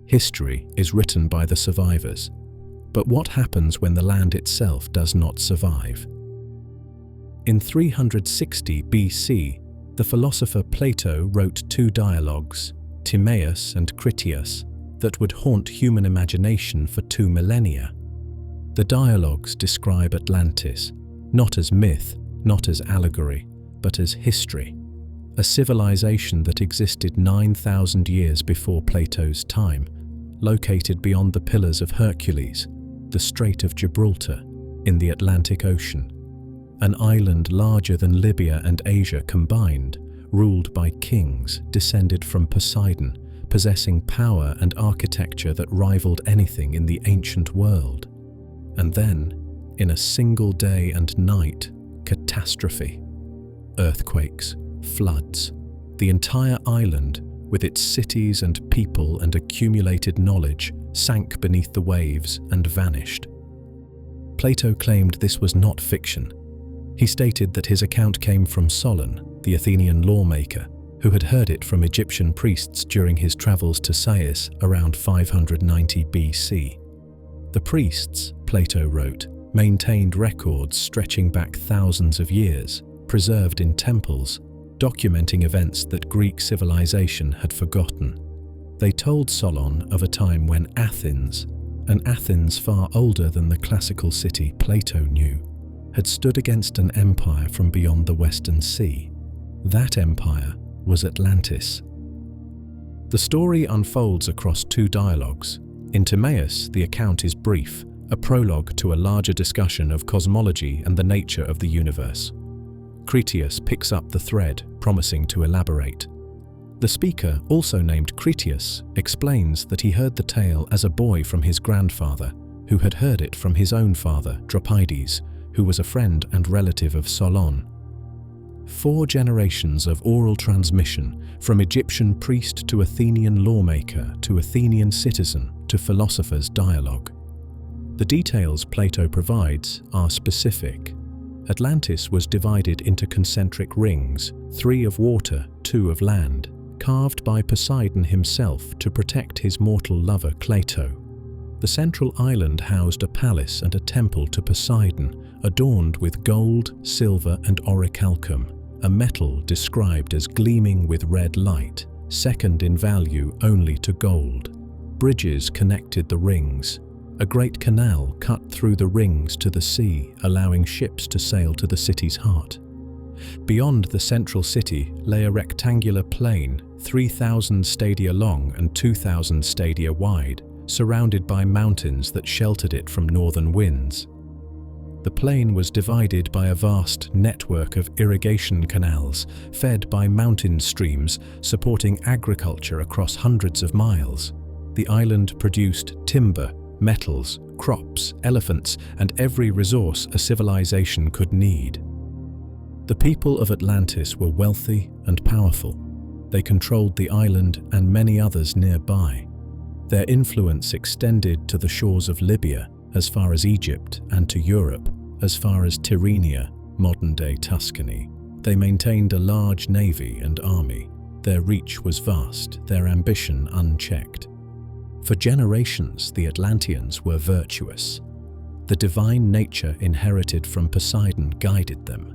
History is written by the survivors. But what happens when the land itself does not survive? In 360 BC, the philosopher Plato wrote two dialogues, Timaeus and Critias, that would haunt human imagination for 2 millennia. The dialogues describe Atlantis, not as myth, not as allegory, but as history, a civilization that existed 9,000 years before Plato's time, located beyond the Pillars of Hercules, the Strait of Gibraltar, in the Atlantic Ocean, an island larger than Libya and Asia combined, ruled by kings descended from Poseidon, possessing power and architecture that rivaled anything in the ancient world. And then, in a single day and night, catastrophe. Earthquakes, floods, the entire island, with its cities and people and accumulated knowledge, sank beneath the waves and vanished. Plato claimed this was not fiction. He stated that his account came from Solon, the Athenian lawmaker, who had heard it from Egyptian priests during his travels to Sais around 590 BC. The priests, Plato wrote, maintained records stretching back thousands of years, preserved in temples, documenting events that Greek civilization had forgotten. They told Solon of a time when Athens, an Athens far older than the classical city Plato knew, had stood against an empire from beyond the Western Sea. That empire was Atlantis. The story unfolds across two dialogues. In Timaeus, the account is brief, a prologue to a larger discussion of cosmology and the nature of the universe. Critias picks up the thread, promising to elaborate. The speaker, also named Critias, explains that he heard the tale as a boy from his grandfather, who had heard it from his own father, Dropides, who was a friend and relative of Solon. 4 generations of oral transmission, from Egyptian priest to Athenian lawmaker to Athenian citizen to philosopher's dialogue. The details Plato provides are specific. Atlantis was divided into concentric rings, 3 of water, 2 of land, carved by Poseidon himself to protect his mortal lover Cleito. The central island housed a palace and a temple to Poseidon, adorned with gold, silver and orichalcum, a metal described as gleaming with red light, second in value only to gold. Bridges connected the rings. A great canal cut through the rings to the sea, allowing ships to sail to the city's heart. Beyond the central city lay a rectangular plain, 3,000 stadia long and 2,000 stadia wide, surrounded by mountains that sheltered it from northern winds. The plain was divided by a vast network of irrigation canals, fed by mountain streams, supporting agriculture across hundreds of miles. The island produced timber, metals, crops, elephants, and every resource a civilization could need. The people of Atlantis were wealthy and powerful. They controlled the island and many others nearby. Their influence extended to the shores of Libya, as far as Egypt, and to Europe, as far as Tyrrhenia, modern-day Tuscany. They maintained a large navy and army. Their reach was vast, their ambition unchecked. For generations, the Atlanteans were virtuous. The divine nature inherited from Poseidon guided them.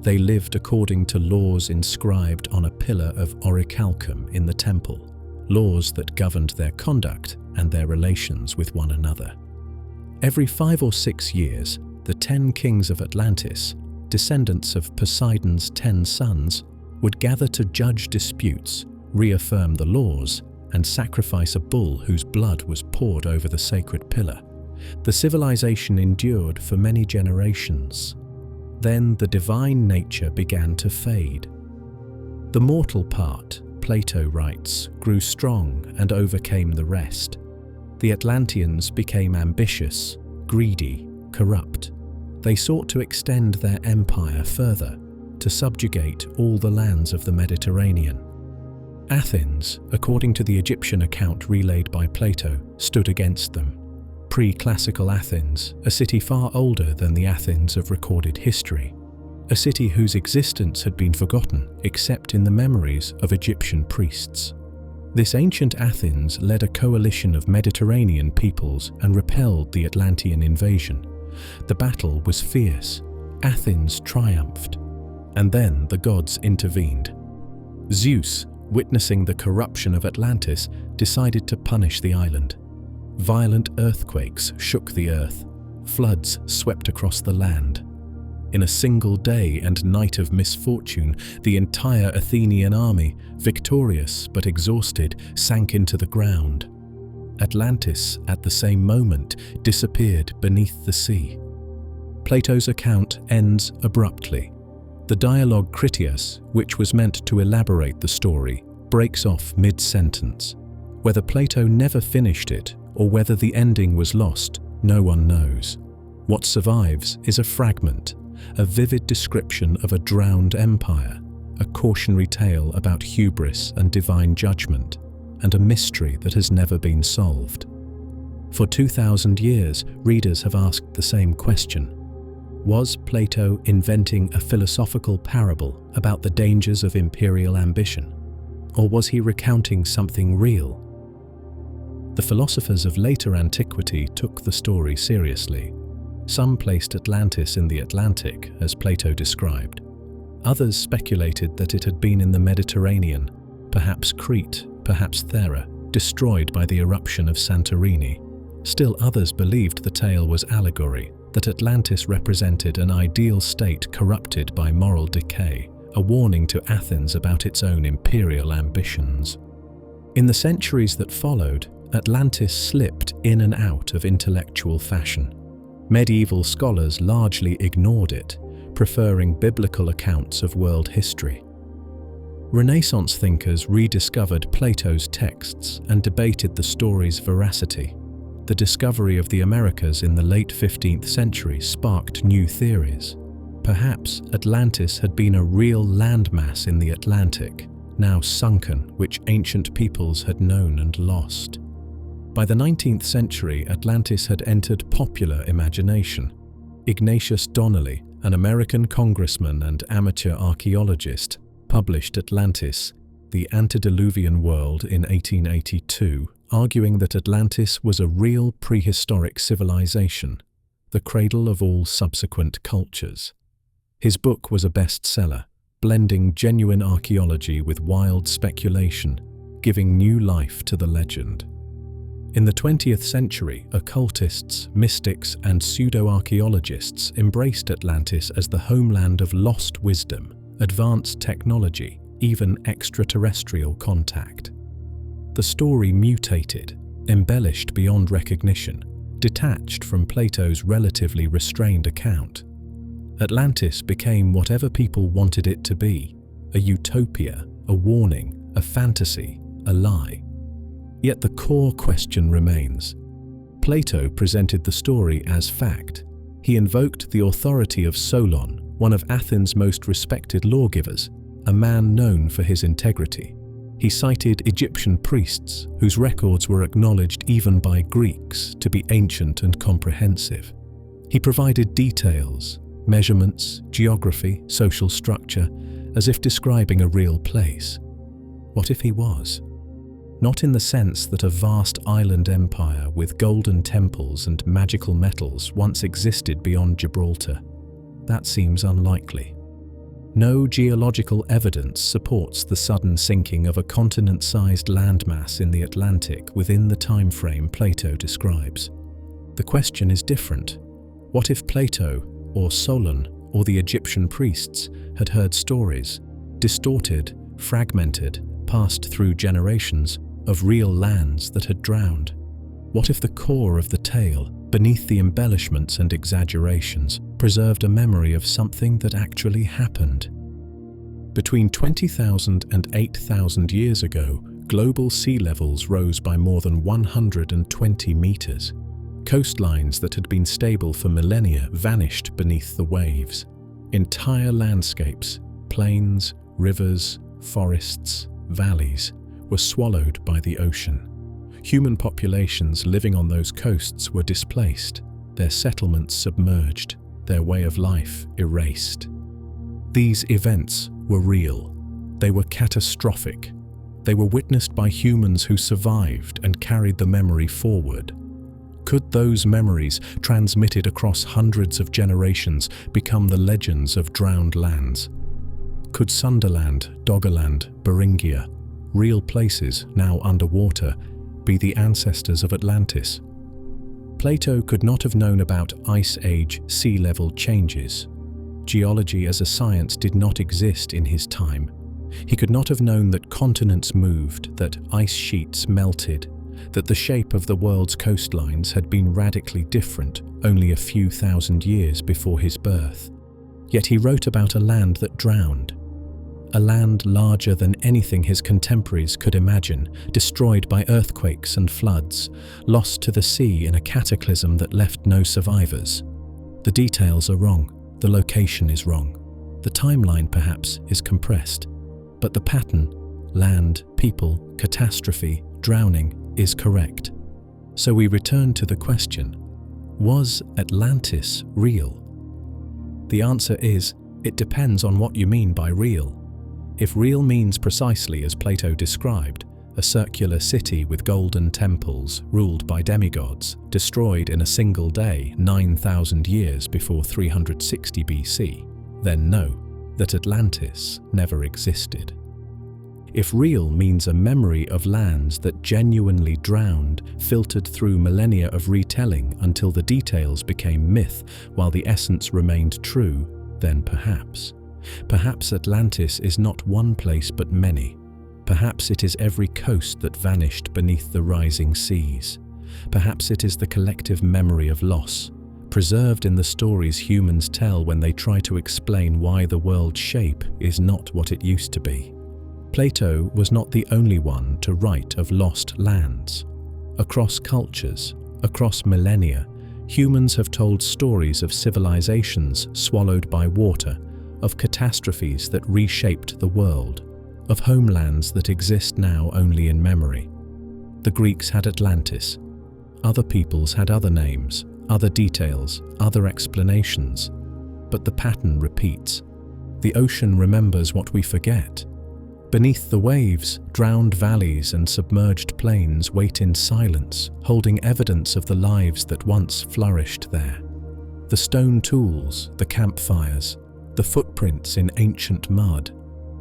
They lived according to laws inscribed on a pillar of orichalcum in the temple, laws that governed their conduct and their relations with one another. Every 5 or 6 years, the 10 kings of Atlantis, descendants of Poseidon's 10 sons, would gather to judge disputes, reaffirm the laws, and sacrifice a bull whose blood was poured over the sacred pillar. The civilization endured for many generations. Then the divine nature began to fade. The mortal part, Plato writes, grew strong and overcame the rest. The Atlanteans became ambitious, greedy, corrupt. They sought to extend their empire further, to subjugate all the lands of the Mediterranean. Athens, according to the Egyptian account relayed by Plato, stood against them. Pre-classical Athens, a city far older than the Athens of recorded history, a city whose existence had been forgotten except in the memories of Egyptian priests. This ancient Athens led a coalition of Mediterranean peoples and repelled the Atlantean invasion. The battle was fierce. Athens triumphed. And then the gods intervened. Zeus, witnessing the corruption of Atlantis, decided to punish the island. Violent earthquakes shook the earth. Floods swept across the land. In a single day and night of misfortune, the entire Athenian army, victorious but exhausted, sank into the ground. Atlantis, at the same moment, disappeared beneath the sea. Plato's account ends abruptly. The dialogue Critias, which was meant to elaborate the story, breaks off mid-sentence. Whether Plato never finished it or whether the ending was lost, no one knows. What survives is a fragment, a vivid description of a drowned empire, a cautionary tale about hubris and divine judgment, and a mystery that has never been solved. For 2,000 years, readers have asked the same question. Was Plato inventing a philosophical parable about the dangers of imperial ambition? Or was he recounting something real? The philosophers of later antiquity took the story seriously. Some placed Atlantis in the Atlantic, as Plato described. Others speculated that it had been in the Mediterranean, perhaps Crete, perhaps Thera, destroyed by the eruption of Santorini. Still others believed the tale was allegory, that Atlantis represented an ideal state corrupted by moral decay, a warning to Athens about its own imperial ambitions. In the centuries that followed, Atlantis slipped in and out of intellectual fashion. Medieval scholars largely ignored it, preferring biblical accounts of world history. Renaissance thinkers rediscovered Plato's texts and debated the story's veracity. The discovery of the Americas in the late 15th century sparked new theories. Perhaps Atlantis had been a real landmass in the Atlantic, now sunken, which ancient peoples had known and lost. By the 19th century, Atlantis had entered popular imagination. Ignatius Donnelly, an American congressman and amateur archaeologist, published Atlantis, the Antediluvian World in 1882, arguing that Atlantis was a real prehistoric civilization, the cradle of all subsequent cultures. His book was a bestseller, blending genuine archaeology with wild speculation, giving new life to the legend. In the 20th century, occultists, mystics, and pseudo-archaeologists embraced Atlantis as the homeland of lost wisdom, advanced technology, even extraterrestrial contact. The story mutated, embellished beyond recognition, detached from Plato's relatively restrained account. Atlantis became whatever people wanted it to be, a utopia, a warning, a fantasy, a lie. Yet the core question remains. Plato presented the story as fact. He invoked the authority of Solon, one of Athens' most respected lawgivers, a man known for his integrity. He cited Egyptian priests, whose records were acknowledged even by Greeks to be ancient and comprehensive. He provided details, measurements, geography, social structure, as if describing a real place. What if he was? Not in the sense that a vast island empire with golden temples and magical metals once existed beyond Gibraltar. That seems unlikely. No geological evidence supports the sudden sinking of a continent-sized landmass in the Atlantic within the time frame Plato describes. The question is different. What if Plato, or Solon, or the Egyptian priests had heard stories, distorted, fragmented, passed through generations, of real lands that had drowned? What if the core of the tale, beneath the embellishments and exaggerations, preserved a memory of something that actually happened? Between 20,000 and 8,000 years ago, global sea levels rose by more than 120 meters. Coastlines that had been stable for millennia vanished beneath the waves. Entire landscapes, plains, rivers, forests, valleys, were swallowed by the ocean. Human populations living on those coasts were displaced, their settlements submerged, their way of life erased. These events were real. They were catastrophic. They were witnessed by humans who survived and carried the memory forward. Could those memories, transmitted across hundreds of generations, become the legends of drowned lands? Could Sundaland, Doggerland, Beringia, real places now underwater, be the ancestors of Atlantis? Plato could not have known about ice age sea level changes. Geology as a science did not exist in his time. He could not have known that continents moved, that ice sheets melted, that the shape of the world's coastlines had been radically different only a few thousand years before his birth. Yet he wrote about a land that drowned, a land larger than anything his contemporaries could imagine, destroyed by earthquakes and floods, lost to the sea in a cataclysm that left no survivors. The details are wrong, the location is wrong, the timeline perhaps is compressed, but the pattern, land, people, catastrophe, drowning, is correct. So we return to the question, was Atlantis real? The answer is, it depends on what you mean by real. If real means precisely as Plato described, a circular city with golden temples ruled by demigods, destroyed in a single day 9,000 years before 360 BC, then know that Atlantis never existed. If real means a memory of lands that genuinely drowned, filtered through millennia of retelling until the details became myth while the essence remained true, then perhaps Atlantis is not one place but many. Perhaps it is every coast that vanished beneath the rising seas. Perhaps it is the collective memory of loss, preserved in the stories humans tell when they try to explain why the world's shape is not what it used to be. Plato was not the only one to write of lost lands. Across cultures, across millennia, humans have told stories of civilizations swallowed by water, of catastrophes that reshaped the world, of homelands that exist now only in memory. The Greeks had Atlantis. Other peoples had other names, other details, other explanations. But the pattern repeats. The ocean remembers what we forget. Beneath the waves, drowned valleys and submerged plains wait in silence, holding evidence of the lives that once flourished there. The stone tools, the campfires, the footprints in ancient mud,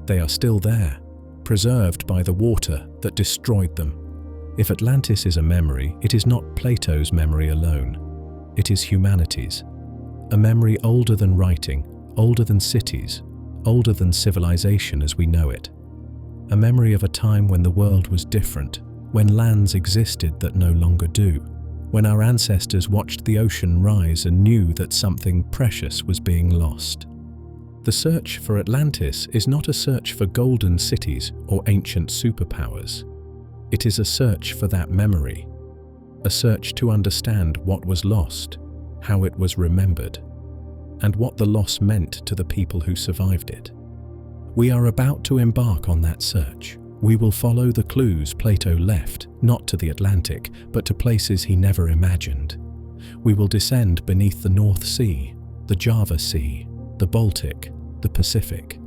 they are still there, preserved by the water that destroyed them. If Atlantis is a memory, it is not Plato's memory alone. It is humanity's. A memory older than writing, older than cities, older than civilization as we know it. A memory of a time when the world was different, when lands existed that no longer do, when our ancestors watched the ocean rise and knew that something precious was being lost. The search for Atlantis is not a search for golden cities or ancient superpowers. It is a search for that memory, a search to understand what was lost, how it was remembered, and what the loss meant to the people who survived it. We are about to embark on that search. We will follow the clues Plato left, not to the Atlantic, but to places he never imagined. We will descend beneath the North Sea, the Java Sea, the Baltic, the Pacific.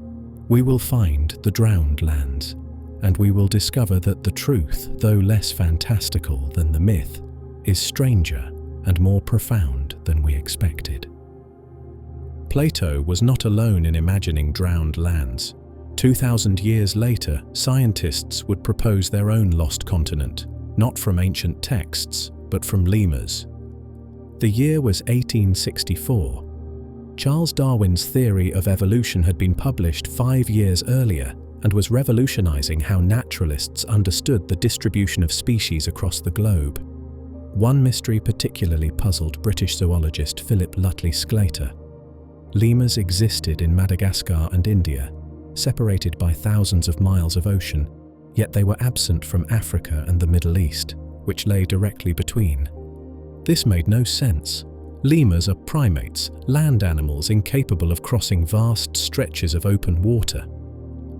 We will find the drowned lands, and we will discover that the truth, though less fantastical than the myth, is stranger and more profound than we expected. Plato was not alone in imagining drowned lands. 2,000 years later, scientists would propose their own lost continent, not from ancient texts, but from lemurs. The year was 1864. Charles Darwin's theory of evolution had been published 5 years earlier and was revolutionizing how naturalists understood the distribution of species across the globe. One mystery particularly puzzled British zoologist Philip Lutley Sclater. Lemurs existed in Madagascar and India, separated by thousands of miles of ocean, yet they were absent from Africa and the Middle East, which lay directly between. This made no sense. Lemurs are primates, land animals incapable of crossing vast stretches of open water.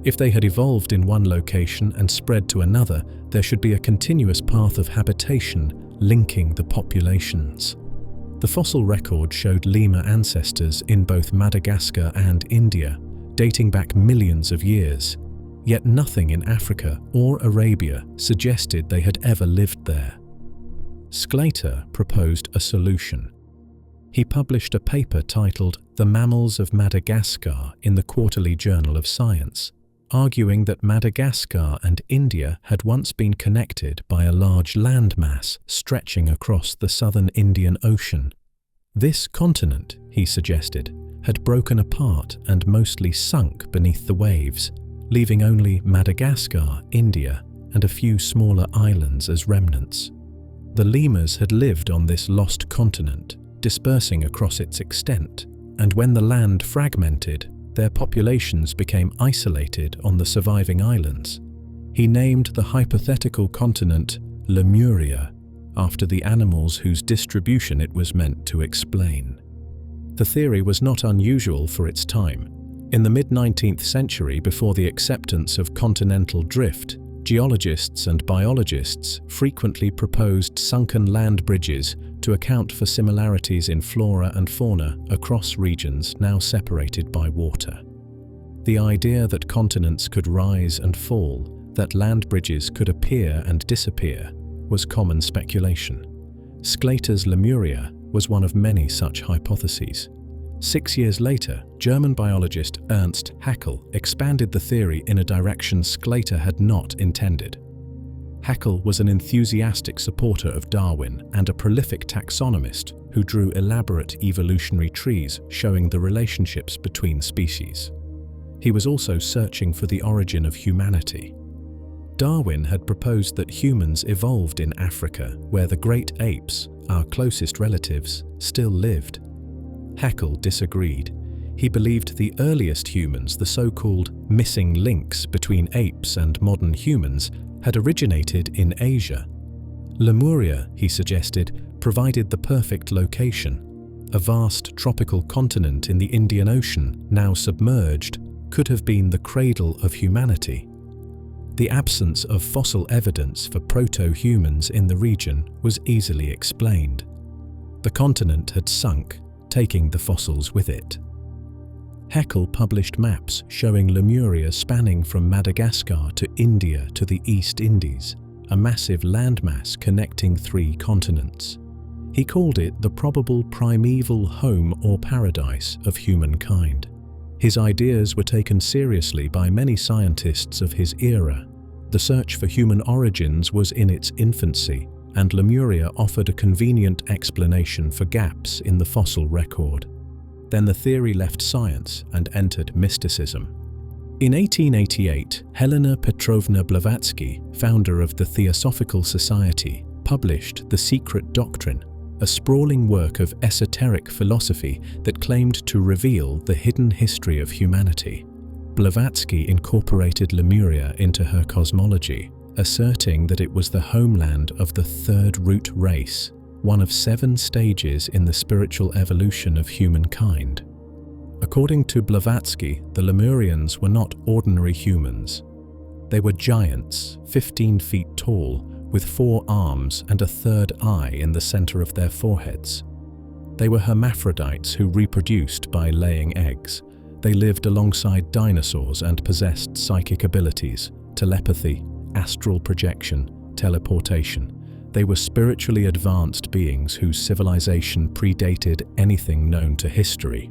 If they had evolved in one location and spread to another, there should be a continuous path of habitation linking the populations. The fossil record showed lemur ancestors in both Madagascar and India, dating back millions of years. yet nothing in Africa or Arabia suggested they had ever lived there. Sclater proposed a solution. He published a paper titled "The Mammals of Madagascar" in the Quarterly Journal of Science, arguing that Madagascar and India had once been connected by a large landmass stretching across the southern Indian Ocean. This continent, he suggested, had broken apart and mostly sunk beneath the waves, leaving only Madagascar, India, and a few smaller islands as remnants. The lemurs had lived on this lost continent, dispersing across its extent, and when the land fragmented, their populations became isolated on the surviving islands. He named the hypothetical continent Lemuria, after the animals whose distribution it was meant to explain. The theory was not unusual for its time. In the mid-19th century, before the acceptance of continental drift, geologists and biologists frequently proposed sunken land bridges to account for similarities in flora and fauna across regions now separated by water. The idea that continents could rise and fall, that land bridges could appear and disappear, was common speculation. Sclater's Lemuria was one of many such hypotheses. 6 years later, German biologist Ernst Haeckel expanded the theory in a direction Sclater had not intended. Haeckel was an enthusiastic supporter of Darwin and a prolific taxonomist who drew elaborate evolutionary trees showing the relationships between species. He was also searching for the origin of humanity. Darwin had proposed that humans evolved in Africa, where the great apes, our closest relatives, still lived. Haeckel disagreed. He believed the earliest humans, the so-called missing links between apes and modern humans, had originated in Asia. Lemuria, he suggested, provided the perfect location. A vast tropical continent in the Indian Ocean, now submerged, could have been the cradle of humanity. The absence of fossil evidence for proto-humans in the region was easily explained. The continent had sunk, taking the fossils with it. Haeckel published maps showing Lemuria spanning from Madagascar to India to the East Indies, a massive landmass connecting 3 continents. He called it the probable primeval home or paradise of humankind. His ideas were taken seriously by many scientists of his era. The search for human origins was in its infancy, and Lemuria offered a convenient explanation for gaps in the fossil record. Then the theory left science and entered mysticism. In 1888, Helena Petrovna Blavatsky, founder of the Theosophical Society, published The Secret Doctrine, a sprawling work of esoteric philosophy that claimed to reveal the hidden history of humanity. Blavatsky incorporated Lemuria into her cosmology, asserting that it was the homeland of the third root race, one of 7 stages in the spiritual evolution of humankind. According to Blavatsky, the Lemurians were not ordinary humans. They were giants, 15 feet tall, with 4 arms and a third eye in the center of their foreheads. They were hermaphrodites who reproduced by laying eggs. They lived alongside dinosaurs and possessed psychic abilities, telepathy, astral projection, teleportation. They were spiritually advanced beings whose civilization predated anything known to history.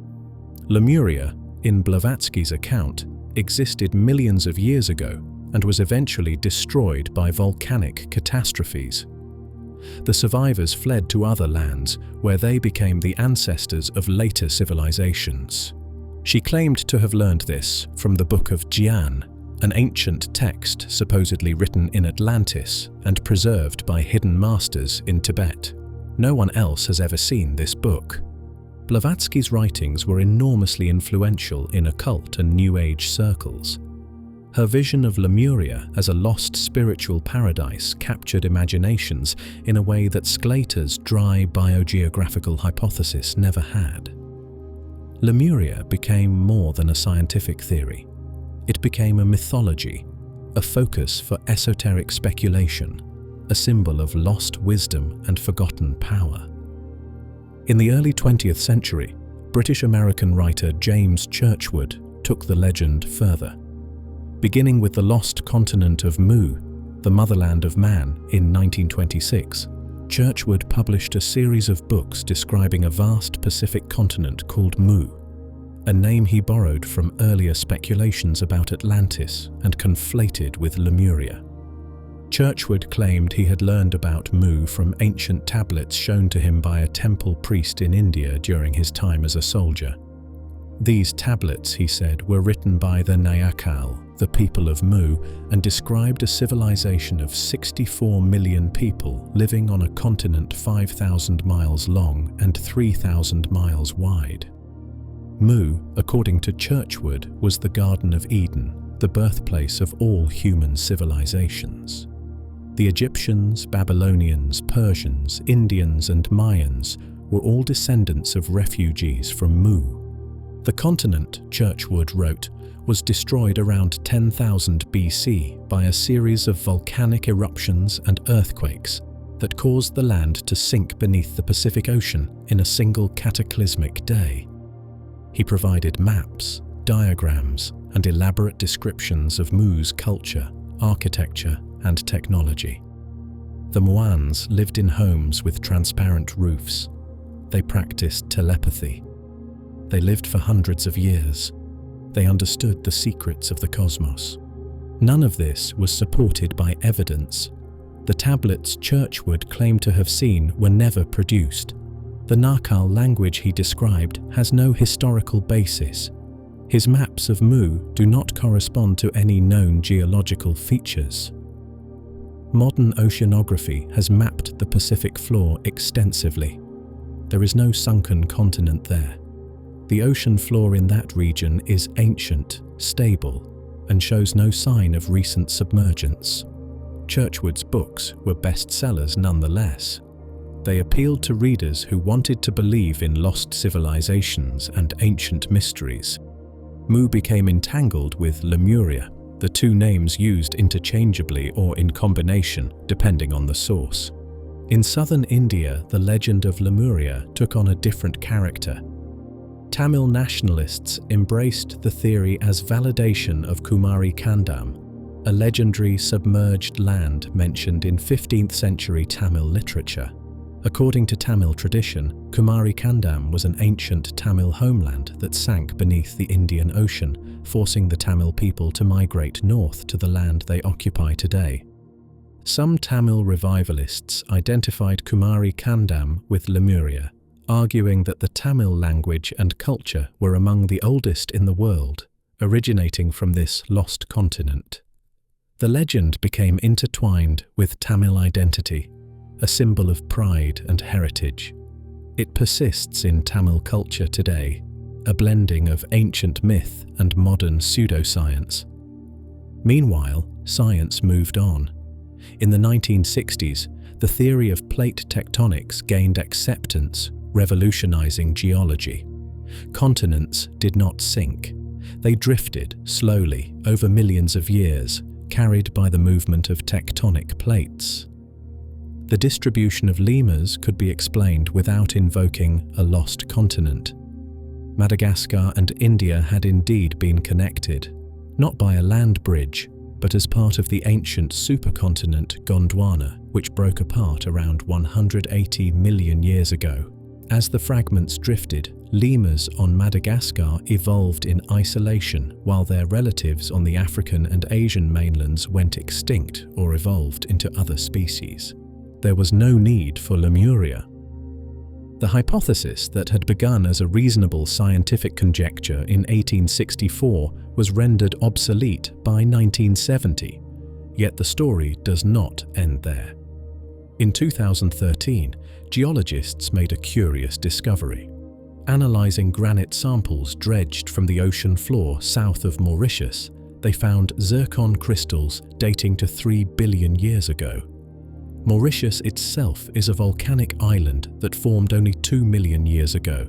Lemuria, in Blavatsky's account, existed millions of years ago and was eventually destroyed by volcanic catastrophes. The survivors fled to other lands, where they became the ancestors of later civilizations. She claimed to have learned this from the Book of Jian, an ancient text supposedly written in Atlantis and preserved by hidden masters in Tibet. No one else has ever seen this book. Blavatsky's writings were enormously influential in occult and New Age circles. Her vision of Lemuria as a lost spiritual paradise captured imaginations in a way that Sclater's dry biogeographical hypothesis never had. Lemuria became more than a scientific theory. It became a mythology, a focus for esoteric speculation, a symbol of lost wisdom and forgotten power. In the early 20th century, British-American writer James Churchward took the legend further. Beginning with the lost continent of Mu, the motherland of man, in 1926, Churchward published a series of books describing a vast Pacific continent called Mu, a name he borrowed from earlier speculations about Atlantis and conflated with Lemuria. Churchward claimed he had learned about Mu from ancient tablets shown to him by a temple priest in India during his time as a soldier. These tablets, he said, were written by the Nayakal, the people of Mu, and described a civilization of 64 million people living on a continent 5,000 miles long and 3,000 miles wide. Mu, according to Churchward, was the Garden of Eden, the birthplace of all human civilizations. The Egyptians, Babylonians, Persians, Indians, and Mayans were all descendants of refugees from Mu. The continent, Churchward wrote, was destroyed around 10,000 BC by a series of volcanic eruptions and earthquakes that caused the land to sink beneath the Pacific Ocean in a single cataclysmic day. He provided maps, diagrams, and elaborate descriptions of Mu's culture, architecture, and technology. The Muans lived in homes with transparent roofs. They practiced telepathy. They lived for hundreds of years. They understood the secrets of the cosmos. None of this was supported by evidence. The tablets Churchward claimed to have seen were never produced. The Nakal language he described has no historical basis. His maps of Mu do not correspond to any known geological features. Modern oceanography has mapped the Pacific floor extensively. There is no sunken continent there. The ocean floor in that region is ancient, stable, and shows no sign of recent submergence. Churchward's books were bestsellers nonetheless. They appealed to readers who wanted to believe in lost civilizations and ancient mysteries. Mu became entangled with Lemuria, the two names used interchangeably or in combination, depending on the source. In southern India, the legend of Lemuria took on a different character. Tamil nationalists embraced the theory as validation of Kumari Kandam, a legendary submerged land mentioned in 15th century Tamil literature. According to Tamil tradition, Kumari Kandam was an ancient Tamil homeland that sank beneath the Indian Ocean, forcing the Tamil people to migrate north to the land they occupy today. Some Tamil revivalists identified Kumari Kandam with Lemuria, arguing that the Tamil language and culture were among the oldest in the world, originating from this lost continent. The legend became intertwined with Tamil identity, a symbol of pride and heritage. It persists in Tamil culture today, a blending of ancient myth and modern pseudoscience. Meanwhile, science moved on. In the 1960s, the theory of plate tectonics gained acceptance, revolutionizing geology. Continents did not sink. They drifted slowly over millions of years, carried by the movement of tectonic plates. The distribution of lemurs could be explained without invoking a lost continent. Madagascar and India had indeed been connected, not by a land bridge, but as part of the ancient supercontinent Gondwana, which broke apart around 180 million years ago. As the fragments drifted, lemurs on Madagascar evolved in isolation, while their relatives on the African and Asian mainlands went extinct or evolved into other species. There was no need for Lemuria. The hypothesis that had begun as a reasonable scientific conjecture in 1864 was rendered obsolete by 1970, yet the story does not end there. In 2013, geologists made a curious discovery. Analyzing granite samples dredged from the ocean floor south of Mauritius, they found zircon crystals dating to 3 billion years ago. Mauritius itself is a volcanic island that formed only 2 million years ago.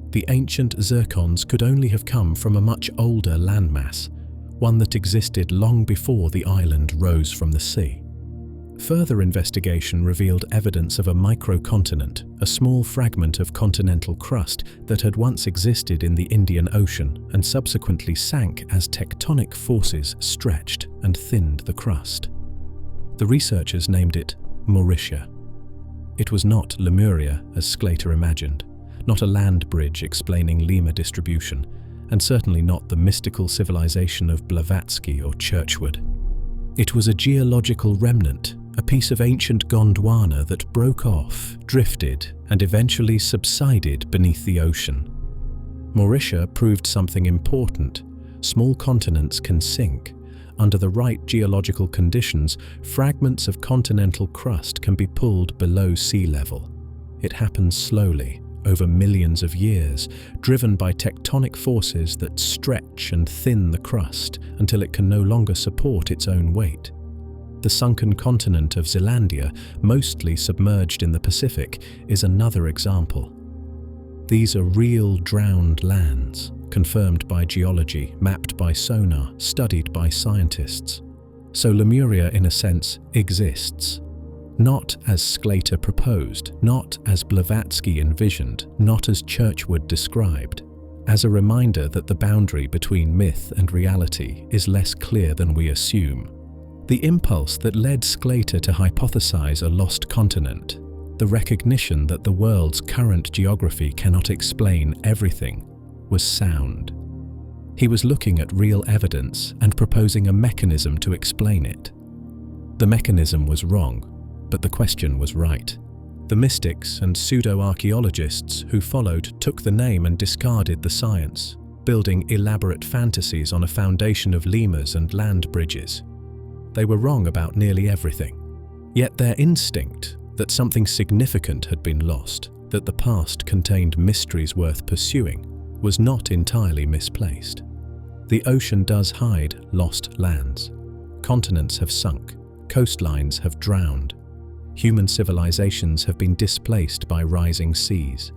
The ancient zircons could only have come from a much older landmass, one that existed long before the island rose from the sea. Further investigation revealed evidence of a microcontinent, a small fragment of continental crust that had once existed in the Indian Ocean and subsequently sank as tectonic forces stretched and thinned the crust. The researchers named it Mauritius. It was not Lemuria, as Sclater imagined, not a land bridge explaining lemur distribution, and certainly not the mystical civilization of Blavatsky or Churchward. It was a geological remnant, a piece of ancient Gondwana that broke off, drifted, and eventually subsided beneath the ocean. Mauritius proved something important. Small continents can sink. Under the right geological conditions, fragments of continental crust can be pulled below sea level. It happens slowly, over millions of years, driven by tectonic forces that stretch and thin the crust until it can no longer support its own weight. The sunken continent of Zealandia, mostly submerged in the Pacific, is another example. These are real drowned lands, confirmed by geology, mapped by sonar, studied by scientists. So Lemuria, in a sense, exists. Not as Sclater proposed, not as Blavatsky envisioned, not as Churchward described, as a reminder that the boundary between myth and reality is less clear than we assume. The impulse that led Sclater to hypothesize a lost continent, the recognition that the world's current geography cannot explain everything, was sound. He was looking at real evidence and proposing a mechanism to explain it. The mechanism was wrong, but the question was right. The mystics and pseudo-archaeologists who followed took the name and discarded the science, building elaborate fantasies on a foundation of lemurs and land bridges. They were wrong about nearly everything. Yet their instinct that something significant had been lost, that the past contained mysteries worth pursuing, was not entirely misplaced. The ocean does hide lost lands. Continents have sunk, coastlines have drowned. Human civilizations have been displaced by rising seas.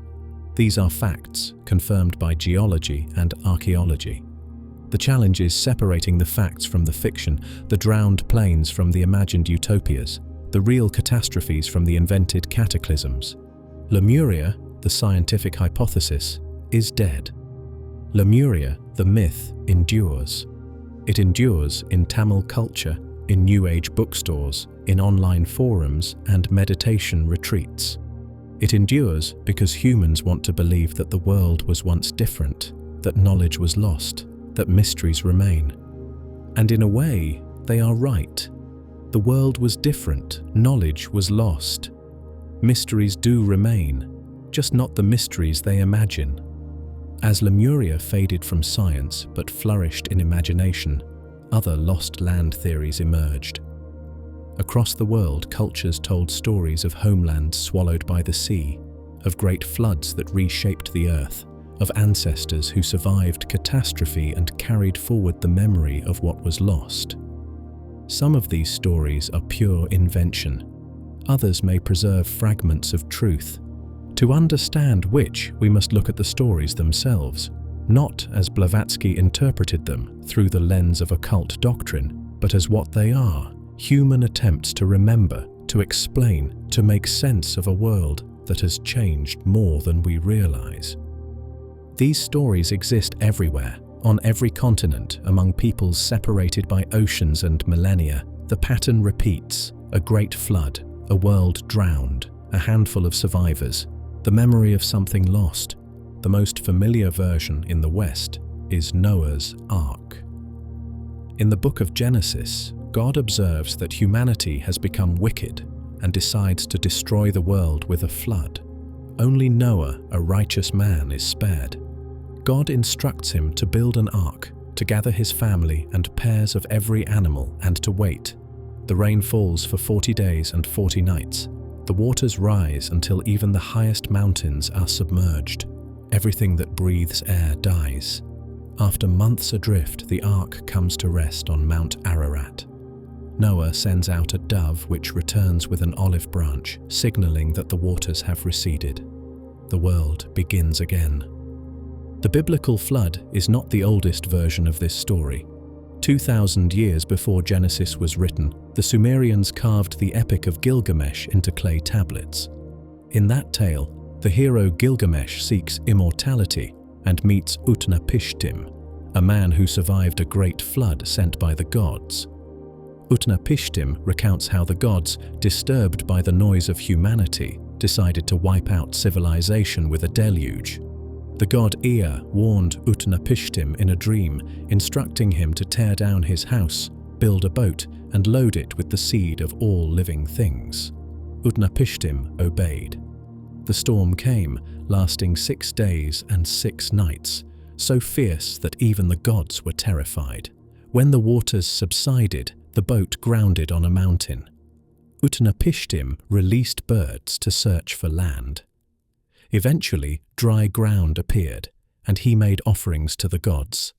These are facts confirmed by geology and archaeology. The challenge is separating the facts from the fiction, the drowned plains from the imagined utopias, the real catastrophes from the invented cataclysms. Lemuria, the scientific hypothesis, is dead. Lemuria, the myth, endures. It endures in Tamil culture, in New Age bookstores, in online forums and meditation retreats. It endures because humans want to believe that the world was once different, that knowledge was lost, that mysteries remain. And in a way, they are right. The world was different, knowledge was lost. Mysteries do remain, just not the mysteries they imagine. As Lemuria faded from science but flourished in imagination, other lost land theories emerged. Across the world, cultures told stories of homelands swallowed by the sea, of great floods that reshaped the earth, of ancestors who survived catastrophe and carried forward the memory of what was lost. Some of these stories are pure invention. Others may preserve fragments of truth. To understand which, we must look at the stories themselves, not as Blavatsky interpreted them through the lens of occult doctrine, but as what they are, human attempts to remember, to explain, to make sense of a world that has changed more than we realize. These stories exist everywhere, on every continent, among peoples separated by oceans and millennia. The pattern repeats: a great flood, a world drowned, a handful of survivors, the memory of something lost. The most familiar version in the West is Noah's Ark. In the book of Genesis, God observes that humanity has become wicked and decides to destroy the world with a flood. Only Noah, a righteous man, is spared. God instructs him to build an ark, to gather his family and pairs of every animal, and to wait. The rain falls for 40 days and 40 nights. The waters rise until even the highest mountains are submerged. Everything that breathes air dies. After months adrift, the ark comes to rest on Mount Ararat. Noah sends out a dove which returns with an olive branch, signaling that the waters have receded. The world begins again. The biblical flood is not the oldest version of this story. 2,000 years before Genesis was written, the Sumerians carved the Epic of Gilgamesh into clay tablets. In that tale, the hero Gilgamesh seeks immortality and meets Utnapishtim, a man who survived a great flood sent by the gods. Utnapishtim recounts how the gods, disturbed by the noise of humanity, decided to wipe out civilization with a deluge. The god Ea warned Utnapishtim in a dream, instructing him to tear down his house, build a boat, and load it with the seed of all living things. Utnapishtim obeyed. The storm came, lasting 6 days and 6 nights, so fierce that even the gods were terrified. When the waters subsided, the boat grounded on a mountain. Utnapishtim released birds to search for land. Eventually, dry ground appeared, and he made offerings to the gods.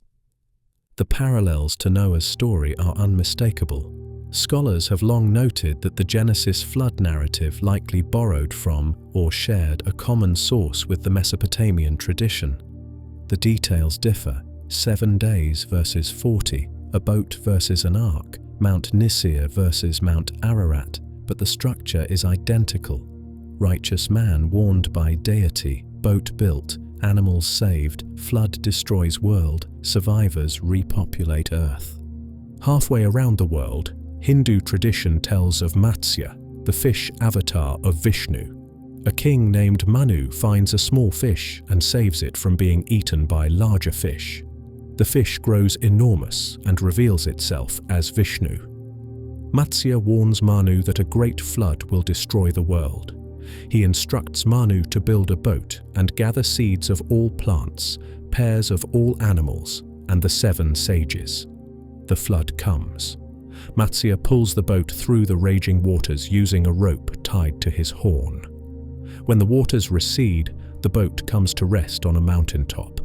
The parallels to Noah's story are unmistakable. Scholars have long noted that the Genesis flood narrative likely borrowed from or shared a common source with the Mesopotamian tradition. The details differ: 7 days versus 40, a boat versus an ark, Mount Nisir versus Mount Ararat, but the structure is identical. Righteous man warned by deity, boat built, animals saved, flood destroys world, survivors repopulate earth. Halfway around the world, Hindu tradition tells of Matsya, the fish avatar of Vishnu. A king named Manu finds a small fish and saves it from being eaten by larger fish. The fish grows enormous and reveals itself as Vishnu. Matsya warns Manu that a great flood will destroy the world. He instructs Manu to build a boat and gather seeds of all plants, pairs of all animals, and the 7 sages. The flood comes. Matsya pulls the boat through the raging waters using a rope tied to his horn. When the waters recede, the boat comes to rest on a mountaintop.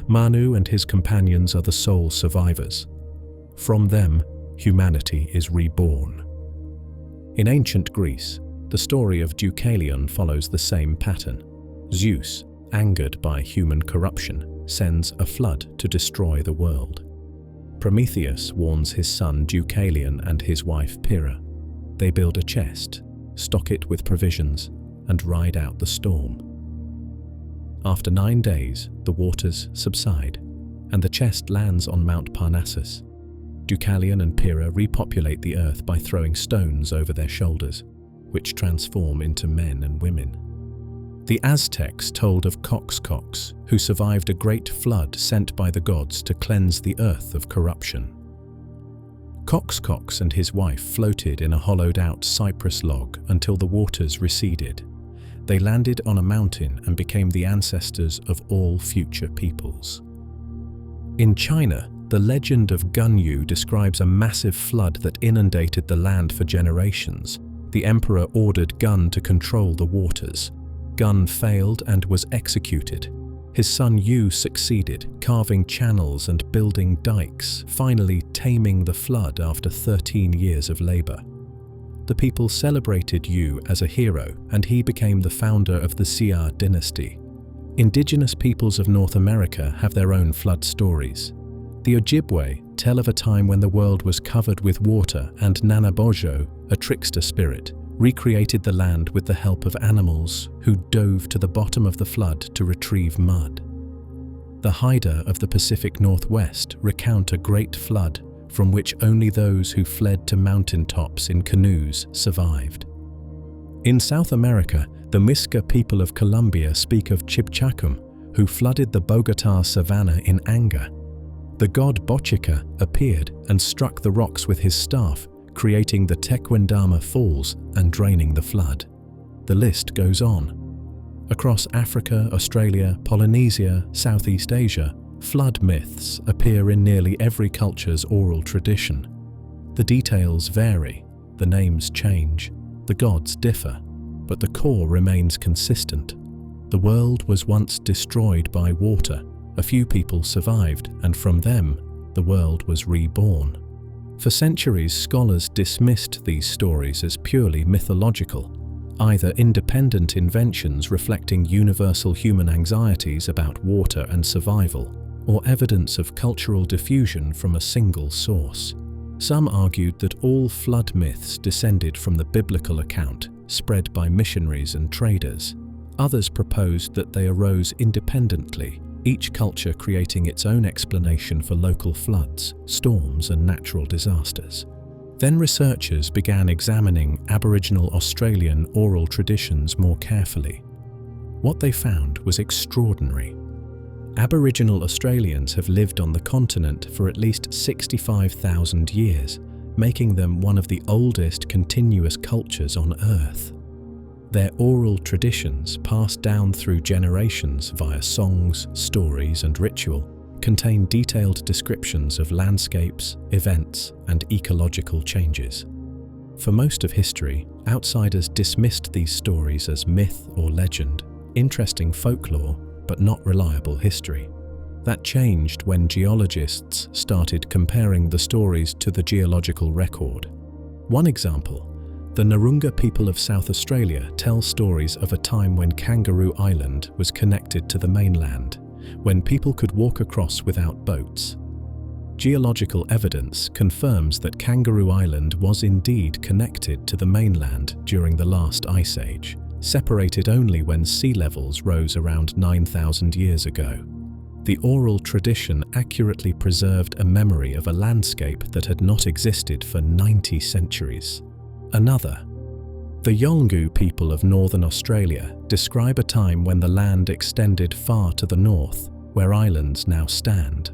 Manu and his companions are the sole survivors. From them, humanity is reborn. In ancient Greece, the story of Deucalion follows the same pattern. Zeus, angered by human corruption, sends a flood to destroy the world. Prometheus warns his son Deucalion and his wife Pyrrha. They build a chest, stock it with provisions, and ride out the storm. After 9 days, the waters subside, and the chest lands on Mount Parnassus. Deucalion and Pyrrha repopulate the earth by throwing stones over their shoulders, which transform into men and women. The Aztecs told of Coxcox, who survived a great flood sent by the gods to cleanse the earth of corruption. Coxcox and his wife floated in a hollowed-out cypress log until the waters receded. They landed on a mountain and became the ancestors of all future peoples. In China, the legend of Gunyu describes a massive flood that inundated the land for generations. The emperor ordered Gun to control the waters. Gun failed and was executed. His son Yu succeeded, carving channels and building dikes, finally taming the flood after 13 years of labor. The people celebrated Yu as a hero, and he became the founder of the Xia dynasty. Indigenous peoples of North America have their own flood stories. The Ojibwe tell of a time when the world was covered with water, and Nanabojo, a trickster spirit, recreated the land with the help of animals who dove to the bottom of the flood to retrieve mud. The Haida of the Pacific Northwest recount a great flood from which only those who fled to mountaintops in canoes survived. In South America, the Miska people of Colombia speak of Chibchacum, who flooded the Bogotá savanna in anger. The god Bochica appeared and struck the rocks with his staff, creating the Tequendama Falls and draining the flood. The list goes on. Across Africa, Australia, Polynesia, Southeast Asia, flood myths appear in nearly every culture's oral tradition. The details vary, the names change, the gods differ, but the core remains consistent. The world was once destroyed by water. A few people survived, and from them, the world was reborn. For centuries, scholars dismissed these stories as purely mythological, either independent inventions reflecting universal human anxieties about water and survival, or evidence of cultural diffusion from a single source. Some argued that all flood myths descended from the biblical account, spread by missionaries and traders. Others proposed that they arose independently, each culture creating its own explanation for local floods, storms, and natural disasters. Then researchers began examining Aboriginal Australian oral traditions more carefully. What they found was extraordinary. Aboriginal Australians have lived on the continent for at least 65,000 years, making them one of the oldest continuous cultures on Earth. Their oral traditions, passed down through generations via songs, stories, and ritual, contain detailed descriptions of landscapes, events, and ecological changes. For most of history, outsiders dismissed these stories as myth or legend, interesting folklore, but not reliable history. That changed when geologists started comparing the stories to the geological record. One example, the Narunga people of South Australia tell stories of a time when Kangaroo Island was connected to the mainland, when people could walk across without boats. Geological evidence confirms that Kangaroo Island was indeed connected to the mainland during the last ice age, separated only when sea levels rose around 9,000 years ago. The oral tradition accurately preserved a memory of a landscape that had not existed for 90 centuries. Another, the Yolngu people of northern Australia describe a time when the land extended far to the north, where islands now stand.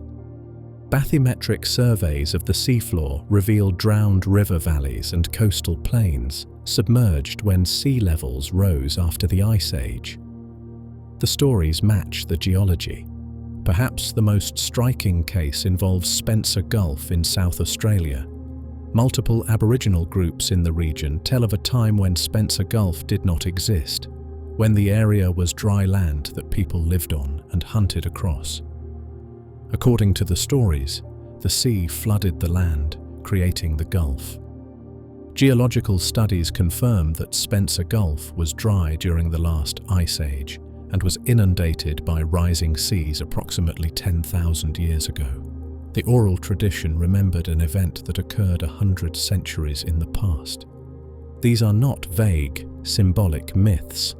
Bathymetric surveys of the seafloor reveal drowned river valleys and coastal plains, submerged when sea levels rose after the Ice Age. The stories match the geology. Perhaps the most striking case involves Spencer Gulf in South Australia. Multiple Aboriginal groups in the region tell of a time when Spencer Gulf did not exist, when the area was dry land that people lived on and hunted across. According to the stories, the sea flooded the land, creating the Gulf. Geological studies confirm that Spencer Gulf was dry during the last ice age and was inundated by rising seas approximately 10,000 years ago. The oral tradition remembered an event that occurred 100 centuries in the past. These are not vague, symbolic myths.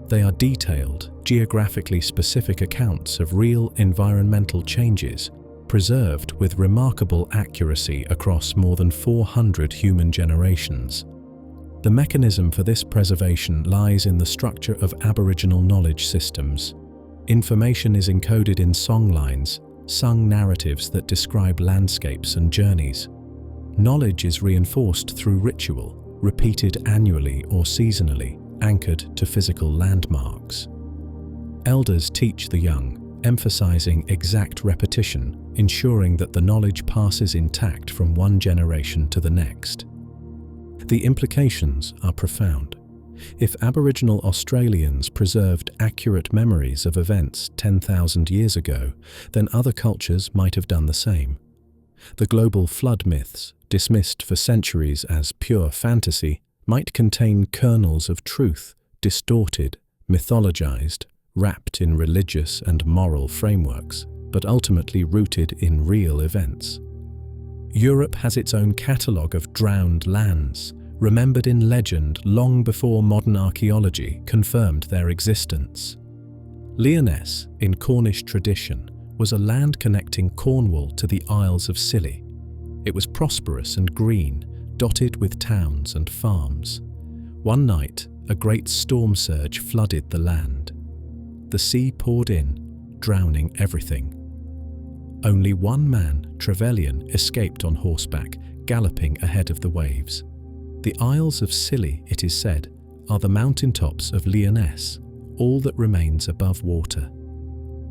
They are detailed, geographically specific accounts of real environmental changes, preserved with remarkable accuracy across more than 400 human generations. The mechanism for this preservation lies in the structure of Aboriginal knowledge systems. Information is encoded in songlines, sung narratives that describe landscapes and journeys. Knowledge is reinforced through ritual, repeated annually or seasonally, anchored to physical landmarks. Elders teach the young, emphasizing exact repetition, ensuring that the knowledge passes intact from one generation to the next. The implications are profound. If Aboriginal Australians preserved accurate memories of events 10,000 years ago, then other cultures might have done the same. The global flood myths, dismissed for centuries as pure fantasy, might contain kernels of truth, distorted, mythologized, wrapped in religious and moral frameworks, but ultimately rooted in real events. Europe has its own catalogue of drowned lands, remembered in legend long before modern archaeology confirmed their existence. Lyonesse, in Cornish tradition, was a land connecting Cornwall to the Isles of Scilly. It was prosperous and green, dotted with towns and farms. One night, a great storm surge flooded the land. The sea poured in, drowning everything. Only one man, Trevelyan, escaped on horseback, galloping ahead of the waves. The Isles of Scilly, it is said, are the mountaintops of Lyonesse, all that remains above water.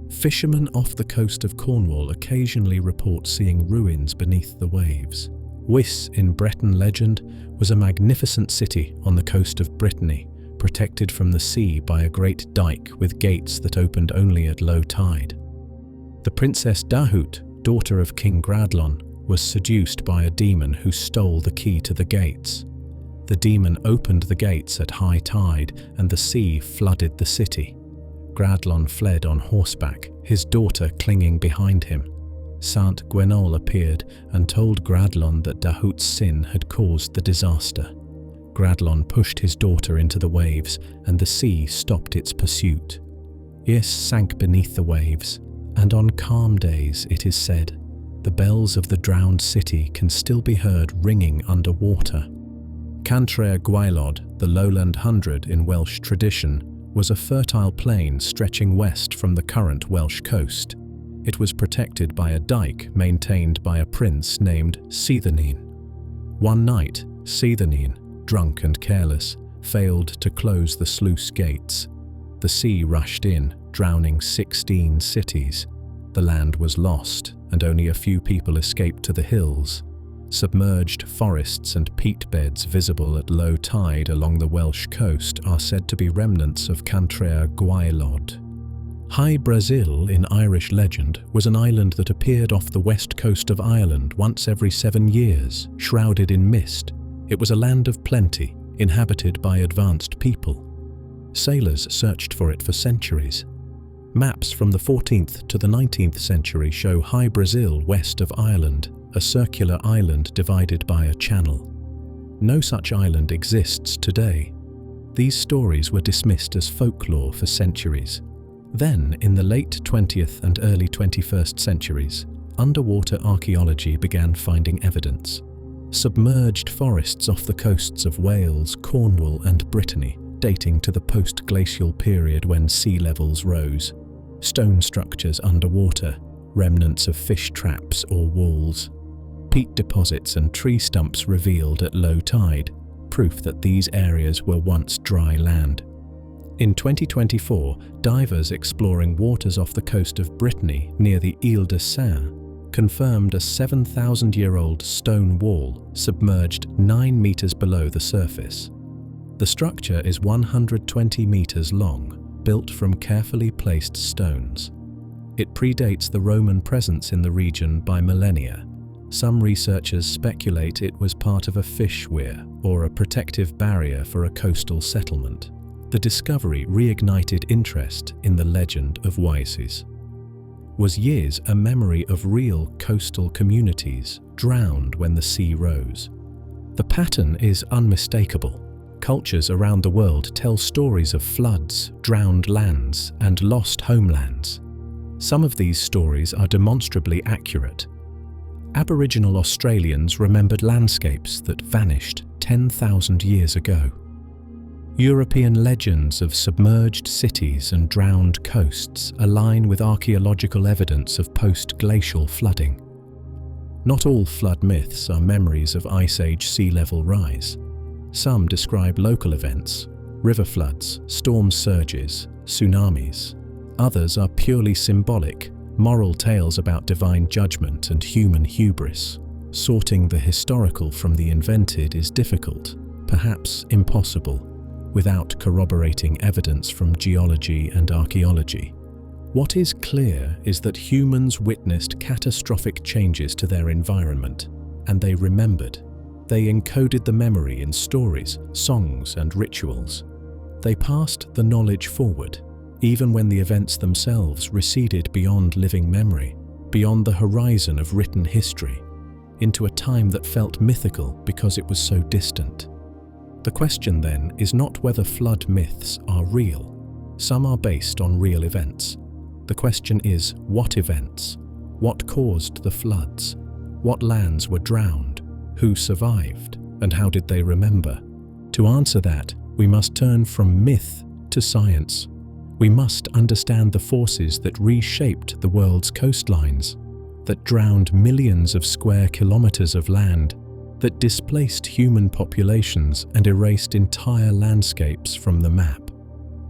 Fishermen off the coast of Cornwall occasionally report seeing ruins beneath the waves. Wis, in Breton legend, was a magnificent city on the coast of Brittany, protected from the sea by a great dike with gates that opened only at low tide. The Princess Dahut, daughter of King Gradlon, was seduced by a demon who stole the key to the gates. The demon opened the gates at high tide and the sea flooded the city. Gradlon fled on horseback, his daughter clinging behind him. Saint Gwenol appeared and told Gradlon that Dahut's sin had caused the disaster. Gradlon pushed his daughter into the waves, and the sea stopped its pursuit. Ys sank beneath the waves, and on calm days, it is said, the bells of the drowned city can still be heard ringing underwater. Cantre'r Gwaelod, the lowland hundred in Welsh tradition, was a fertile plain stretching west from the current Welsh coast. It was protected by a dike maintained by a prince named Seithenyn. One night, Seithenyn, drunk and careless, failed to close the sluice gates. The sea rushed in, drowning 16 cities. The land was lost, and only a few people escaped to the hills. Submerged forests and peat beds visible at low tide along the Welsh coast are said to be remnants of Cantre'r Gwaelod. Hy Brasil in Irish legend was an island that appeared off the west coast of Ireland once every 7 years, shrouded in mist. It was a land of plenty, inhabited by advanced people. Sailors searched for it for centuries. Maps from the 14th to the 19th century show Hy Brasil west of Ireland, a circular island divided by a channel. No such island exists today. These stories were dismissed as folklore for centuries. Then, in the late 20th and early 21st centuries, underwater archaeology began finding evidence. Submerged forests off the coasts of Wales, Cornwall and Brittany, dating to the post-glacial period when sea levels rose. Stone structures underwater, remnants of fish traps or walls. Peat deposits and tree stumps revealed at low tide, proof that these areas were once dry land. In 2024, divers exploring waters off the coast of Brittany near the Ile de Seine confirmed a 7,000-year-old stone wall submerged 9 meters below the surface. The structure is 120 meters long, built from carefully placed stones. It predates the Roman presence in the region by millennia. Some researchers speculate it was part of a fish weir or a protective barrier for a coastal settlement. The discovery reignited interest in the legend of Wyses. Was Ys a memory of real coastal communities drowned when the sea rose? The pattern is unmistakable. Cultures around the world tell stories of floods, drowned lands, and lost homelands. Some of these stories are demonstrably accurate. Aboriginal Australians remembered landscapes that vanished 10,000 years ago. European legends of submerged cities and drowned coasts align with archaeological evidence of post-glacial flooding. Not all flood myths are memories of Ice Age sea level rise. Some describe local events, river floods, storm surges, tsunamis. Others are purely symbolic, moral tales about divine judgment and human hubris. Sorting the historical from the invented is difficult, perhaps impossible, without corroborating evidence from geology and archaeology. What is clear is that humans witnessed catastrophic changes to their environment, and they remembered. They encoded the memory in stories, songs, and rituals. They passed the knowledge forward, even when the events themselves receded beyond living memory, beyond the horizon of written history, into a time that felt mythical because it was so distant. The question then is not whether flood myths are real. Some are based on real events. The question is, what events? What caused the floods? What lands were drowned? Who survived? And how did they remember? To answer that, we must turn from myth to science. We must understand the forces that reshaped the world's coastlines, that drowned millions of square kilometers of land, that displaced human populations and erased entire landscapes from the map.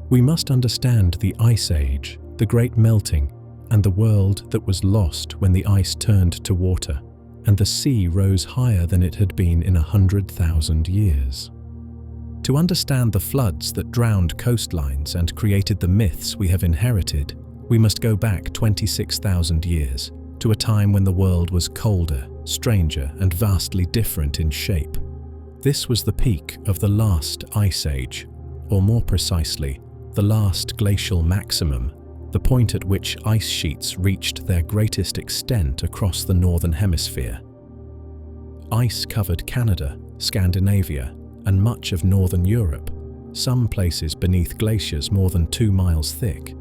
We must understand the Ice Age, the Great Melting, and the world that was lost when the ice turned to water, and the sea rose higher than it had been in 100,000 years. To understand the floods that drowned coastlines and created the myths we have inherited, we must go back 26,000 years, to a time when the world was colder, stranger, and vastly different in shape. This was the peak of the last Ice Age, or more precisely, the last glacial maximum, the point at which ice sheets reached their greatest extent across the northern hemisphere. Ice covered Canada, Scandinavia, and much of northern Europe, some places beneath glaciers more than 2 miles thick.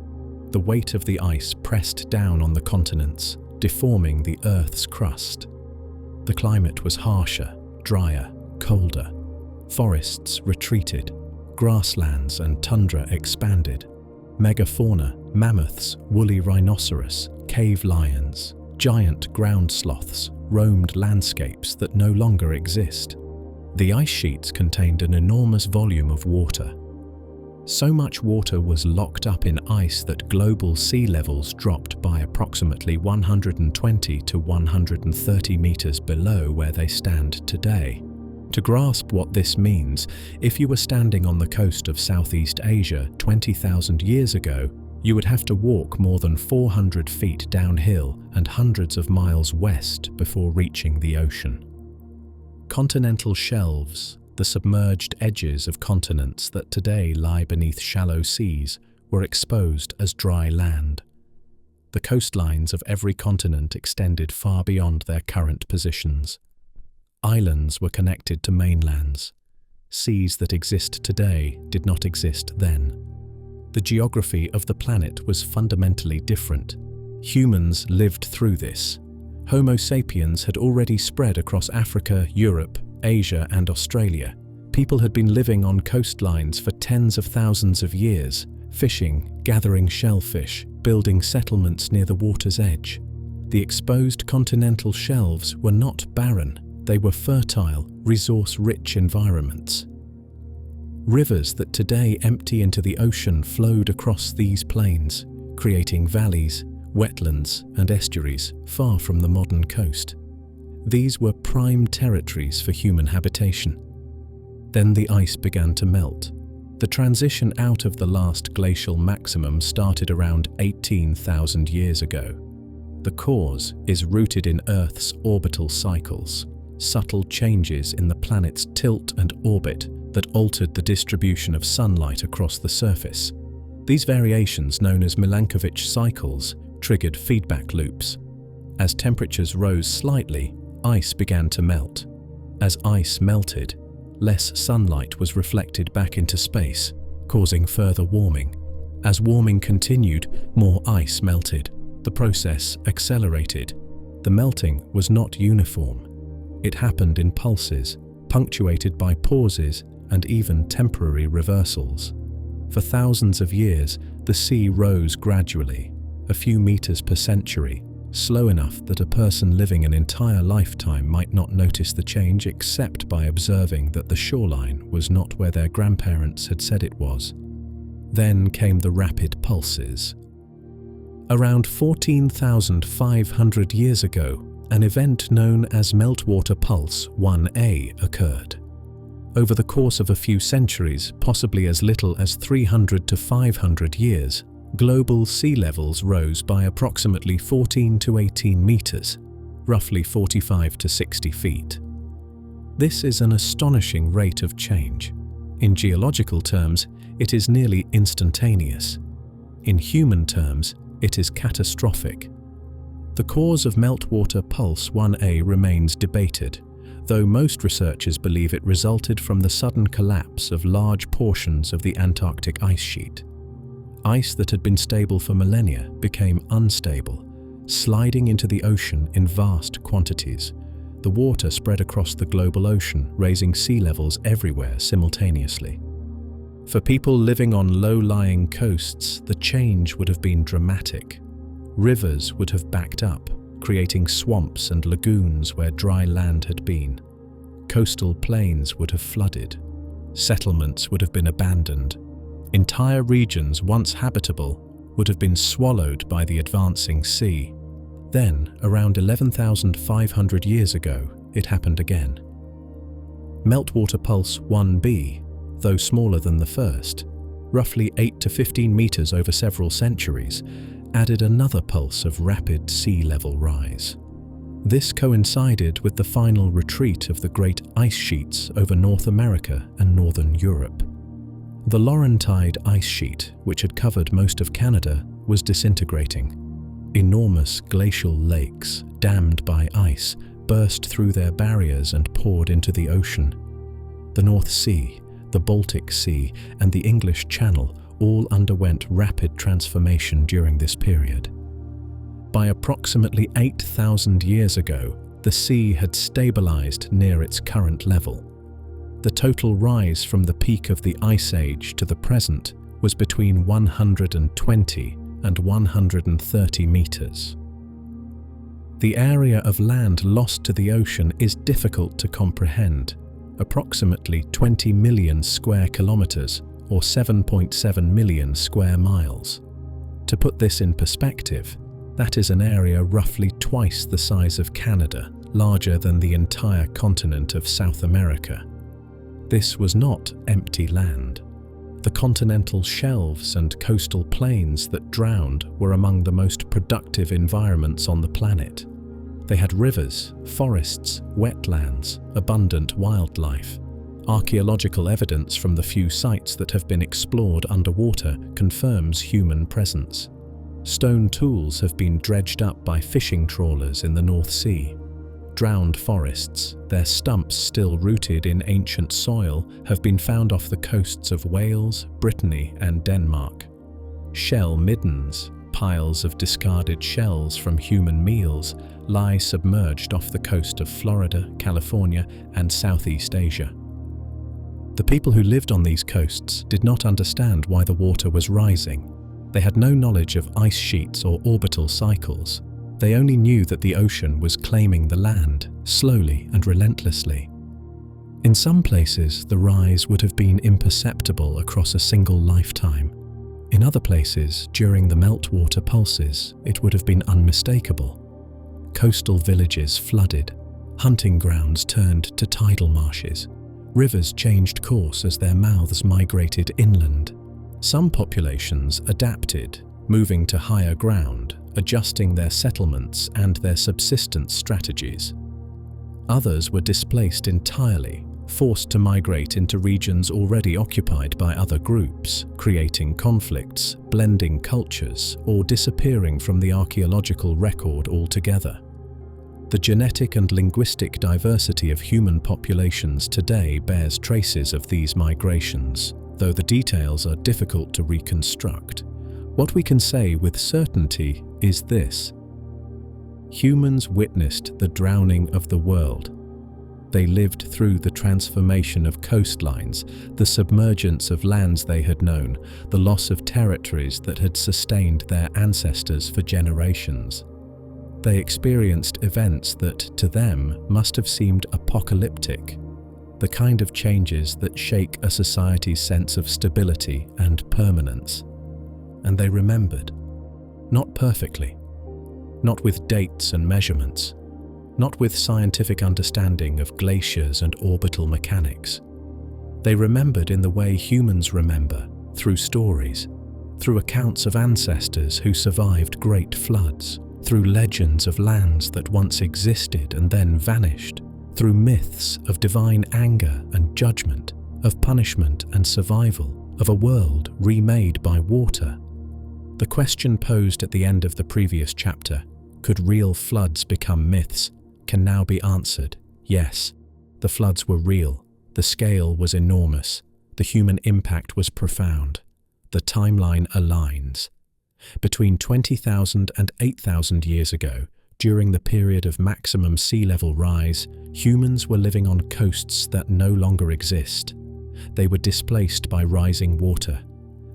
The weight of the ice pressed down on the continents, deforming the Earth's crust. The climate was harsher, drier, colder. Forests retreated, grasslands and tundra expanded. Megafauna, mammoths, woolly rhinoceros, cave lions, giant ground sloths roamed landscapes that no longer exist. The ice sheets contained an enormous volume of water. So much water was locked up in ice that global sea levels dropped by approximately 120 to 130 meters below where they stand today. To grasp what this means, if you were standing on the coast of Southeast Asia 20,000 years ago, you would have to walk more than 400 feet downhill and hundreds of miles west before reaching the ocean. Continental shelves, the submerged edges of continents that today lie beneath shallow seas, were exposed as dry land. The coastlines of every continent extended far beyond their current positions. Islands were connected to mainlands. Seas that exist today did not exist then. The geography of the planet was fundamentally different. Humans lived through this. Homo sapiens had already spread across Africa, Europe, Asia, and Australia. People had been living on coastlines for tens of thousands of years, fishing, gathering shellfish, building settlements near the water's edge. The exposed continental shelves were not barren. They were fertile, resource-rich environments. Rivers that today empty into the ocean flowed across these plains, creating valleys, wetlands, and estuaries far from the modern coast. These were prime territories for human habitation. Then the ice began to melt. The transition out of the last glacial maximum started around 18,000 years ago. The cause is rooted in Earth's orbital cycles, subtle changes in the planet's tilt and orbit that altered the distribution of sunlight across the surface. These variations, known as Milankovitch cycles, triggered feedback loops. As temperatures rose slightly, ice began to melt. As ice melted, less sunlight was reflected back into space, causing further warming. As warming continued, more ice melted. The process accelerated. The melting was not uniform. It happened in pulses, punctuated by pauses and even temporary reversals. For thousands of years, the sea rose gradually, a few meters per century, slow enough that a person living an entire lifetime might not notice the change except by observing that the shoreline was not where their grandparents had said it was. Then came the rapid pulses. Around 14,500 years ago, an event known as Meltwater Pulse 1A occurred. Over the course of a few centuries, possibly as little as 300 to 500 years, global sea levels rose by approximately 14 to 18 meters, roughly 45 to 60 feet. This is an astonishing rate of change. In geological terms, it is nearly instantaneous. In human terms, it is catastrophic. The cause of Meltwater Pulse 1A remains debated, though most researchers believe it resulted from the sudden collapse of large portions of the Antarctic ice sheet. Ice that had been stable for millennia became unstable, sliding into the ocean in vast quantities. The water spread across the global ocean, raising sea levels everywhere simultaneously. For people living on low-lying coasts, the change would have been dramatic. Rivers would have backed up, creating swamps and lagoons where dry land had been. Coastal plains would have flooded. Settlements would have been abandoned. Entire regions once habitable would have been swallowed by the advancing sea. Then, around 11,500 years ago, it happened again. Meltwater Pulse 1B, though smaller than the first, roughly 8 to 15 meters over several centuries, added another pulse of rapid sea level rise. This coincided with the final retreat of the great ice sheets over North America and Northern Europe. The Laurentide ice sheet, which had covered most of Canada, was disintegrating. Enormous glacial lakes, dammed by ice, burst through their barriers and poured into the ocean. The North Sea, the Baltic Sea, and the English Channel all underwent rapid transformation during this period. By approximately 8,000 years ago, the sea had stabilized near its current level. The total rise from the peak of the Ice Age to the present was between 120 and 130 meters. The area of land lost to the ocean is difficult to comprehend, approximately 20 million square kilometers or 7.7 million square miles. To put this in perspective, that is an area roughly twice the size of Canada, larger than the entire continent of South America. This was not empty land. The continental shelves and coastal plains that drowned were among the most productive environments on the planet. They had rivers, forests, wetlands, abundant wildlife. Archaeological evidence from the few sites that have been explored underwater confirms human presence. Stone tools have been dredged up by fishing trawlers in the North Sea. Drowned forests, their stumps still rooted in ancient soil, have been found off the coasts of Wales, Brittany, and Denmark. Shell middens, piles of discarded shells from human meals, lie submerged off the coast of Florida, California, and Southeast Asia. The people who lived on these coasts did not understand why the water was rising. They had no knowledge of ice sheets or orbital cycles. They only knew that the ocean was claiming the land, slowly and relentlessly. In some places, the rise would have been imperceptible across a single lifetime. In other places, during the meltwater pulses, it would have been unmistakable. Coastal villages flooded, hunting grounds turned to tidal marshes. Rivers changed course as their mouths migrated inland. Some populations adapted, moving to higher ground, adjusting their settlements and their subsistence strategies. Others were displaced entirely, forced to migrate into regions already occupied by other groups, creating conflicts, blending cultures, or disappearing from the archaeological record altogether. The genetic and linguistic diversity of human populations today bears traces of these migrations, though the details are difficult to reconstruct. What we can say with certainty is this: humans witnessed the drowning of the world. They lived through the transformation of coastlines, the submergence of lands they had known, the loss of territories that had sustained their ancestors for generations. They experienced events that, to them, must have seemed apocalyptic, the kind of changes that shake a society's sense of stability and permanence. And they remembered. Not perfectly. Not with dates and measurements. Not with scientific understanding of glaciers and orbital mechanics. They remembered in the way humans remember, through stories, through accounts of ancestors who survived great floods, through legends of lands that once existed and then vanished, through myths of divine anger and judgment, of punishment and survival, of a world remade by water. The question posed at the end of the previous chapter, could real floods become myths, can now be answered. Yes, the floods were real, the scale was enormous, the human impact was profound. The timeline aligns. Between 20,000 and 8,000 years ago, during the period of maximum sea level rise, humans were living on coasts that no longer exist. They were displaced by rising water.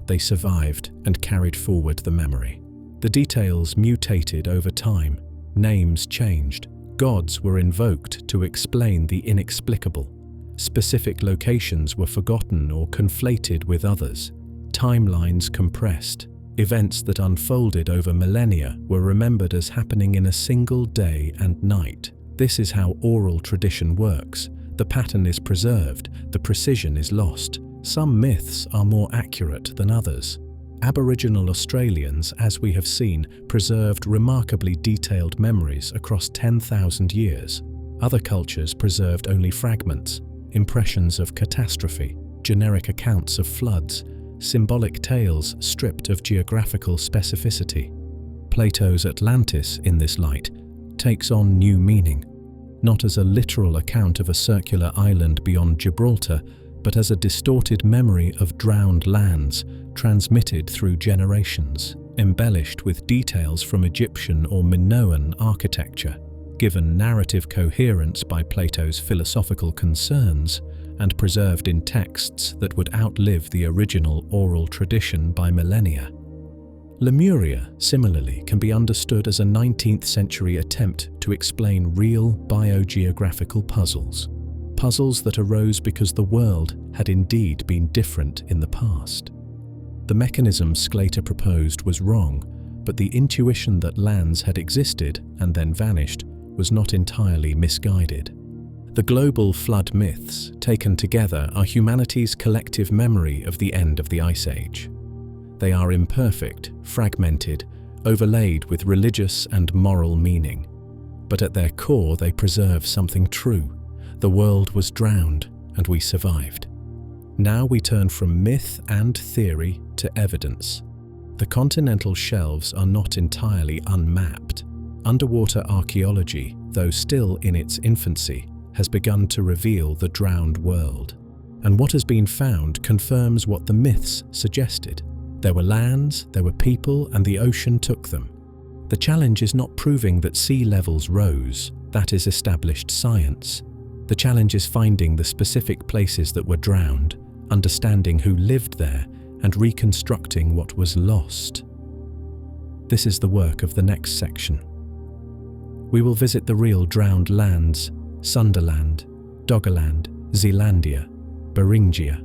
They survived and carried forward the memory. The details mutated over time. Names changed. Gods were invoked to explain the inexplicable. Specific locations were forgotten or conflated with others. Timelines compressed. Events that unfolded over millennia were remembered as happening in a single day and night. This is how oral tradition works. The pattern is preserved, the precision is lost. Some myths are more accurate than others. Aboriginal Australians, as we have seen, preserved remarkably detailed memories across 10,000 years. Other cultures preserved only fragments, impressions of catastrophe, generic accounts of floods, symbolic tales stripped of geographical specificity. Plato's Atlantis, in this light, takes on new meaning, not as a literal account of a circular island beyond Gibraltar, but as a distorted memory of drowned lands transmitted through generations, embellished with details from Egyptian or Minoan architecture, given narrative coherence by Plato's philosophical concerns, and preserved in texts that would outlive the original oral tradition by millennia. Lemuria, similarly, can be understood as a 19th century attempt to explain real biogeographical puzzles. Puzzles that arose because the world had indeed been different in the past. The mechanism Sclater proposed was wrong, but the intuition that lands had existed and then vanished was not entirely misguided. The global flood myths, taken together, are humanity's collective memory of the end of the Ice Age. They are imperfect, fragmented, overlaid with religious and moral meaning. But at their core they preserve something true. The world was drowned, and we survived. Now we turn from myth and theory to evidence. The continental shelves are not entirely unmapped. Underwater archaeology, though still in its infancy, has begun to reveal the drowned world. And what has been found confirms what the myths suggested. There were lands, there were people, and the ocean took them. The challenge is not proving that sea levels rose. That is established science. The challenge is finding the specific places that were drowned, understanding who lived there, and reconstructing what was lost. This is the work of the next section. We will visit the real drowned lands: Sundaland, Doggerland, Zealandia, Beringia.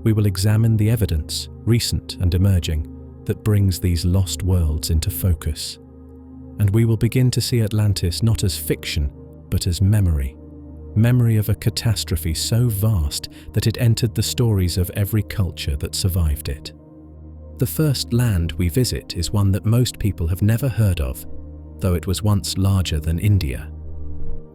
We will examine the evidence, recent and emerging, that brings these lost worlds into focus. And we will begin to see Atlantis not as fiction, but as memory. Memory of a catastrophe so vast that it entered the stories of every culture that survived it. The first land we visit is one that most people have never heard of, though it was once larger than India.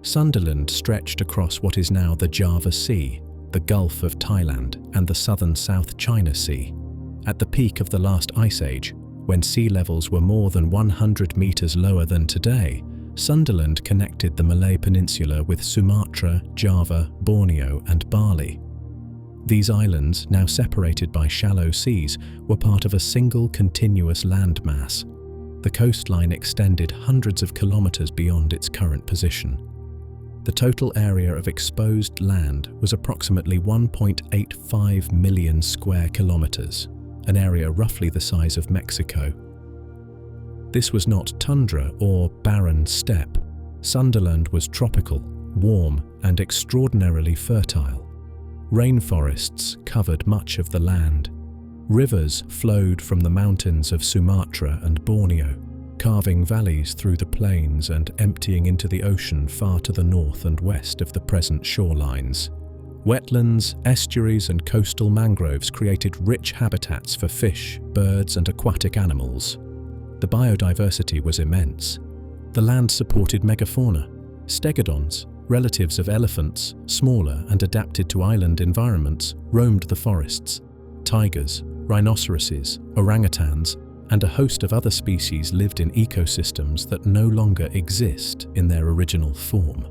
Sundaland stretched across what is now the Java Sea, the Gulf of Thailand, and the southern South China Sea. At the peak of the last ice age, when sea levels were more than 100 meters lower than today, Sundaland connected the Malay Peninsula with Sumatra, Java, Borneo, and Bali. These islands, now separated by shallow seas, were part of a single continuous landmass. The coastline extended hundreds of kilometers beyond its current position. The total area of exposed land was approximately 1.85 million square kilometers, an area roughly the size of Mexico. This was not tundra or barren steppe. Sundaland was tropical, warm, and extraordinarily fertile. Rainforests covered much of the land. Rivers flowed from the mountains of Sumatra and Borneo, carving valleys through the plains and emptying into the ocean far to the north and west of the present shorelines. Wetlands, estuaries, and coastal mangroves created rich habitats for fish, birds, and aquatic animals. The biodiversity was immense. The land supported megafauna. Stegodons, relatives of elephants, smaller and adapted to island environments, roamed the forests. Tigers, rhinoceroses, orangutans, and a host of other species lived in ecosystems that no longer exist in their original form.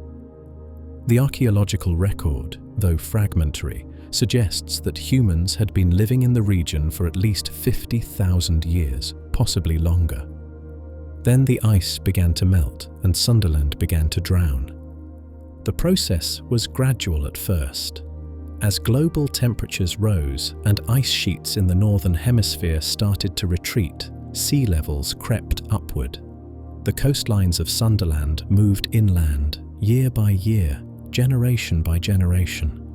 The archaeological record, though fragmentary, suggests that humans had been living in the region for at least 50,000 years, possibly longer. Then the ice began to melt and Sundaland began to drown. The process was gradual at first. As global temperatures rose and ice sheets in the northern hemisphere started to retreat, sea levels crept upward. The coastlines of Sundaland moved inland, year by year, generation by generation.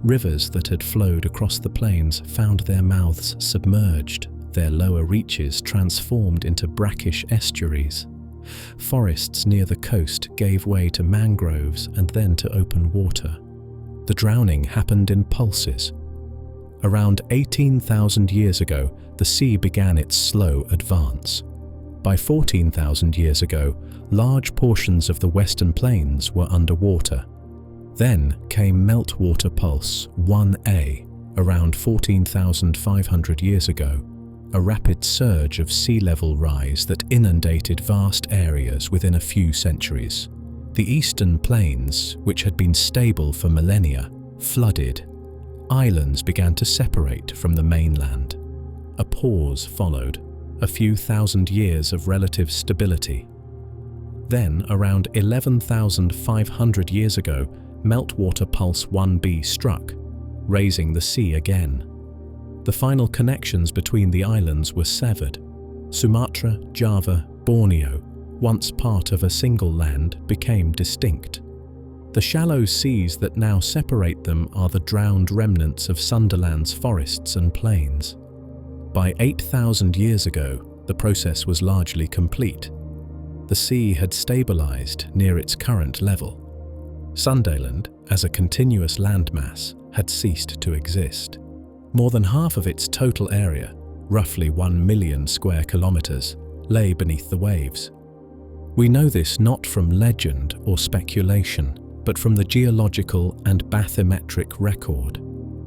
Rivers that had flowed across the plains found their mouths submerged, their lower reaches transformed into brackish estuaries. Forests near the coast gave way to mangroves and then to open water. The drowning happened in pulses. Around 18,000 years ago, the sea began its slow advance. By 14,000 years ago, large portions of the western plains were underwater. Then came meltwater pulse 1A, Around 14,500 years ago, a rapid surge of sea level rise that inundated vast areas within a few centuries. The eastern plains, which had been stable for millennia, flooded. Islands began to separate from the mainland. A pause followed, a few thousand years of relative stability. Then, around 11,500 years ago, meltwater pulse 1b struck, raising the sea again. The final connections between the islands were severed. Sumatra, Java, Borneo, once part of a single land, became distinct. The shallow seas that now separate them are the drowned remnants of Sundaland's forests and plains. By 8,000 years ago, the process was largely complete. The sea had stabilized near its current level. Sundaland, as a continuous landmass, had ceased to exist. More than half of its total area, roughly 1 million square kilometers, lay beneath the waves. We know this not from legend or speculation, but from the geological and bathymetric record.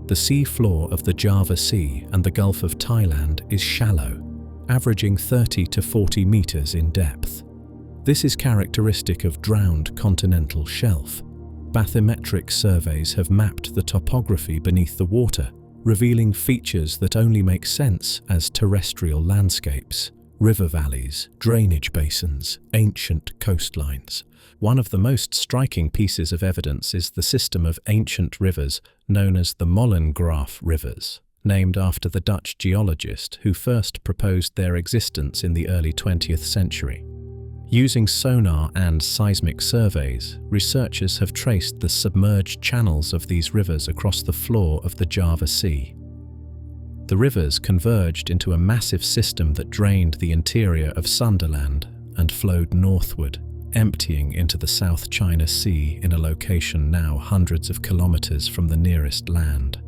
The sea floor of the Java Sea and the Gulf of Thailand is shallow, averaging 30 to 40 meters in depth. This is characteristic of drowned continental shelf. Bathymetric surveys have mapped the topography beneath the water, revealing features that only make sense as terrestrial landscapes: river valleys, drainage basins, ancient coastlines. One of the most striking pieces of evidence is the system of ancient rivers known as the Molengraaf rivers, named after the Dutch geologist who first proposed their existence in the early 20th century. Using sonar and seismic surveys, researchers have traced the submerged channels of these rivers across the floor of the Java Sea. The rivers converged into a massive system that drained the interior of Sundaland and flowed northward, emptying into the South China Sea in a location now hundreds of kilometers from the nearest land.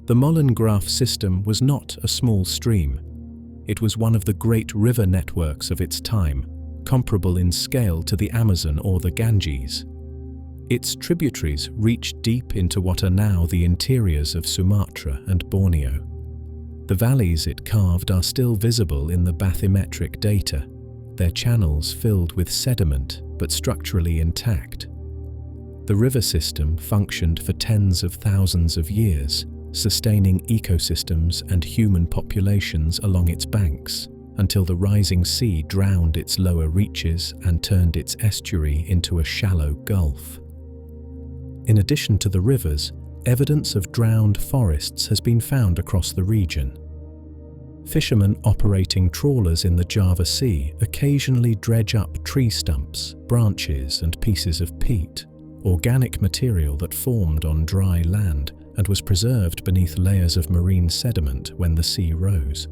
The Molengraaf system was not a small stream. It was one of the great river networks of its time, comparable in scale to the Amazon or the Ganges. Its tributaries reached deep into what are now the interiors of Sumatra and Borneo. The valleys it carved are still visible in the bathymetric data, their channels filled with sediment but structurally intact. The river system functioned for tens of thousands of years, sustaining ecosystems and human populations along its banks, until the rising sea drowned its lower reaches and turned its estuary into a shallow gulf. In addition to the rivers, evidence of drowned forests has been found across the region. Fishermen operating trawlers in the Java Sea occasionally dredge up tree stumps, branches, and pieces of peat, organic material that formed on dry land and was preserved beneath layers of marine sediment when the sea rose.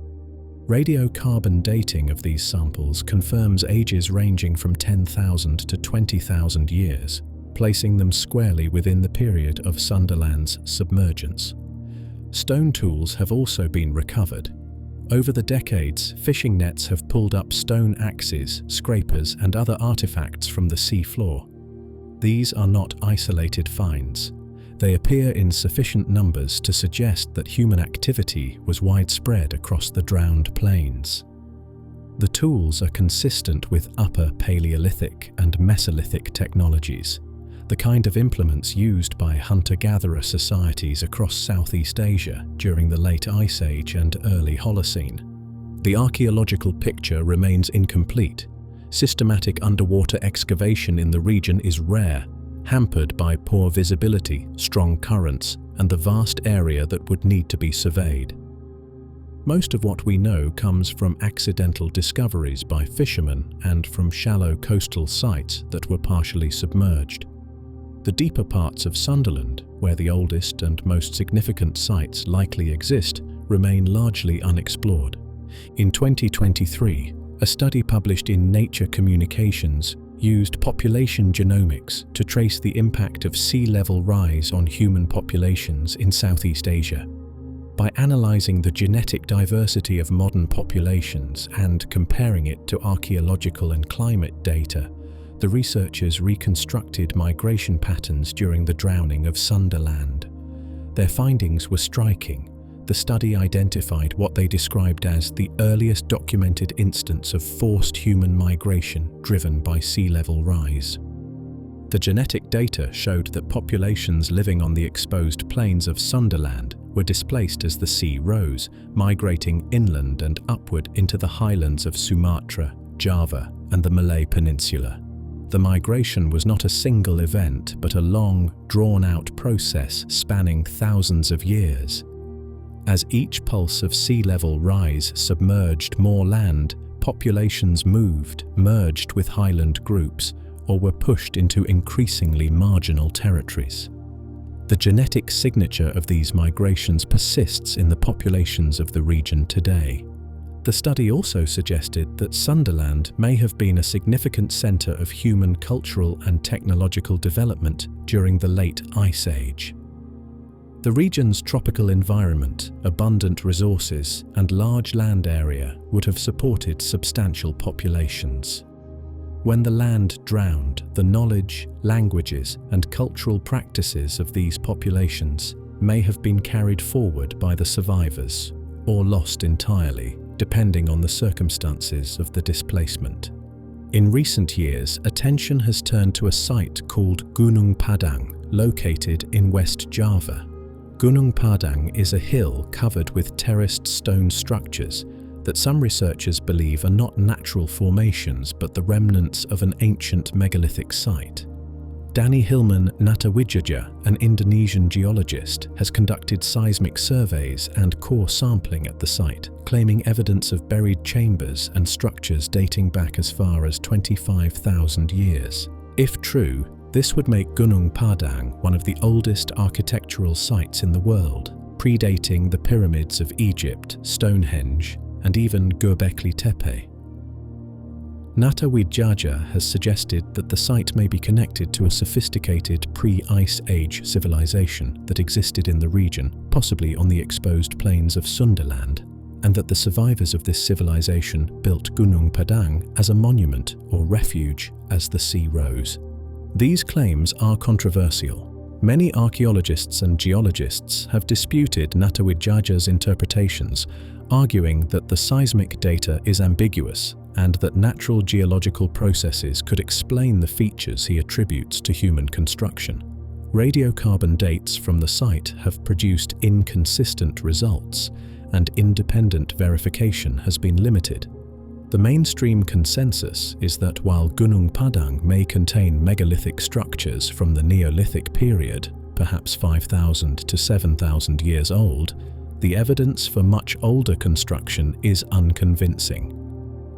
Radiocarbon dating of these samples confirms ages ranging from 10,000 to 20,000 years, placing them squarely within the period of Sundaland's submergence. Stone tools have also been recovered. Over the decades, fishing nets have pulled up stone axes, scrapers, and other artifacts from the sea floor. These are not isolated finds. They appear in sufficient numbers to suggest that human activity was widespread across the drowned plains. The tools are consistent with Upper Paleolithic and Mesolithic technologies, the kind of implements used by hunter-gatherer societies across Southeast Asia during the late Ice Age and early Holocene. The archaeological picture remains incomplete. Systematic underwater excavation in the region is rare, hampered by poor visibility, strong currents, and the vast area that would need to be surveyed. Most of what we know comes from accidental discoveries by fishermen and from shallow coastal sites that were partially submerged. The deeper parts of Sundaland, where the oldest and most significant sites likely exist, remain largely unexplored. In 2023, a study published in Nature Communications used population genomics to trace the impact of sea level rise on human populations in Southeast Asia. By analyzing the genetic diversity of modern populations and comparing it to archaeological and climate data, the researchers reconstructed migration patterns during the drowning of Sundaland. Their findings were striking. The study identified what they described as the earliest documented instance of forced human migration driven by sea level rise. The genetic data showed that populations living on the exposed plains of Sundaland were displaced as the sea rose, migrating inland and upward into the highlands of Sumatra, Java, and the Malay Peninsula. The migration was not a single event, but a long, drawn-out process spanning thousands of years. As each pulse of sea level rise submerged more land, populations moved, merged with highland groups, or were pushed into increasingly marginal territories. The genetic signature of these migrations persists in the populations of the region today. The study also suggested that Sundaland may have been a significant center of human cultural and technological development during the late Ice Age. The region's tropical environment, abundant resources, and large land area would have supported substantial populations. When the land drowned, the knowledge, languages, and cultural practices of these populations may have been carried forward by the survivors, or lost entirely, depending on the circumstances of the displacement. In recent years, attention has turned to a site called Gunung Padang, located in West Java. Gunung Padang is a hill covered with terraced stone structures that some researchers believe are not natural formations but the remnants of an ancient megalithic site. Danny Hilman Natawijaja, an Indonesian geologist, has conducted seismic surveys and core sampling at the site, claiming evidence of buried chambers and structures dating back as far as 25,000 years. If true, this would make Gunung Padang one of the oldest architectural sites in the world, predating the pyramids of Egypt, Stonehenge, and even Göbekli Tepe. Natawijaja has suggested that the site may be connected to a sophisticated pre-Ice Age civilization that existed in the region, possibly on the exposed plains of Sundaland, and that the survivors of this civilization built Gunung Padang as a monument or refuge as the sea rose. These claims are controversial. Many archaeologists and geologists have disputed Natawijaja's interpretations, arguing that the seismic data is ambiguous and that natural geological processes could explain the features he attributes to human construction. Radiocarbon dates from the site have produced inconsistent results, and independent verification has been limited. The mainstream consensus is that while Gunung Padang may contain megalithic structures from the Neolithic period, perhaps 5,000 to 7,000 years old, the evidence for much older construction is unconvincing.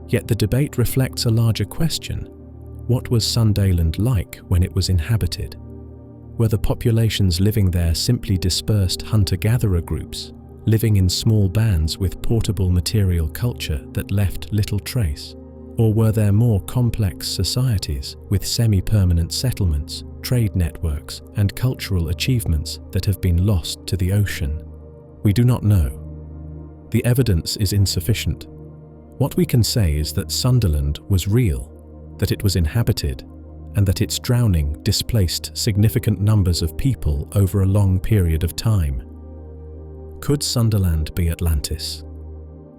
Yet the debate reflects a larger question. What was Sundaland like when it was inhabited? Were the populations living there simply dispersed hunter-gatherer groups, living in small bands with portable material culture that left little trace? Or were there more complex societies with semi-permanent settlements, trade networks, and cultural achievements that have been lost to the ocean? We do not know. The evidence is insufficient. What we can say is that Sundaland was real, that it was inhabited, and that its drowning displaced significant numbers of people over a long period of time. Could Sundaland be Atlantis?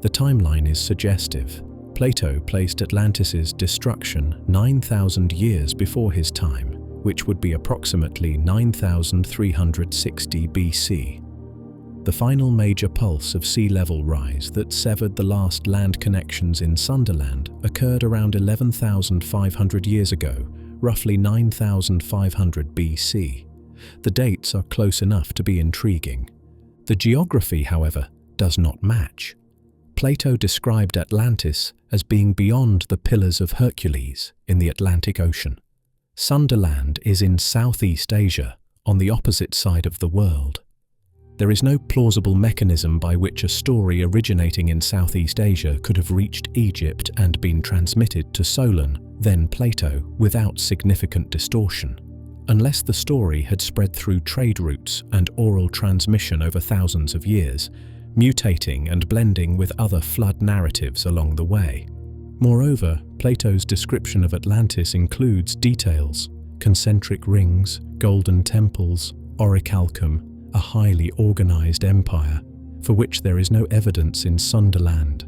The timeline is suggestive. Plato placed Atlantis's destruction 9,000 years before his time, which would be approximately 9,360 BC. The final major pulse of sea level rise that severed the last land connections in Sundaland occurred around 11,500 years ago, roughly 9,500 BC. The dates are close enough to be intriguing. The geography, however, does not match. Plato described Atlantis as being beyond the Pillars of Hercules in the Atlantic Ocean. Sundaland is in Southeast Asia, on the opposite side of the world. There is no plausible mechanism by which a story originating in Southeast Asia could have reached Egypt and been transmitted to Solon, then Plato, without significant distortion. Unless the story had spread through trade routes and oral transmission over thousands of years, mutating and blending with other flood narratives along the way. Moreover, Plato's description of Atlantis includes details: concentric rings, golden temples, orichalcum, a highly organized empire for which there is no evidence in Sundaland.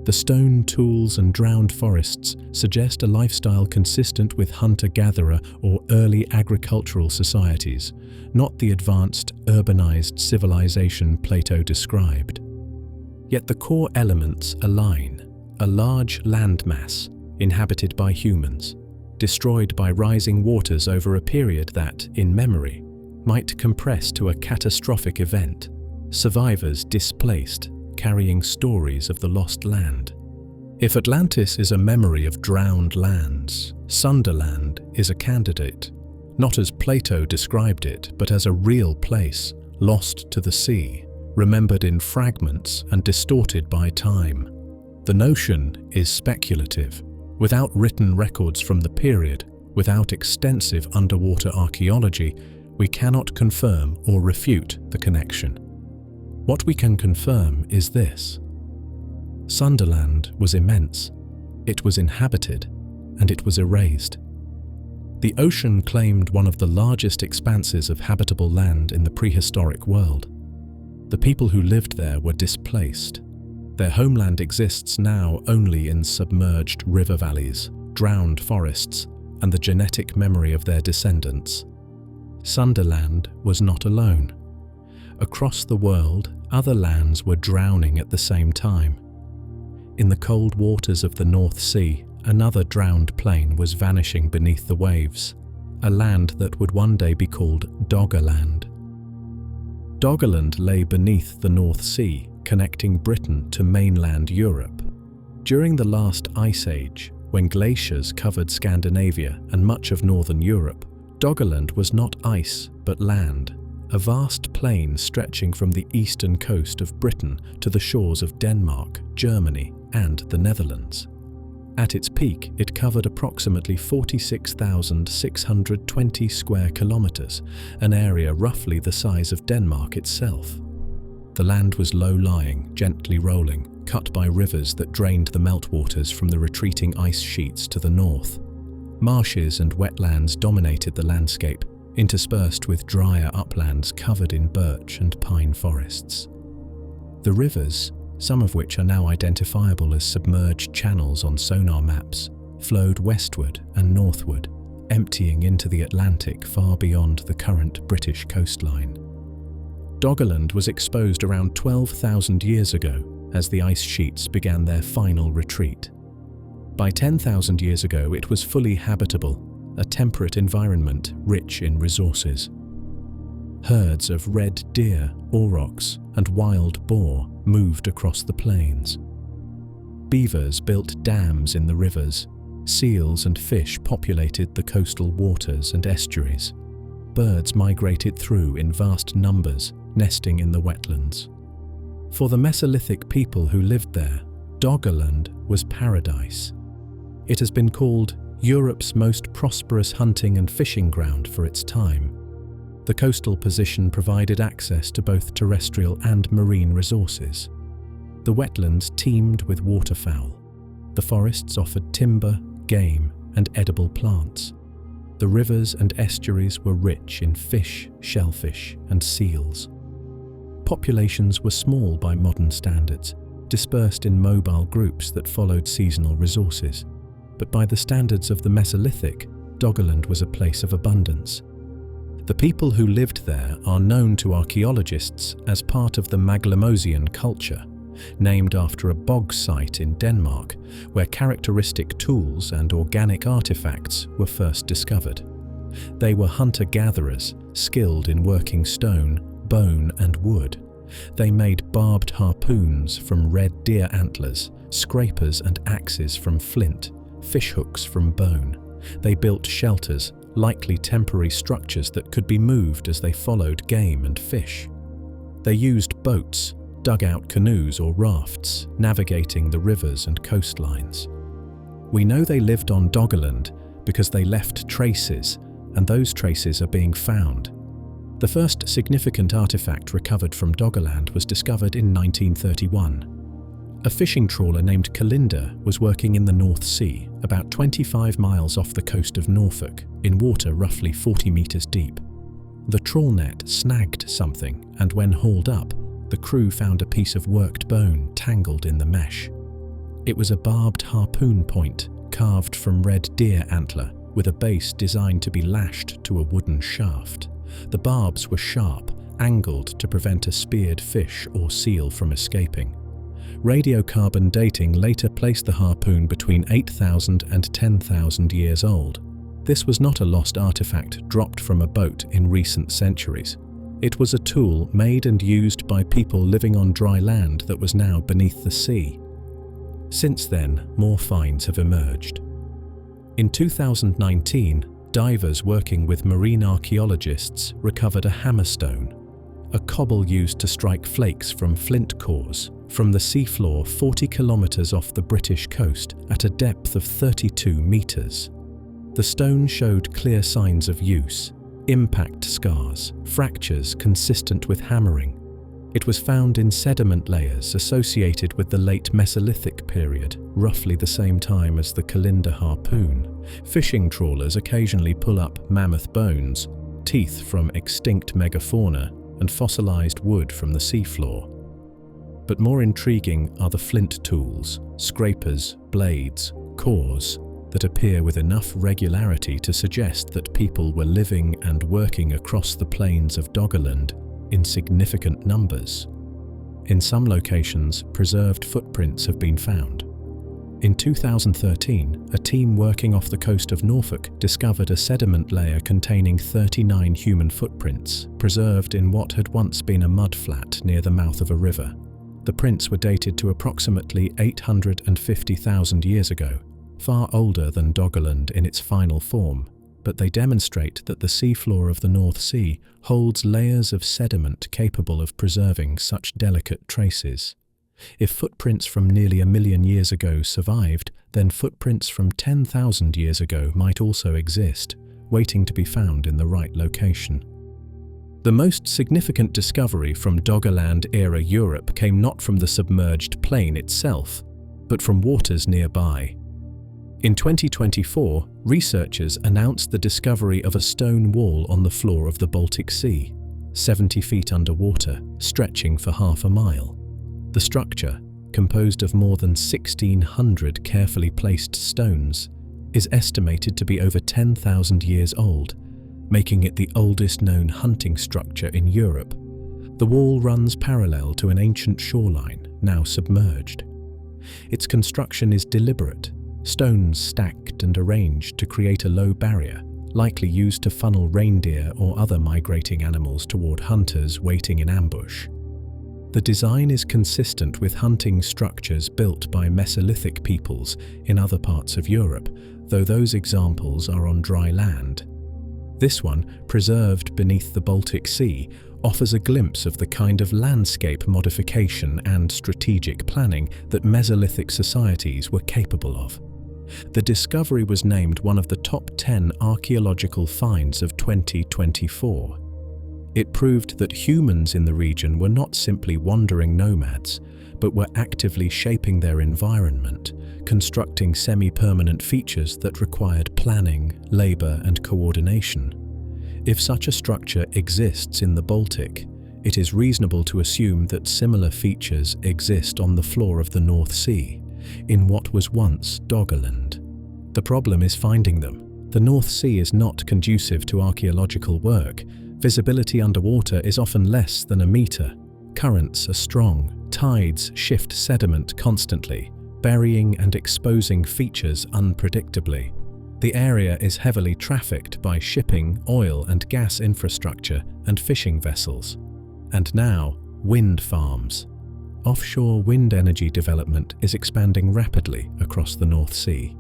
The stone tools and drowned forests suggest a lifestyle consistent with hunter-gatherer or early agricultural societies, not the advanced, urbanized civilization Plato described. Yet the core elements align: a large landmass inhabited by humans, destroyed by rising waters over a period that, in memory, might compress to a catastrophic event, survivors displaced, carrying stories of the lost land. If Atlantis is a memory of drowned lands, Sundaland is a candidate, not as Plato described it, but as a real place, lost to the sea, remembered in fragments and distorted by time. The notion is speculative. Without written records from the period, without extensive underwater archaeology, we cannot confirm or refute the connection. What we can confirm is this: Sundaland was immense, it was inhabited, and it was erased. The ocean claimed one of the largest expanses of habitable land in the prehistoric world. The people who lived there were displaced. Their homeland exists now only in submerged river valleys, drowned forests, and the genetic memory of their descendants. Sundaland was not alone. Across the world, other lands were drowning at the same time. In the cold waters of the North Sea, another drowned plain was vanishing beneath the waves, a land that would one day be called Doggerland. Doggerland lay beneath the North Sea, connecting Britain to mainland Europe. During the last ice age, when glaciers covered Scandinavia and much of northern Europe, Doggerland was not ice but land, a vast plain stretching from the eastern coast of Britain to the shores of Denmark, Germany, and the Netherlands. At its peak, it covered approximately 46,620 square kilometers, an area roughly the size of Denmark itself. The land was low-lying, gently rolling, cut by rivers that drained the meltwaters from the retreating ice sheets to the north. Marshes and wetlands dominated the landscape, interspersed with drier uplands covered in birch and pine forests. The rivers, some of which are now identifiable as submerged channels on sonar maps, flowed westward and northward, emptying into the Atlantic far beyond the current British coastline. Doggerland was exposed around 12,000 years ago as the ice sheets began their final retreat. By 10,000 years ago, it was fully habitable, a temperate environment rich in resources. Herds of red deer, aurochs, and wild boar moved across the plains. Beavers built dams in the rivers. Seals and fish populated the coastal waters and estuaries. Birds migrated through in vast numbers, nesting in the wetlands. For the Mesolithic people who lived there, Doggerland was paradise. It has been called Europe's most prosperous hunting and fishing ground for its time. The coastal position provided access to both terrestrial and marine resources. The wetlands teemed with waterfowl. The forests offered timber, game, and edible plants. The rivers and estuaries were rich in fish, shellfish, and seals. Populations were small by modern standards, dispersed in mobile groups that followed seasonal resources. But by the standards of the Mesolithic, Doggerland was a place of abundance. The people who lived there are known to archaeologists as part of the Maglemosian culture, named after a bog site in Denmark, where characteristic tools and organic artifacts were first discovered. They were hunter-gatherers, skilled in working stone, bone, and wood. They made barbed harpoons from red deer antlers, scrapers and axes from flint, fishhooks from bone. They built shelters, likely temporary structures that could be moved as they followed game and fish. They used boats, dugout canoes or rafts, navigating the rivers and coastlines. We know they lived on Doggerland because they left traces, and those traces are being found. The first significant artifact recovered from Doggerland was discovered in 1931. A fishing trawler named Kalinda was working in the North Sea, about 25 miles off the coast of Norfolk, in water roughly 40 meters deep. The trawl net snagged something, and when hauled up, the crew found a piece of worked bone tangled in the mesh. It was a barbed harpoon point carved from red deer antler with a base designed to be lashed to a wooden shaft. The barbs were sharp, angled to prevent a speared fish or seal from escaping. Radiocarbon dating later placed the harpoon between 8,000 and 10,000 years old. This was not a lost artifact dropped from a boat in recent centuries. It was a tool made and used by people living on dry land that was now beneath the sea. Since then, more finds have emerged. In 2019, divers working with marine archaeologists recovered a hammerstone, a cobble used to strike flakes from flint cores, from the seafloor 40 kilometers off the British coast at a depth of 32 meters. The stone showed clear signs of use, impact scars, fractures consistent with hammering. It was found in sediment layers associated with the late Mesolithic period, roughly the same time as the Kalinda harpoon. Fishing trawlers occasionally pull up mammoth bones, teeth from extinct megafauna, and fossilized wood from the seafloor. But more intriguing are the flint tools, scrapers, blades, cores, that appear with enough regularity to suggest that people were living and working across the plains of Doggerland in significant numbers. In some locations, preserved footprints have been found. In 2013, a team working off the coast of Norfolk discovered a sediment layer containing 39 human footprints, preserved in what had once been a mudflat near the mouth of a river. The prints were dated to approximately 850,000 years ago, far older than Doggerland in its final form, but they demonstrate that the seafloor of the North Sea holds layers of sediment capable of preserving such delicate traces. If footprints from nearly 1 million years ago survived, then footprints from 10,000 years ago might also exist, waiting to be found in the right location. The most significant discovery from Doggerland-era Europe came not from the submerged plain itself, but from waters nearby. In 2024, researchers announced the discovery of a stone wall on the floor of the Baltic Sea, 70 feet underwater, stretching for half a mile. The structure, composed of more than 1,600 carefully placed stones, is estimated to be over 10,000 years old, making it the oldest known hunting structure in Europe. The wall runs parallel to an ancient shoreline, now submerged. Its construction is deliberate, stones stacked and arranged to create a low barrier, likely used to funnel reindeer or other migrating animals toward hunters waiting in ambush. The design is consistent with hunting structures built by Mesolithic peoples in other parts of Europe, though those examples are on dry land. This one, preserved beneath the Baltic Sea, offers a glimpse of the kind of landscape modification and strategic planning that Mesolithic societies were capable of. The discovery was named one of the top 10 archaeological finds of 2024. It proved that humans in the region were not simply wandering nomads, but were actively shaping their environment, constructing semi-permanent features that required planning, labor, and coordination. If such a structure exists in the Baltic, it is reasonable to assume that similar features exist on the floor of the North Sea, in what was once Doggerland. The problem is finding them. The North Sea is not conducive to archaeological work. Visibility underwater is often less than a meter. Currents are strong. Tides shift sediment constantly, burying and exposing features unpredictably. The area is heavily trafficked by shipping, oil and gas infrastructure, and fishing vessels. And now, wind farms. Offshore wind energy development is expanding rapidly across the North Sea.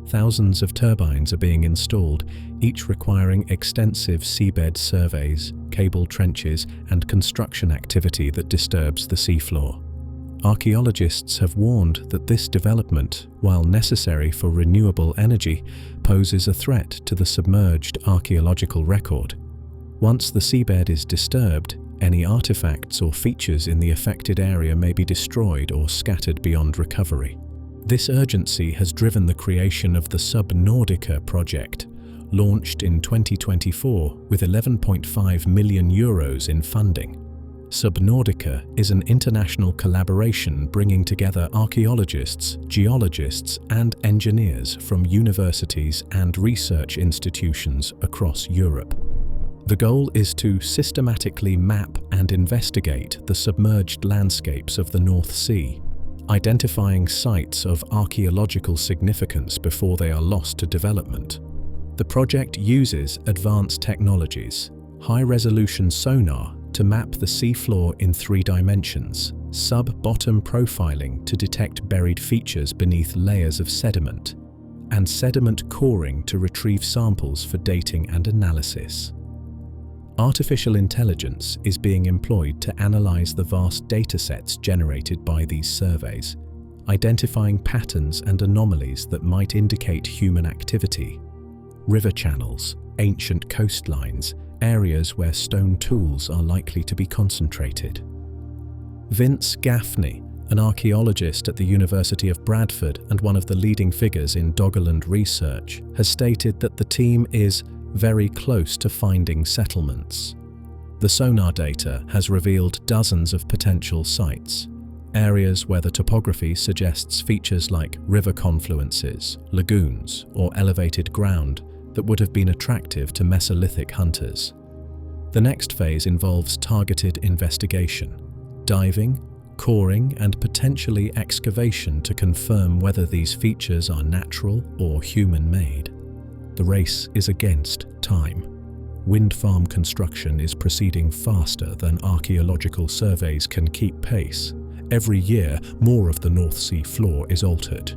Thousands of turbines are being installed, each requiring extensive seabed surveys, cable trenches, and construction activity that disturbs the seafloor. Archaeologists have warned that this development, while necessary for renewable energy, poses a threat to the submerged archaeological record. Once the seabed is disturbed, any artifacts or features in the affected area may be destroyed or scattered beyond recovery. This urgency has driven the creation of the Subnautica project, launched in 2024 with €11.5 million in funding. Subnautica is an international collaboration bringing together archaeologists, geologists, and engineers from universities and research institutions across Europe. The goal is to systematically map and investigate the submerged landscapes of the North Sea, identifying sites of archaeological significance before they are lost to development. The project uses advanced technologies, high-resolution sonar to map the seafloor in 3 dimensions, sub-bottom profiling to detect buried features beneath layers of sediment, and sediment coring to retrieve samples for dating and analysis. Artificial intelligence is being employed to analyze the vast datasets generated by these surveys, identifying patterns and anomalies that might indicate human activity. River channels, ancient coastlines, areas where stone tools are likely to be concentrated. Vince Gaffney, an archaeologist at the University of Bradford and one of the leading figures in Doggerland research, has stated that the team is very close to finding settlements. The sonar data has revealed dozens of potential sites, areas where the topography suggests features like river confluences, lagoons, or elevated ground that would have been attractive to Mesolithic hunters. The next phase involves targeted investigation, diving, coring, and potentially excavation to confirm whether these features are natural or human-made. The race is against time. Wind farm construction is proceeding faster than archaeological surveys can keep pace. Every year, more of the North Sea floor is altered.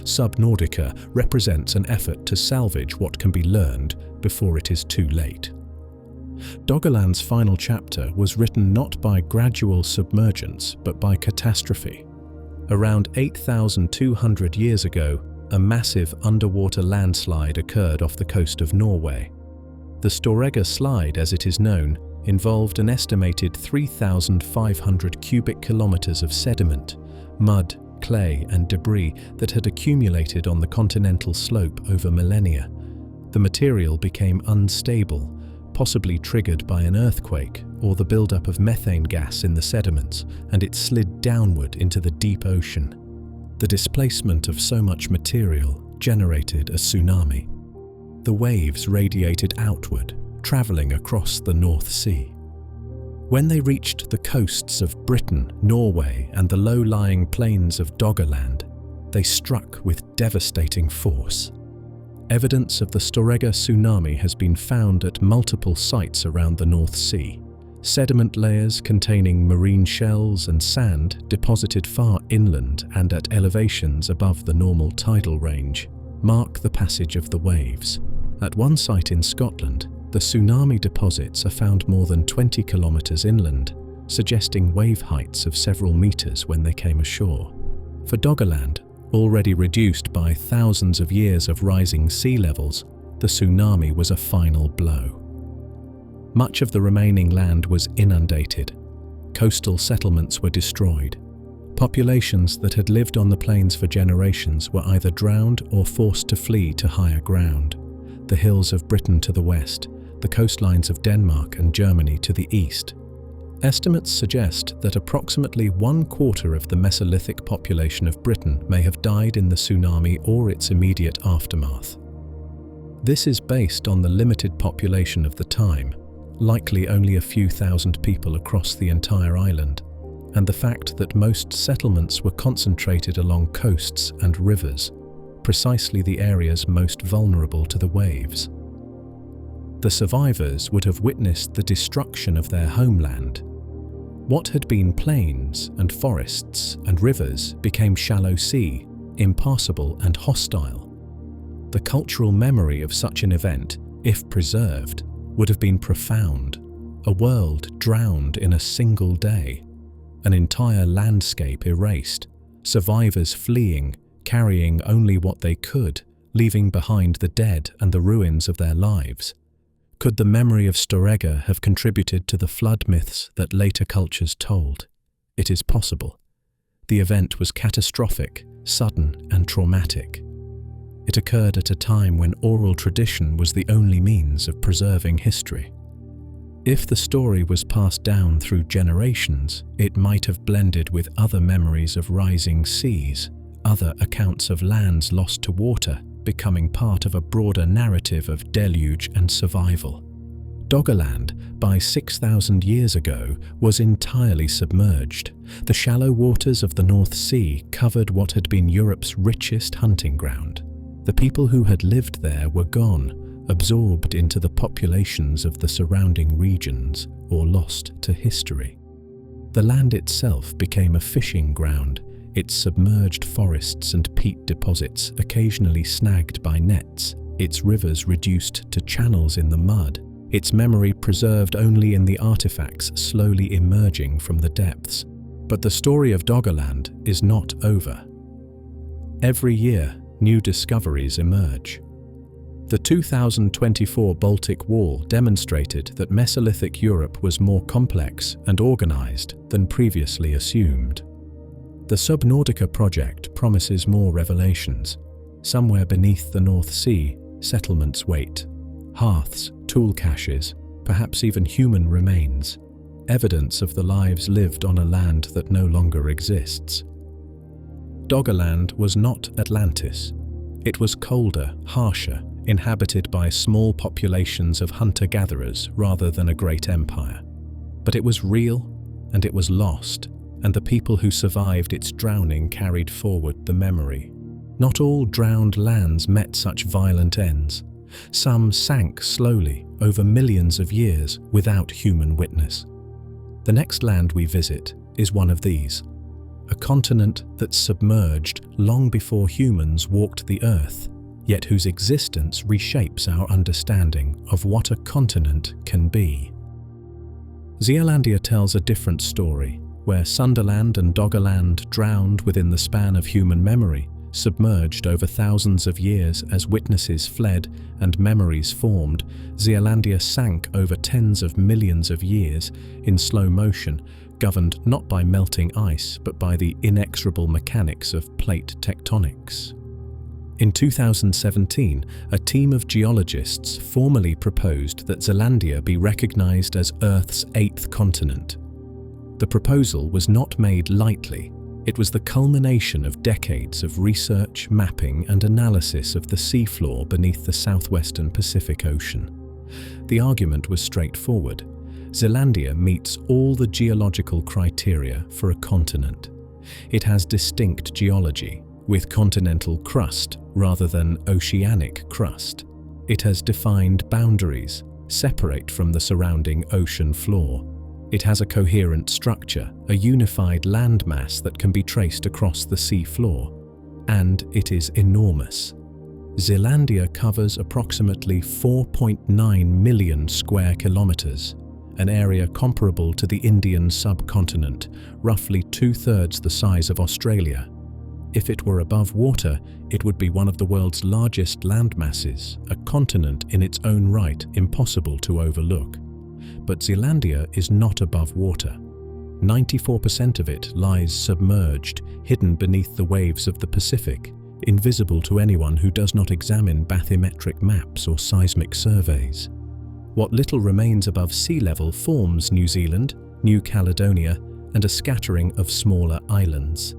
Subnautica represents an effort to salvage what can be learned before it is too late. Doggerland's final chapter was written not by gradual submergence but by catastrophe. Around 8,200 years ago, a massive underwater landslide occurred off the coast of Norway. The Storegga slide, as it is known, involved an estimated 3,500 cubic kilometers of sediment, mud, clay, and debris that had accumulated on the continental slope over millennia. The material became unstable, possibly triggered by an earthquake or the buildup of methane gas in the sediments, and it slid downward into the deep ocean. The displacement of so much material generated a tsunami. The waves radiated outward, traveling across the North Sea. When they reached the coasts of Britain, Norway, and the low-lying plains of Doggerland, they struck with devastating force. Evidence of the Storegga tsunami has been found at multiple sites around the North Sea. Sediment layers containing marine shells and sand deposited far inland and at elevations above the normal tidal range mark the passage of the waves. At one site in Scotland, the tsunami deposits are found more than 20 kilometers inland, suggesting wave heights of several meters when they came ashore. For Doggerland, already reduced by thousands of years of rising sea levels, the tsunami was a final blow. Much of the remaining land was inundated. Coastal settlements were destroyed. Populations that had lived on the plains for generations were either drowned or forced to flee to higher ground. The hills of Britain to the west, the coastlines of Denmark and Germany to the east. Estimates suggest that approximately 1/4 of the Mesolithic population of Britain may have died in the tsunami or its immediate aftermath. This is based on the limited population of the time, likely only a few thousand people across the entire island, and the fact that most settlements were concentrated along coasts and rivers, precisely the areas most vulnerable to the waves. The survivors would have witnessed the destruction of their homeland. What had been plains and forests and rivers became shallow sea, impassable and hostile. The cultural memory of such an event, if preserved, would have been profound. A world drowned in a single day, an entire landscape erased, survivors fleeing, carrying only what they could, leaving behind the dead and the ruins of their lives. Could the memory of Storegga have contributed to the flood myths that later cultures told? It is possible. The event was catastrophic, sudden, and traumatic. It occurred at a time when oral tradition was the only means of preserving history. If the story was passed down through generations, it might have blended with other memories of rising seas, other accounts of lands lost to water, becoming part of a broader narrative of deluge and survival. Doggerland, by 6,000 years ago, was entirely submerged. The shallow waters of the North Sea covered what had been Europe's richest hunting ground. The people who had lived there were gone, absorbed into the populations of the surrounding regions, or lost to history. The land itself became a fishing ground, its submerged forests and peat deposits occasionally snagged by nets, its rivers reduced to channels in the mud, its memory preserved only in the artifacts slowly emerging from the depths. But the story of Doggerland is not over. Every year, new discoveries emerge. The 2024 Baltic Wall demonstrated that Mesolithic Europe was more complex and organized than previously assumed. The Subnautica project promises more revelations. Somewhere beneath the North Sea, settlements wait. Hearths, tool caches, perhaps even human remains. Evidence of the lives lived on a land that no longer exists. Doggerland was not Atlantis. It was colder, harsher, inhabited by small populations of hunter-gatherers rather than a great empire. But it was real, and it was lost, and the people who survived its drowning carried forward the memory. Not all drowned lands met such violent ends. Some sank slowly over millions of years without human witness. The next land we visit is one of these, a continent that submerged long before humans walked the earth, yet whose existence reshapes our understanding of what a continent can be. Zealandia tells a different story, where Sundaland and Doggerland drowned within the span of human memory, submerged over thousands of years as witnesses fled and memories formed. Zealandia sank over tens of millions of years in slow motion, governed not by melting ice but by the inexorable mechanics of plate tectonics. In 2017, a team of geologists formally proposed that Zealandia be recognized as Earth's 8th continent. The proposal was not made lightly. It was the culmination of decades of research, mapping, and analysis of the seafloor beneath the southwestern Pacific Ocean. The argument was straightforward. Zealandia meets all the geological criteria for a continent. It has distinct geology, with continental crust rather than oceanic crust. It has defined boundaries, separate from the surrounding ocean floor. It has a coherent structure, a unified landmass that can be traced across the sea floor. And it is enormous. Zealandia covers approximately 4.9 million square kilometers, an area comparable to the Indian subcontinent, roughly 2/3 the size of Australia. If it were above water, it would be one of the world's largest landmasses, a continent in its own right impossible to overlook. But Zealandia is not above water. 94% of it lies submerged, hidden beneath the waves of the Pacific, invisible to anyone who does not examine bathymetric maps or seismic surveys. What little remains above sea level forms New Zealand, New Caledonia, and a scattering of smaller islands.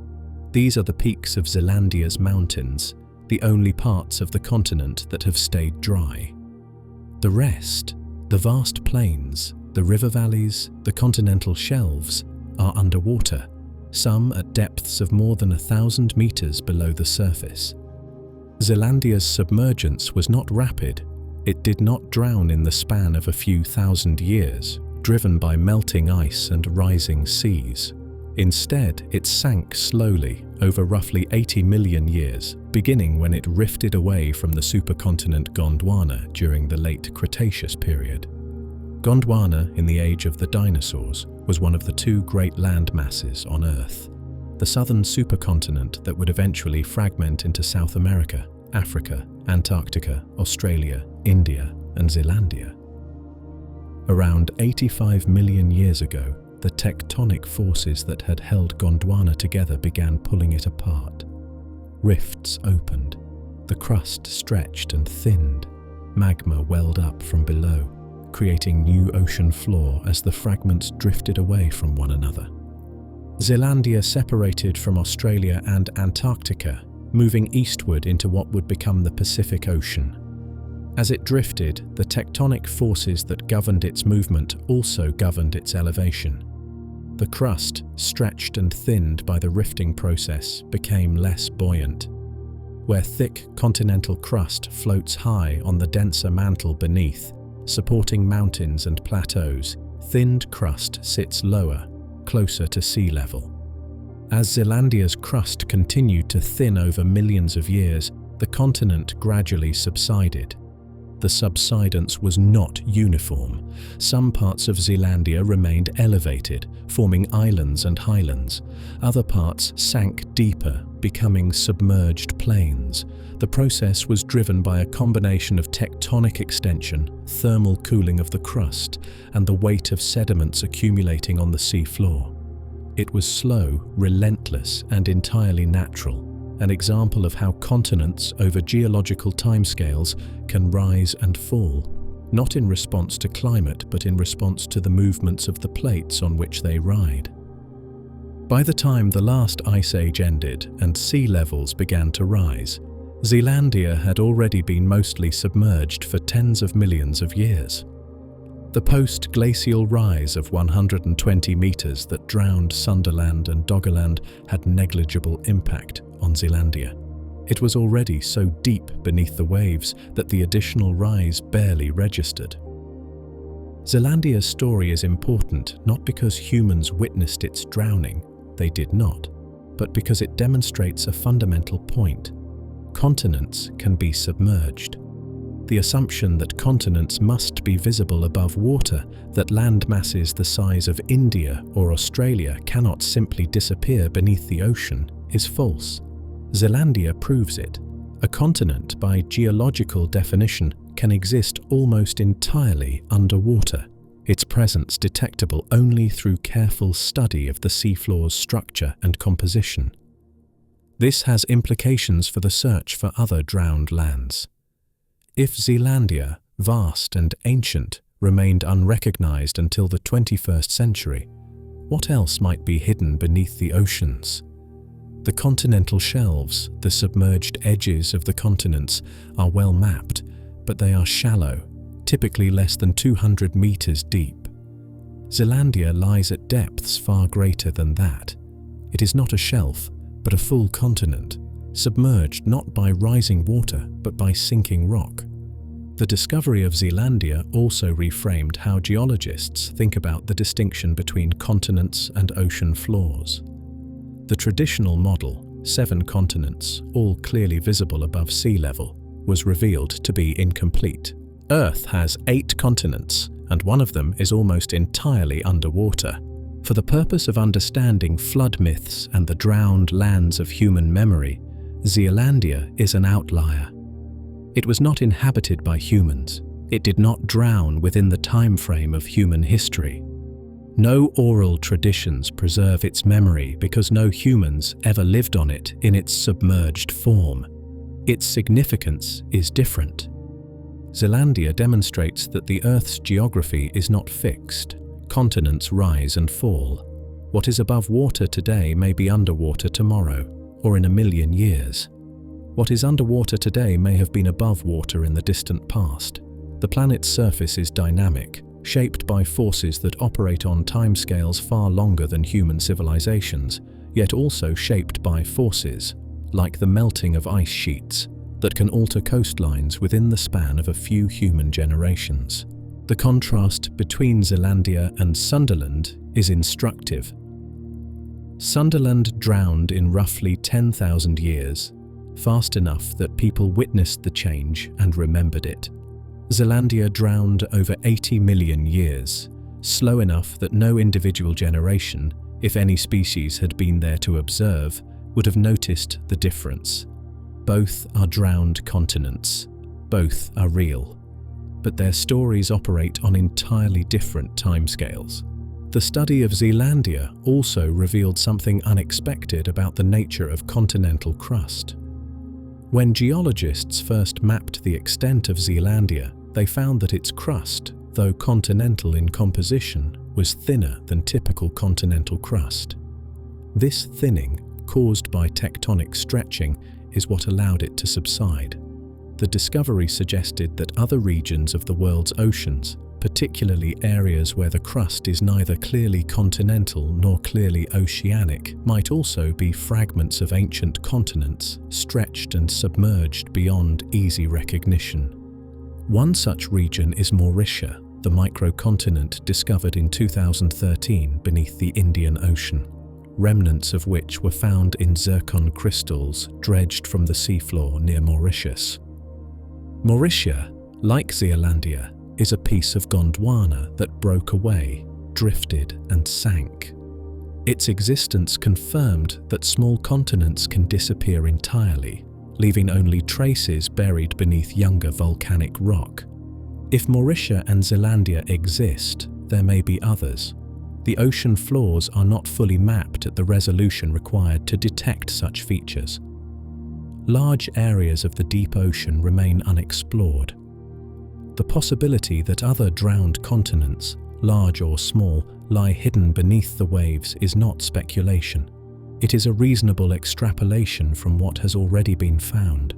These are the peaks of Zealandia's mountains, the only parts of the continent that have stayed dry. The rest, the vast plains, the river valleys, the continental shelves, are underwater, some at depths of more than 1,000 meters below the surface. Zealandia's submergence was not rapid. It did not drown in the span of a few thousand years, driven by melting ice and rising seas. Instead, it sank slowly over roughly 80 million years, beginning when it rifted away from the supercontinent Gondwana during the late Cretaceous period. Gondwana, in the age of the dinosaurs, was one of the two great land masses on Earth, the southern supercontinent that would eventually fragment into South America, Africa, Antarctica, Australia, India, and Zealandia. Around 85 million years ago, the tectonic forces that had held Gondwana together began pulling it apart. Rifts opened. the crust stretched and thinned. Magma welled up from below, creating new ocean floor as the fragments drifted away from one another. Zealandia separated from Australia and Antarctica, moving eastward into what would become the Pacific Ocean. As it drifted, the tectonic forces that governed its movement also governed its elevation. The crust, stretched and thinned by the rifting process, became less buoyant. Where thick continental crust floats high on the denser mantle beneath, supporting mountains and plateaus, thinned crust sits lower, closer to sea level. As Zealandia's crust continued to thin over millions of years, the continent gradually subsided. The subsidence was not uniform. Some parts of Zealandia remained elevated, forming islands and highlands. Other parts sank deeper, becoming submerged plains. The process was driven by a combination of tectonic extension, thermal cooling of the crust, and the weight of sediments accumulating on the sea floor. It was slow, relentless, and entirely natural. An example of how continents over geological timescales can rise and fall, not in response to climate but in response to the movements of the plates on which they ride. By the time the last ice age ended and sea levels began to rise, Zealandia had already been mostly submerged for tens of millions of years. The post-glacial rise of 120 meters that drowned Sundaland and Doggerland had negligible impact on Zealandia. It was already so deep beneath the waves that the additional rise barely registered. Zealandia's story is important not because humans witnessed its drowning, they did not, but because it demonstrates a fundamental point. Continents can be submerged. The assumption that continents must be visible above water, that land masses the size of India or Australia cannot simply disappear beneath the ocean, is false. Zealandia proves it. A continent, by geological definition, can exist almost entirely underwater, its presence detectable only through careful study of the seafloor's structure and composition. This has implications for the search for other drowned lands. If Zealandia, vast and ancient, remained unrecognized until the 21st century, what else might be hidden beneath the oceans? The continental shelves, the submerged edges of the continents, are well mapped, but they are shallow, typically less than 200 meters deep. Zealandia lies at depths far greater than that. It is not a shelf, but a full continent, submerged not by rising water, but by sinking rock. The discovery of Zealandia also reframed how geologists think about the distinction between continents and ocean floors. The traditional model, 7 continents, all clearly visible above sea level, was revealed to be incomplete. Earth has 8 continents, and one of them is almost entirely underwater. For the purpose of understanding flood myths and the drowned lands of human memory, Zealandia is an outlier. It was not inhabited by humans. It did not drown within the time frame of human history. No oral traditions preserve its memory because no humans ever lived on it in its submerged form. Its significance is different. Zealandia demonstrates that the Earth's geography is not fixed. Continents rise and fall. What is above water today may be underwater tomorrow, or in a million years. What is underwater today may have been above water in the distant past. The planet's surface is dynamic, shaped by forces that operate on timescales far longer than human civilizations, yet also shaped by forces, like the melting of ice sheets, that can alter coastlines within the span of a few human generations. The contrast between Zealandia and Sundaland is instructive. Sundaland drowned in roughly 10,000 years, fast enough that people witnessed the change and remembered it. Zealandia drowned over 80 million years, slow enough that no individual generation, if any species had been there to observe, would have noticed the difference. Both are drowned continents. Both are real. But their stories operate on entirely different timescales. The study of Zealandia also revealed something unexpected about the nature of continental crust. When geologists first mapped the extent of Zealandia, they found that its crust, though continental in composition, was thinner than typical continental crust. This thinning, caused by tectonic stretching, is what allowed it to subside. The discovery suggested that other regions of the world's oceans, particularly areas where the crust is neither clearly continental nor clearly oceanic, might also be fragments of ancient continents, stretched and submerged beyond easy recognition. One such region is Mauritius, the microcontinent discovered in 2013 beneath the Indian Ocean, remnants of which were found in zircon crystals dredged from the seafloor near Mauritius. Mauritius, like Zealandia, is a piece of Gondwana that broke away, drifted and sank. Its existence confirmed that small continents can disappear entirely, leaving only traces buried beneath younger volcanic rock. If Mauritius and Zealandia exist, there may be others. The ocean floors are not fully mapped at the resolution required to detect such features. Large areas of the deep ocean remain unexplored. The possibility that other drowned continents, large or small, lie hidden beneath the waves is not speculation. It is a reasonable extrapolation from what has already been found.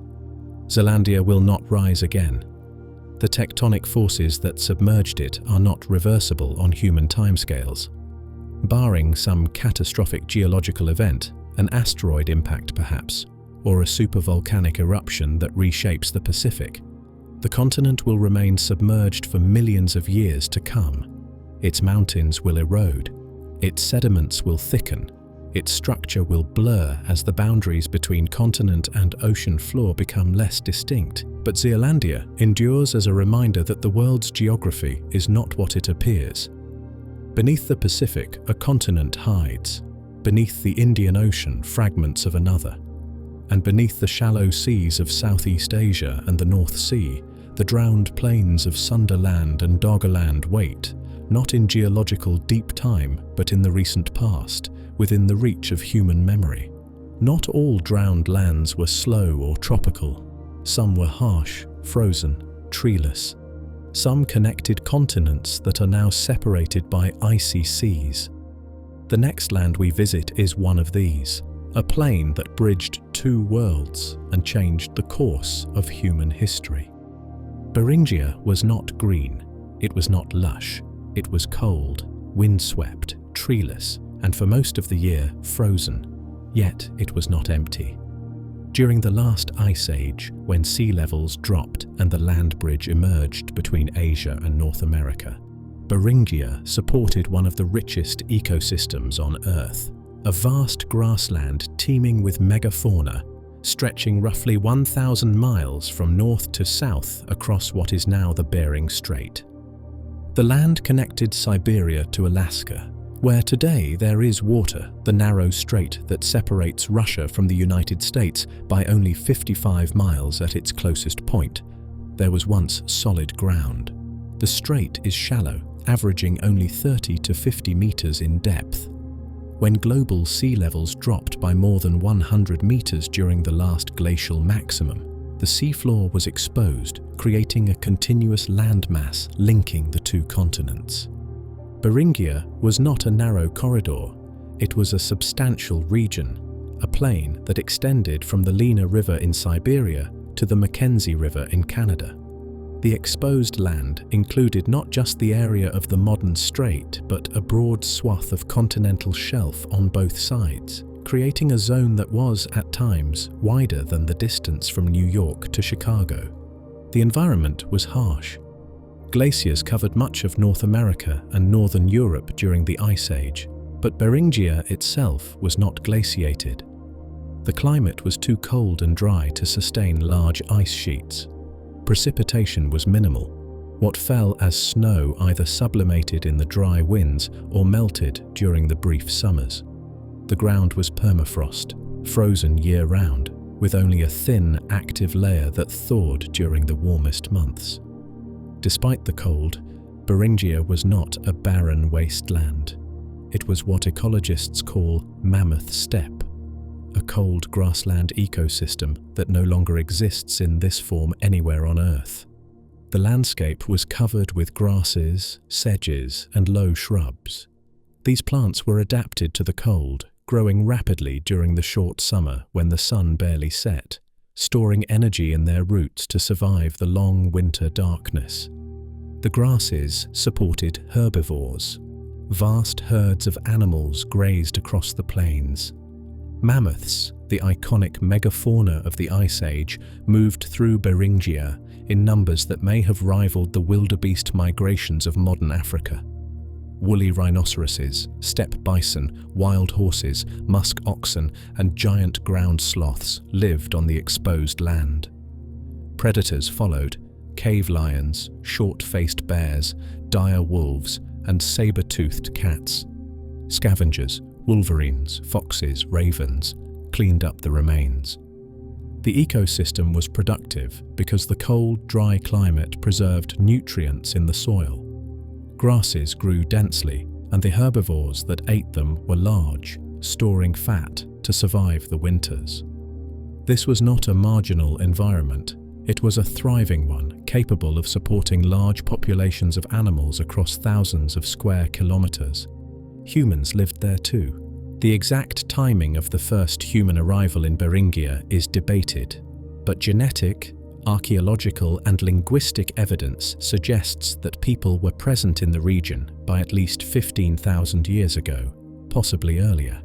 Zealandia will not rise again. The tectonic forces that submerged it are not reversible on human timescales. Barring some catastrophic geological event, an asteroid impact perhaps, or a supervolcanic eruption that reshapes the Pacific, the continent will remain submerged for millions of years to come. Its mountains will erode, its sediments will thicken, its structure will blur as the boundaries between continent and ocean floor become less distinct. But Zealandia endures as a reminder that the world's geography is not what it appears. Beneath the Pacific, a continent hides. Beneath the Indian Ocean, fragments of another. And beneath the shallow seas of Southeast Asia and the North Sea, the drowned plains of Sundaland and Doggerland wait, not in geological deep time, but in the recent past, within the reach of human memory. Not all drowned lands were slow or tropical. Some were harsh, frozen, treeless. Some connected continents that are now separated by icy seas. The next land we visit is one of these, a plain that bridged two worlds and changed the course of human history. Beringia was not green, it was not lush, it was cold, windswept, treeless, and for most of the year frozen, yet it was not empty. During the last ice age, when sea levels dropped and the land bridge emerged between Asia and North America, Beringia supported one of the richest ecosystems on Earth, a vast grassland teeming with megafauna, stretching roughly 1,000 miles from north to south across what is now the Bering Strait. The land connected Siberia to Alaska, where today there is water, the narrow strait that separates Russia from the United States by only 55 miles at its closest point. There was once solid ground. The strait is shallow, averaging only 30 to 50 meters in depth. When global sea levels dropped by more than 100 meters during the last glacial maximum, the seafloor was exposed, creating a continuous landmass linking the two continents. Beringia was not a narrow corridor, it was a substantial region, a plain that extended from the Lena River in Siberia to the Mackenzie River in Canada. The exposed land included not just the area of the modern strait, but a broad swath of continental shelf on both sides, creating a zone that was, at times, wider than the distance from New York to Chicago. The environment was harsh. Glaciers covered much of North America and northern Europe during the Ice Age, but Beringia itself was not glaciated. The climate was too cold and dry to sustain large ice sheets. Precipitation was minimal. What fell as snow either sublimated in the dry winds or melted during the brief summers. The ground was permafrost, frozen year-round, with only a thin, active layer that thawed during the warmest months. Despite the cold, Beringia was not a barren wasteland. It was what ecologists call mammoth steppe, a cold grassland ecosystem that no longer exists in this form anywhere on Earth. The landscape was covered with grasses, sedges, and low shrubs. These plants were adapted to the cold, growing rapidly during the short summer when the sun barely set, storing energy in their roots to survive the long winter darkness. The grasses supported herbivores. Vast herds of animals grazed across the plains. Mammoths, the iconic megafauna of the Ice Age, moved through Beringia in numbers that may have rivaled the wildebeest migrations of modern Africa. Woolly rhinoceroses, steppe bison, wild horses, musk oxen, and giant ground sloths lived on the exposed land. Predators followed: cave lions, short-faced bears, dire wolves, and saber-toothed cats. Scavengers, wolverines, foxes, ravens, cleaned up the remains. The ecosystem was productive because the cold, dry climate preserved nutrients in the soil. Grasses grew densely, and the herbivores that ate them were large, storing fat to survive the winters. This was not a marginal environment. It was a thriving one, capable of supporting large populations of animals across thousands of square kilometers. Humans lived there too. The exact timing of the first human arrival in Beringia is debated, but genetic, archaeological, and linguistic evidence suggests that people were present in the region by at least 15,000 years ago, possibly earlier.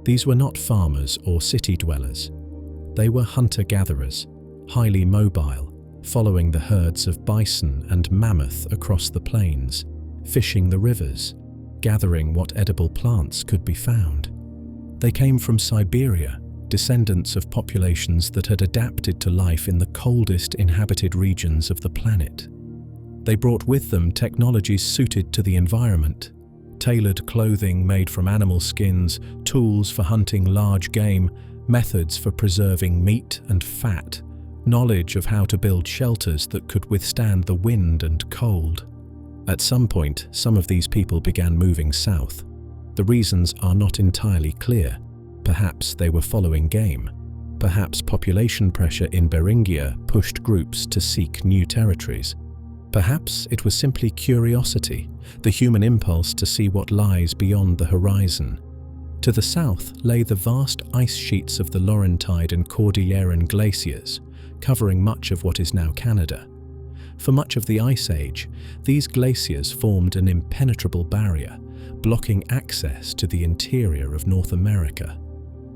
These were not farmers or city dwellers. They were hunter-gatherers, highly mobile, following the herds of bison and mammoth across the plains, fishing the rivers, gathering what edible plants could be found. They came from Siberia, descendants of populations that had adapted to life in the coldest inhabited regions of the planet. They brought with them technologies suited to the environment: tailored clothing made from animal skins, tools for hunting large game, methods for preserving meat and fat, knowledge of how to build shelters that could withstand the wind and cold. At some point, some of these people began moving south. The reasons are not entirely clear. Perhaps they were following game. Perhaps population pressure in Beringia pushed groups to seek new territories. Perhaps it was simply curiosity, the human impulse to see what lies beyond the horizon. To the south lay the vast ice sheets of the Laurentide and Cordilleran glaciers, covering much of what is now Canada. For much of the Ice Age, these glaciers formed an impenetrable barrier, blocking access to the interior of North America.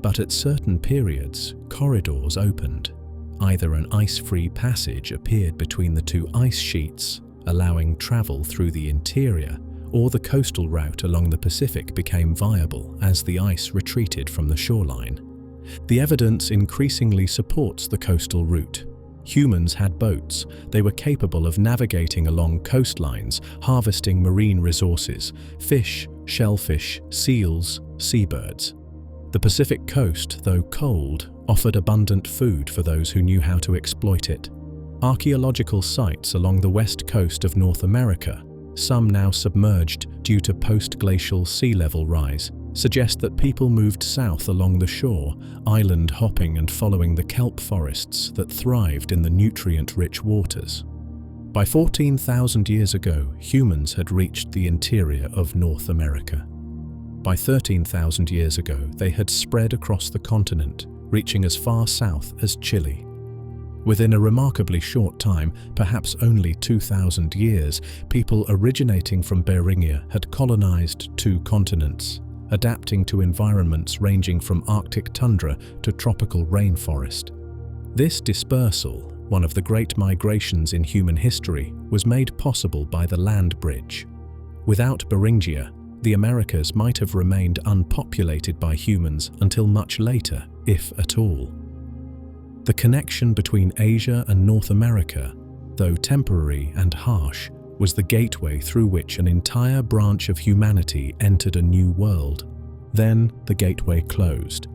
But at certain periods, corridors opened. Either an ice-free passage appeared between the two ice sheets, allowing travel through the interior, or the coastal route along the Pacific became viable as the ice retreated from the shoreline. The evidence increasingly supports the coastal route. Humans had boats. They were capable of navigating along coastlines, harvesting marine resources: fish, shellfish, seals, seabirds. The Pacific coast, though cold, offered abundant food for those who knew how to exploit it. Archaeological sites along the west coast of North America, some now submerged due to post-glacial sea level rise, suggest that people moved south along the shore, island hopping and following the kelp forests that thrived in the nutrient-rich waters. By 14,000 years ago, humans had reached the interior of North America. By 13,000 years ago, they had spread across the continent, reaching as far south as Chile. Within a remarkably short time, perhaps only 2,000 years, people originating from Beringia had colonized 2 continents, adapting to environments ranging from Arctic tundra to tropical rainforest. This dispersal, one of the great migrations in human history, was made possible by the land bridge. Without Beringia, the Americas might have remained unpopulated by humans until much later, if at all. The connection between Asia and North America, though temporary and harsh, was the gateway through which an entire branch of humanity entered a new world. Then the gateway closed.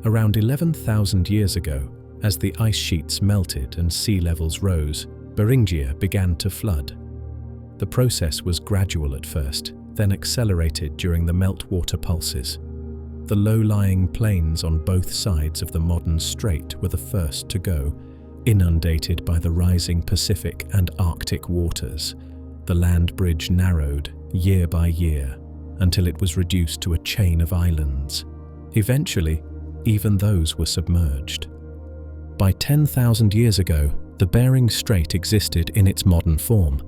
Around 11,000 years ago, as the ice sheets melted and sea levels rose, Beringia began to flood. The process was gradual at first, then accelerated during the meltwater pulses. The low-lying plains on both sides of the modern strait were the first to go, inundated by the rising Pacific and Arctic waters. The land bridge narrowed year by year until it was reduced to a chain of islands. Eventually, even those were submerged. By 10,000 years ago, the Bering Strait existed in its modern form.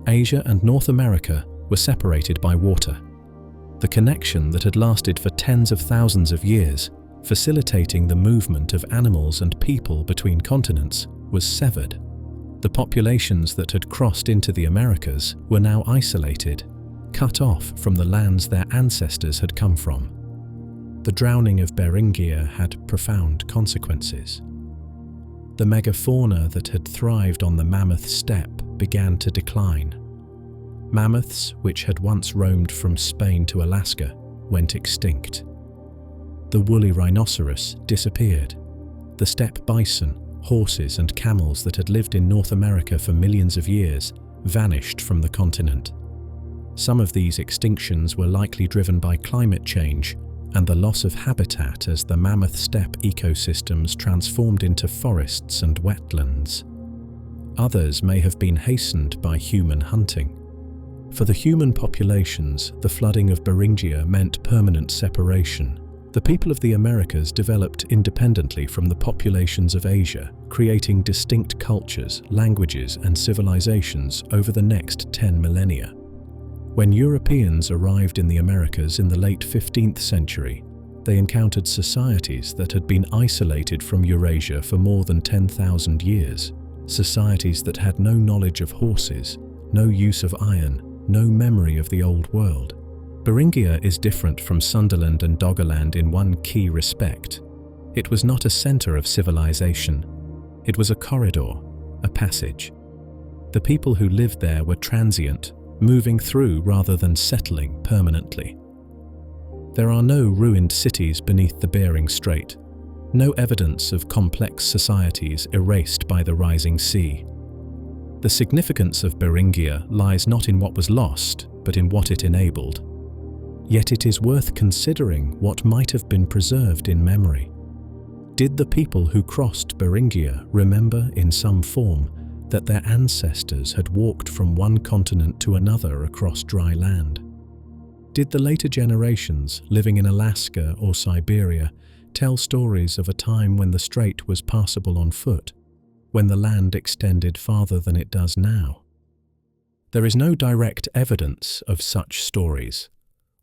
Asia and North America were separated by water. The connection that had lasted for tens of thousands of years, facilitating the movement of animals and people between continents, was severed. The populations that had crossed into the Americas were now isolated, cut off from the lands their ancestors had come from. The drowning of Beringia had profound consequences. The megafauna that had thrived on the mammoth steppe began to decline. Mammoths, which had once roamed from Spain to Alaska, went extinct. The woolly rhinoceros disappeared. The steppe bison, horses and camels that had lived in North America for millions of years vanished from the continent. Some of these extinctions were likely driven by climate change and the loss of habitat as the mammoth steppe ecosystems transformed into forests and wetlands. Others may have been hastened by human hunting. For the human populations, the flooding of Beringia meant permanent separation. The people of the Americas developed independently from the populations of Asia, creating distinct cultures, languages, and civilizations over the next 10 millennia. When Europeans arrived in the Americas in the late 15th century, they encountered societies that had been isolated from Eurasia for more than 10,000 years. Societies that had no knowledge of horses, no use of iron, no memory of the old world. Beringia is different from Sundaland and Doggerland in one key respect. It was not a center of civilization. It was a corridor, a passage. The people who lived there were transient, moving through rather than settling permanently. There are no ruined cities beneath the Bering Strait, no evidence of complex societies erased by the rising sea. The significance of Beringia lies not in what was lost, but in what it enabled. Yet it is worth considering what might have been preserved in memory. Did the people who crossed Beringia remember in some form that their ancestors had walked from one continent to another across dry land? Did the later generations living in Alaska or Siberia tell stories of a time when the strait was passable on foot, when the land extended farther than it does now? There is no direct evidence of such stories.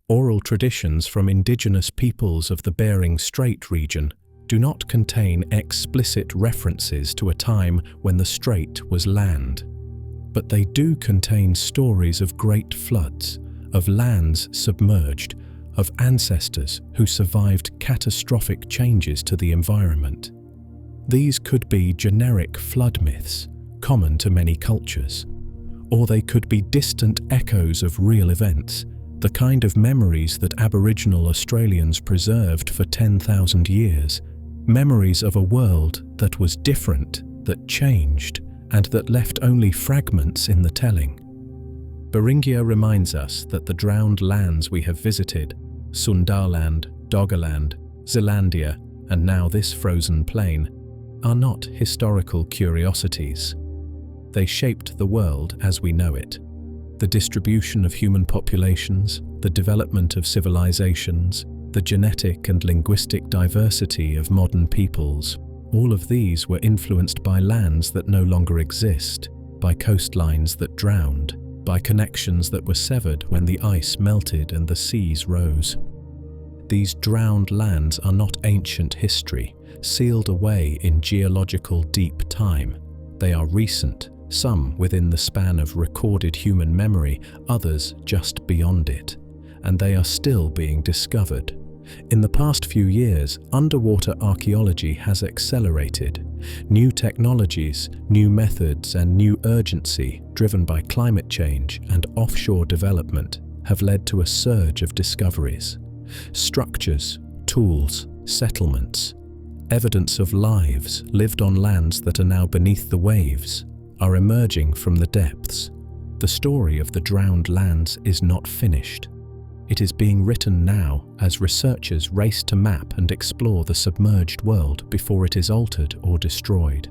Oral traditions from indigenous peoples of the Bering Strait region do not contain explicit references to a time when the strait was land, but they do contain stories of great floods, of lands submerged, of ancestors who survived catastrophic changes to the environment. These could be generic flood myths, common to many cultures, or they could be distant echoes of real events, the kind of memories that Aboriginal Australians preserved for 10,000 years, memories of a world that was different, that changed, and that left only fragments in the telling. Beringia reminds us that the drowned lands we have visited, Sundaland, Doggerland, Zealandia, and now this frozen plain, are not historical curiosities. They shaped the world as we know it. The distribution of human populations, the development of civilizations, the genetic and linguistic diversity of modern peoples, all of these were influenced by lands that no longer exist, by coastlines that drowned, by connections that were severed when the ice melted and the seas rose. These drowned lands are not ancient history, sealed away in geological deep time. They are recent, some within the span of recorded human memory, others just beyond it, and they are still being discovered. In the past few years, underwater archaeology has accelerated. New technologies, new methods, and new urgency, driven by climate change and offshore development, have led to a surge of discoveries. Structures, tools, settlements, evidence of lives lived on lands that are now beneath the waves, are emerging from the depths. The story of the drowned lands is not finished. it is being written now as researchers race to map and explore the submerged world before it is altered or destroyed.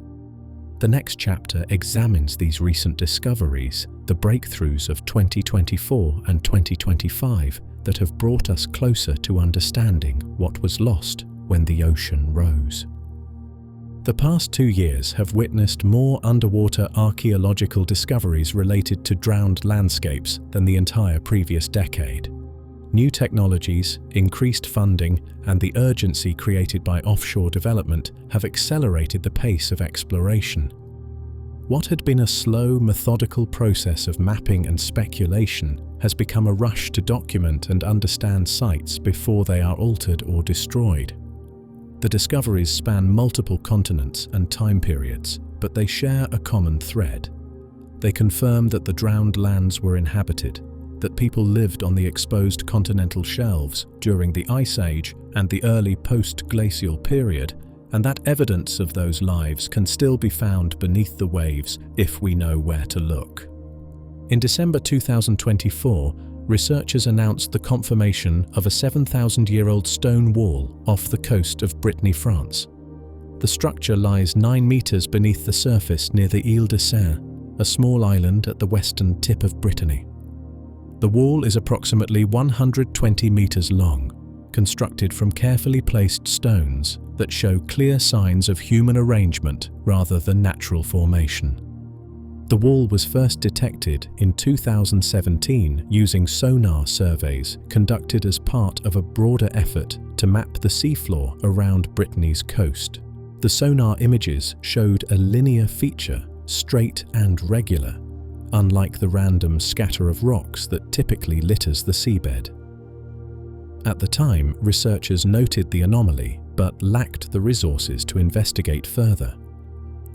The next chapter examines these recent discoveries, the breakthroughs of 2024 and 2025 that have brought us closer to understanding what was lost when the ocean rose. The past 2 years have witnessed more underwater archaeological discoveries related to drowned landscapes than the entire previous decade. New technologies, increased funding, and the urgency created by offshore development have accelerated the pace of exploration. What had been a slow, methodical process of mapping and speculation has become a rush to document and understand sites before they are altered or destroyed. The discoveries span multiple continents and time periods, but they share a common thread. They confirm that the drowned lands were inhabited, that people lived on the exposed continental shelves during the Ice Age and the early post-glacial period, and that evidence of those lives can still be found beneath the waves if we know where to look. In December 2024, researchers announced the confirmation of a 7,000-year-old stone wall off the coast of Brittany, France. The structure lies 9 meters beneath the surface near the Île de Serre, a small island at the western tip of Brittany. The wall is approximately 120 meters long, constructed from carefully placed stones that show clear signs of human arrangement rather than natural formation. The wall was first detected in 2017 using sonar surveys conducted as part of a broader effort to map the seafloor around Brittany's coast. The sonar images showed a linear feature, straight and regular, unlike the random scatter of rocks that typically litters the seabed. At the time, researchers noted the anomaly but lacked the resources to investigate further.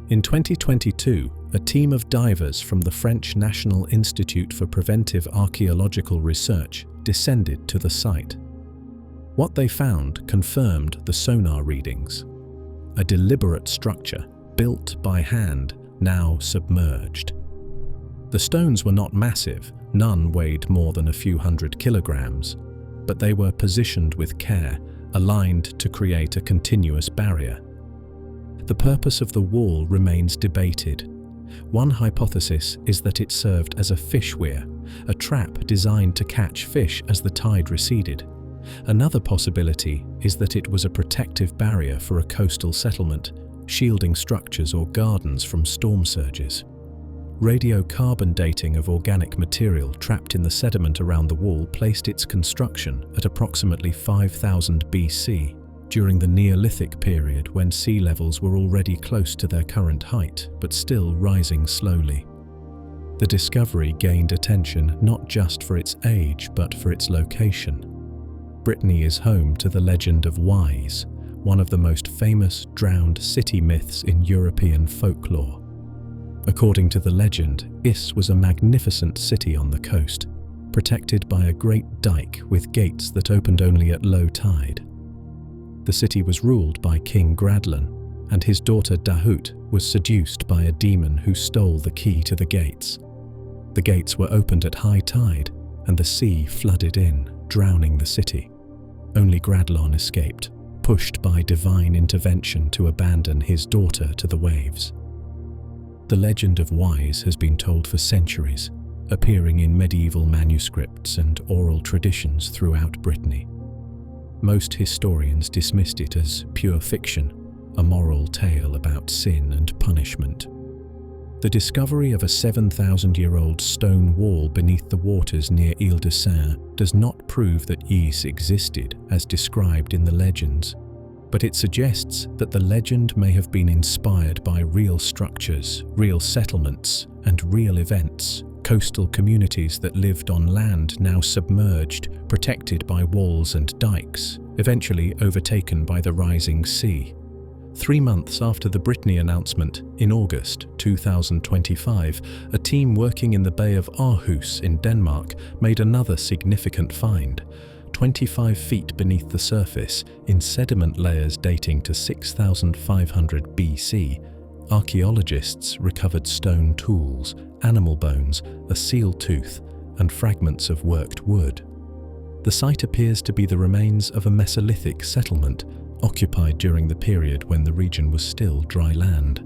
In 2022, a team of divers from the French National Institute for Preventive Archaeological Research descended to the site. What they found confirmed the sonar readings: a deliberate structure, built by hand, now submerged. The stones were not massive, none weighed more than a few hundred kilograms, but they were positioned with care, aligned to create a continuous barrier. The purpose of the wall remains debated. One hypothesis is that it served as a fish weir, a trap designed to catch fish as the tide receded. Another possibility is that it was a protective barrier for a coastal settlement, shielding structures or gardens from storm surges. Radiocarbon dating of organic material trapped in the sediment around the wall placed its construction at approximately 5000 BC, during the Neolithic period when sea levels were already close to their current height, but still rising slowly. The discovery gained attention not just for its age, but for its location. Brittany is home to the legend of Wise, one of the most famous drowned city myths in European folklore. According to the legend, Is was a magnificent city on the coast, protected by a great dike with gates that opened only at low tide. The city was ruled by King Gradlan, and his daughter Dahut was seduced by a demon who stole the key to the gates. The gates were opened at high tide, and the sea flooded in, drowning the city. Only Gradlan escaped, pushed by divine intervention to abandon his daughter to the waves. The legend of Wise has been told for centuries, appearing in medieval manuscripts and oral traditions throughout Brittany. Most historians dismissed it as pure fiction, a moral tale about sin and punishment. The discovery of a 7,000-year-old stone wall beneath the waters near Île de Serre does not prove that Is existed as described in the legends, but it suggests that the legend may have been inspired by real structures, real settlements, and real events, coastal communities that lived on land now submerged, protected by walls and dikes, eventually overtaken by the rising sea. 3 months after the Brittany announcement, in August 2025, a team working in the Bay of Aarhus in Denmark made another significant find. 25 feet beneath the surface, in sediment layers dating to 6,500 BC, archaeologists recovered stone tools, animal bones, a seal tooth, and fragments of worked wood. The site appears to be the remains of a Mesolithic settlement occupied during the period when the region was still dry land.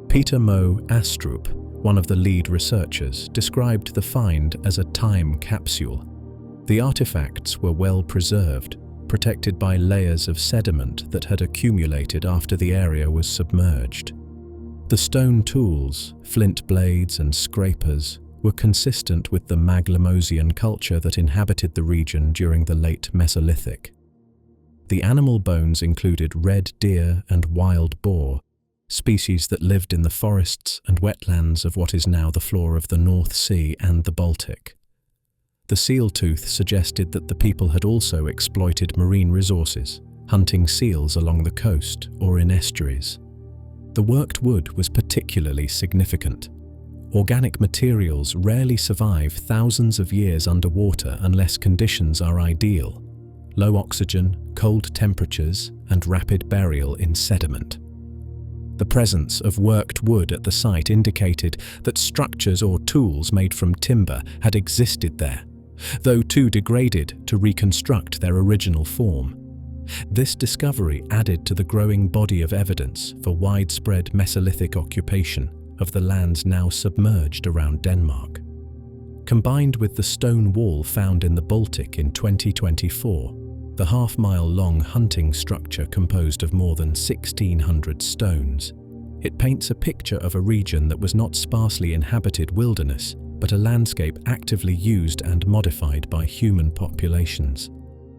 Peter Mo Astrup, one of the lead researchers, described the find as a time capsule. The artifacts were well preserved, protected by layers of sediment that had accumulated after the area was submerged. The stone tools, flint blades and scrapers, were consistent with the Maglemosian culture that inhabited the region during the late Mesolithic. The animal bones included red deer and wild boar, species that lived in the forests and wetlands of what is now the floor of the North Sea and the Baltic. The seal tooth suggested that the people had also exploited marine resources, hunting seals along the coast or in estuaries. The worked wood was particularly significant. Organic materials rarely survive thousands of years underwater unless conditions are ideal: low oxygen, cold temperatures, and rapid burial in sediment. The presence of worked wood at the site indicated that structures or tools made from timber had existed there, though too degraded to reconstruct their original form. This discovery added to the growing body of evidence for widespread Mesolithic occupation of the lands now submerged around Denmark. Combined with the stone wall found in the Baltic in 2024, the half-mile-long hunting structure composed of more than 1,600 stones, it paints a picture of a region that was not sparsely inhabited wilderness, but a landscape actively used and modified by human populations.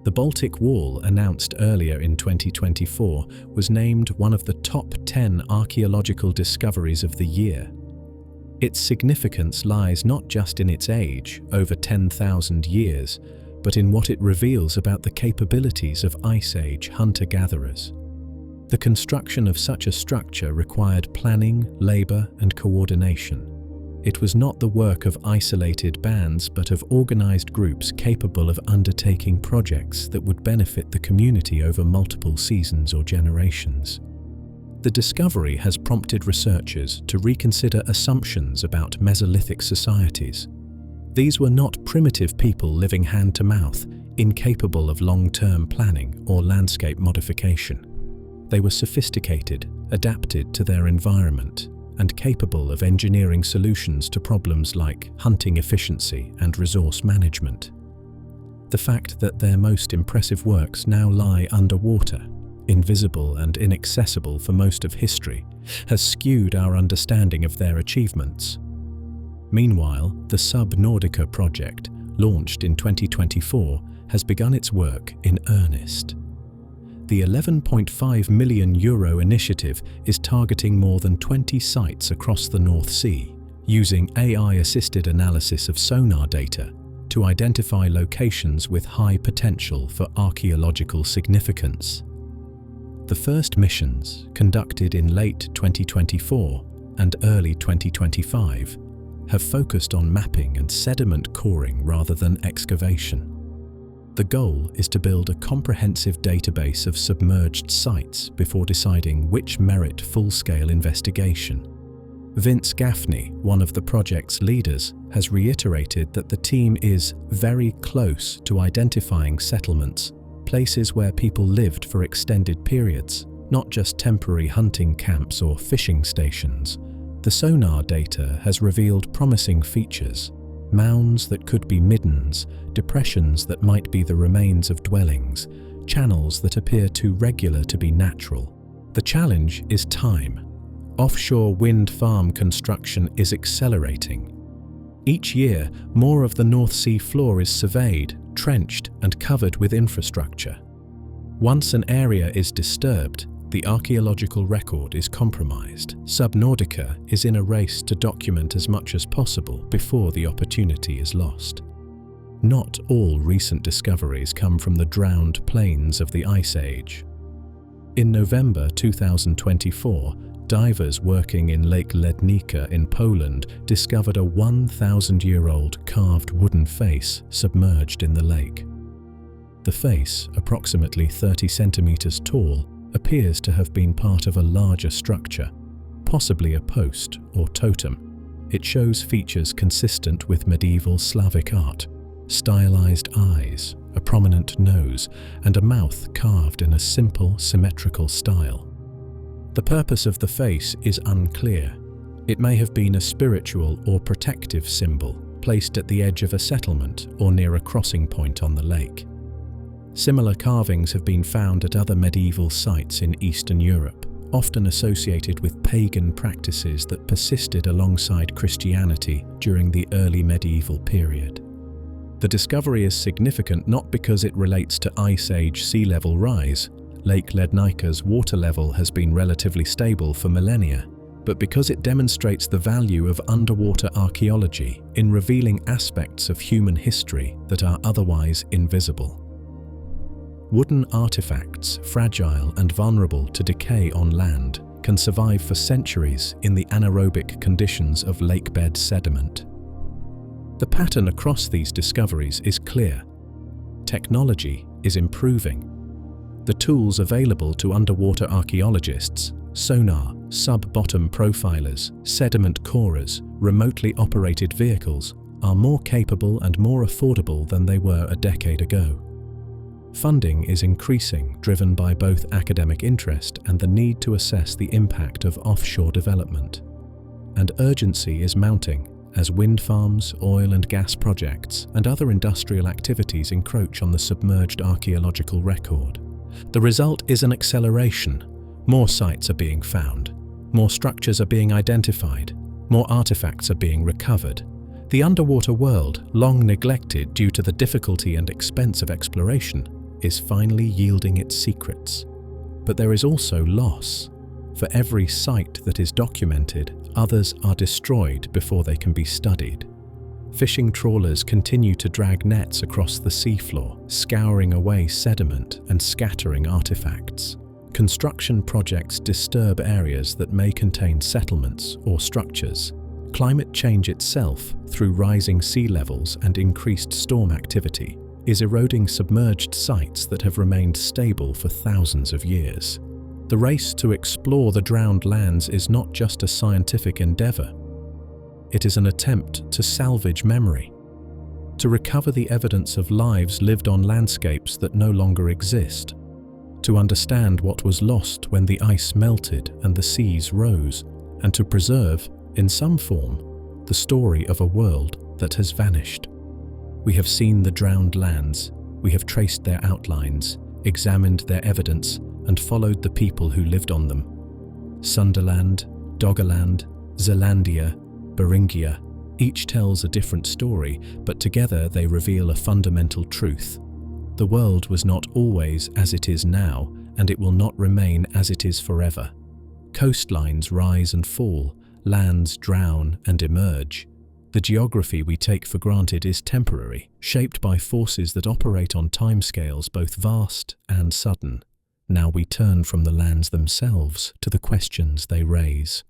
The Baltic Wall, announced earlier in 2024, was named one of the top 10 archaeological discoveries of the year. Its significance lies not just in its age, over 10,000 years, but in what it reveals about the capabilities of Ice Age hunter-gatherers. The construction of such a structure required planning, labor, and coordination. It was not the work of isolated bands, but of organized groups capable of undertaking projects that would benefit the community over multiple seasons or generations. The discovery has prompted researchers to reconsider assumptions about Mesolithic societies. These were not primitive people living hand-to-mouth, incapable of long-term planning or landscape modification. They were sophisticated, adapted to their environment, and capable of engineering solutions to problems like hunting efficiency and resource management. The fact that their most impressive works now lie underwater, invisible and inaccessible for most of history, has skewed our understanding of their achievements. Meanwhile, the Sub-Nordica project, launched in 2024, has begun its work in earnest. The €11.5 million initiative is targeting more than 20 sites across the North Sea, using AI-assisted analysis of sonar data to identify locations with high potential for archaeological significance. The first missions, conducted in late 2024 and early 2025, have focused on mapping and sediment coring rather than excavation. The goal is to build a comprehensive database of submerged sites before deciding which merit full-scale investigation. Vince Gaffney, one of the project's leaders, has reiterated that the team is very close to identifying settlements, places where people lived for extended periods, not just temporary hunting camps or fishing stations. The sonar data has revealed promising features: mounds that could be middens, depressions that might be the remains of dwellings, channels that appear too regular to be natural. The challenge is time. Offshore wind farm construction is accelerating. Each year, more of the North Sea floor is surveyed, trenched, and covered with infrastructure. Once an area is disturbed, the archaeological record is compromised. Sub-Nordica is in a race to document as much as possible before the opportunity is lost. Not all recent discoveries come from the drowned plains of the Ice Age. In November 2024, divers working in Lake Lednica in Poland discovered a 1,000-year-old carved wooden face submerged in the lake. The face, approximately 30 centimeters tall, appears to have been part of a larger structure, possibly a post or totem. It shows features consistent with medieval Slavic art. stylized eyes, a prominent nose, and a mouth carved in a simple, symmetrical style. The purpose of the face is unclear. It may have been a spiritual or protective symbol placed at the edge of a settlement or near a crossing point on the lake. Similar carvings have been found at other medieval sites in Eastern Europe, often associated with pagan practices that persisted alongside Christianity during the early medieval period. The discovery is significant not because it relates to Ice Age sea level rise. Lake Lednika's water level has been relatively stable for millennia, but because it demonstrates the value of underwater archaeology in revealing aspects of human history that are otherwise invisible. Wooden artifacts, fragile and vulnerable to decay on land, can survive for centuries in the anaerobic conditions of lakebed sediment. The pattern across these discoveries is clear. Technology is improving. The tools available to underwater archaeologists, sonar, sub-bottom profilers, sediment corers, remotely operated vehicles, are more capable and more affordable than they were a decade ago. Funding is increasing, driven by both academic interest and the need to assess the impact of offshore development. And urgency is mounting as wind farms, oil and gas projects, and other industrial activities encroach on the submerged archaeological record. The result is an acceleration. More sites are being found, more structures are being identified, more artifacts are being recovered. The underwater world, long neglected due to the difficulty and expense of exploration, is finally yielding its secrets. But there is also loss. For every site that is documented, others are destroyed before they can be studied. Fishing trawlers continue to drag nets across the seafloor, scouring away sediment and scattering artifacts. Construction projects disturb areas that may contain settlements or structures. Climate change itself, through rising sea levels and increased storm activity, is eroding submerged sites that have remained stable for thousands of years. The race to explore the drowned lands is not just a scientific endeavor. It is an attempt to salvage memory, to recover the evidence of lives lived on landscapes that no longer exist, to understand what was lost when the ice melted and the seas rose, and to preserve, in some form, the story of a world that has vanished. We have seen the drowned lands, we have traced their outlines, examined their evidence, and followed the people who lived on them. Sundaland, Doggerland, ZEALANDIA, Beringia, each tells a different story, but together they reveal a fundamental truth. The world was not always as it is now, and it will not remain as it is forever. Coastlines rise and fall, lands drown and emerge. The geography we take for granted is temporary, shaped by forces that operate on timescales both vast and sudden. Now we turn from the lands themselves to the questions they raise.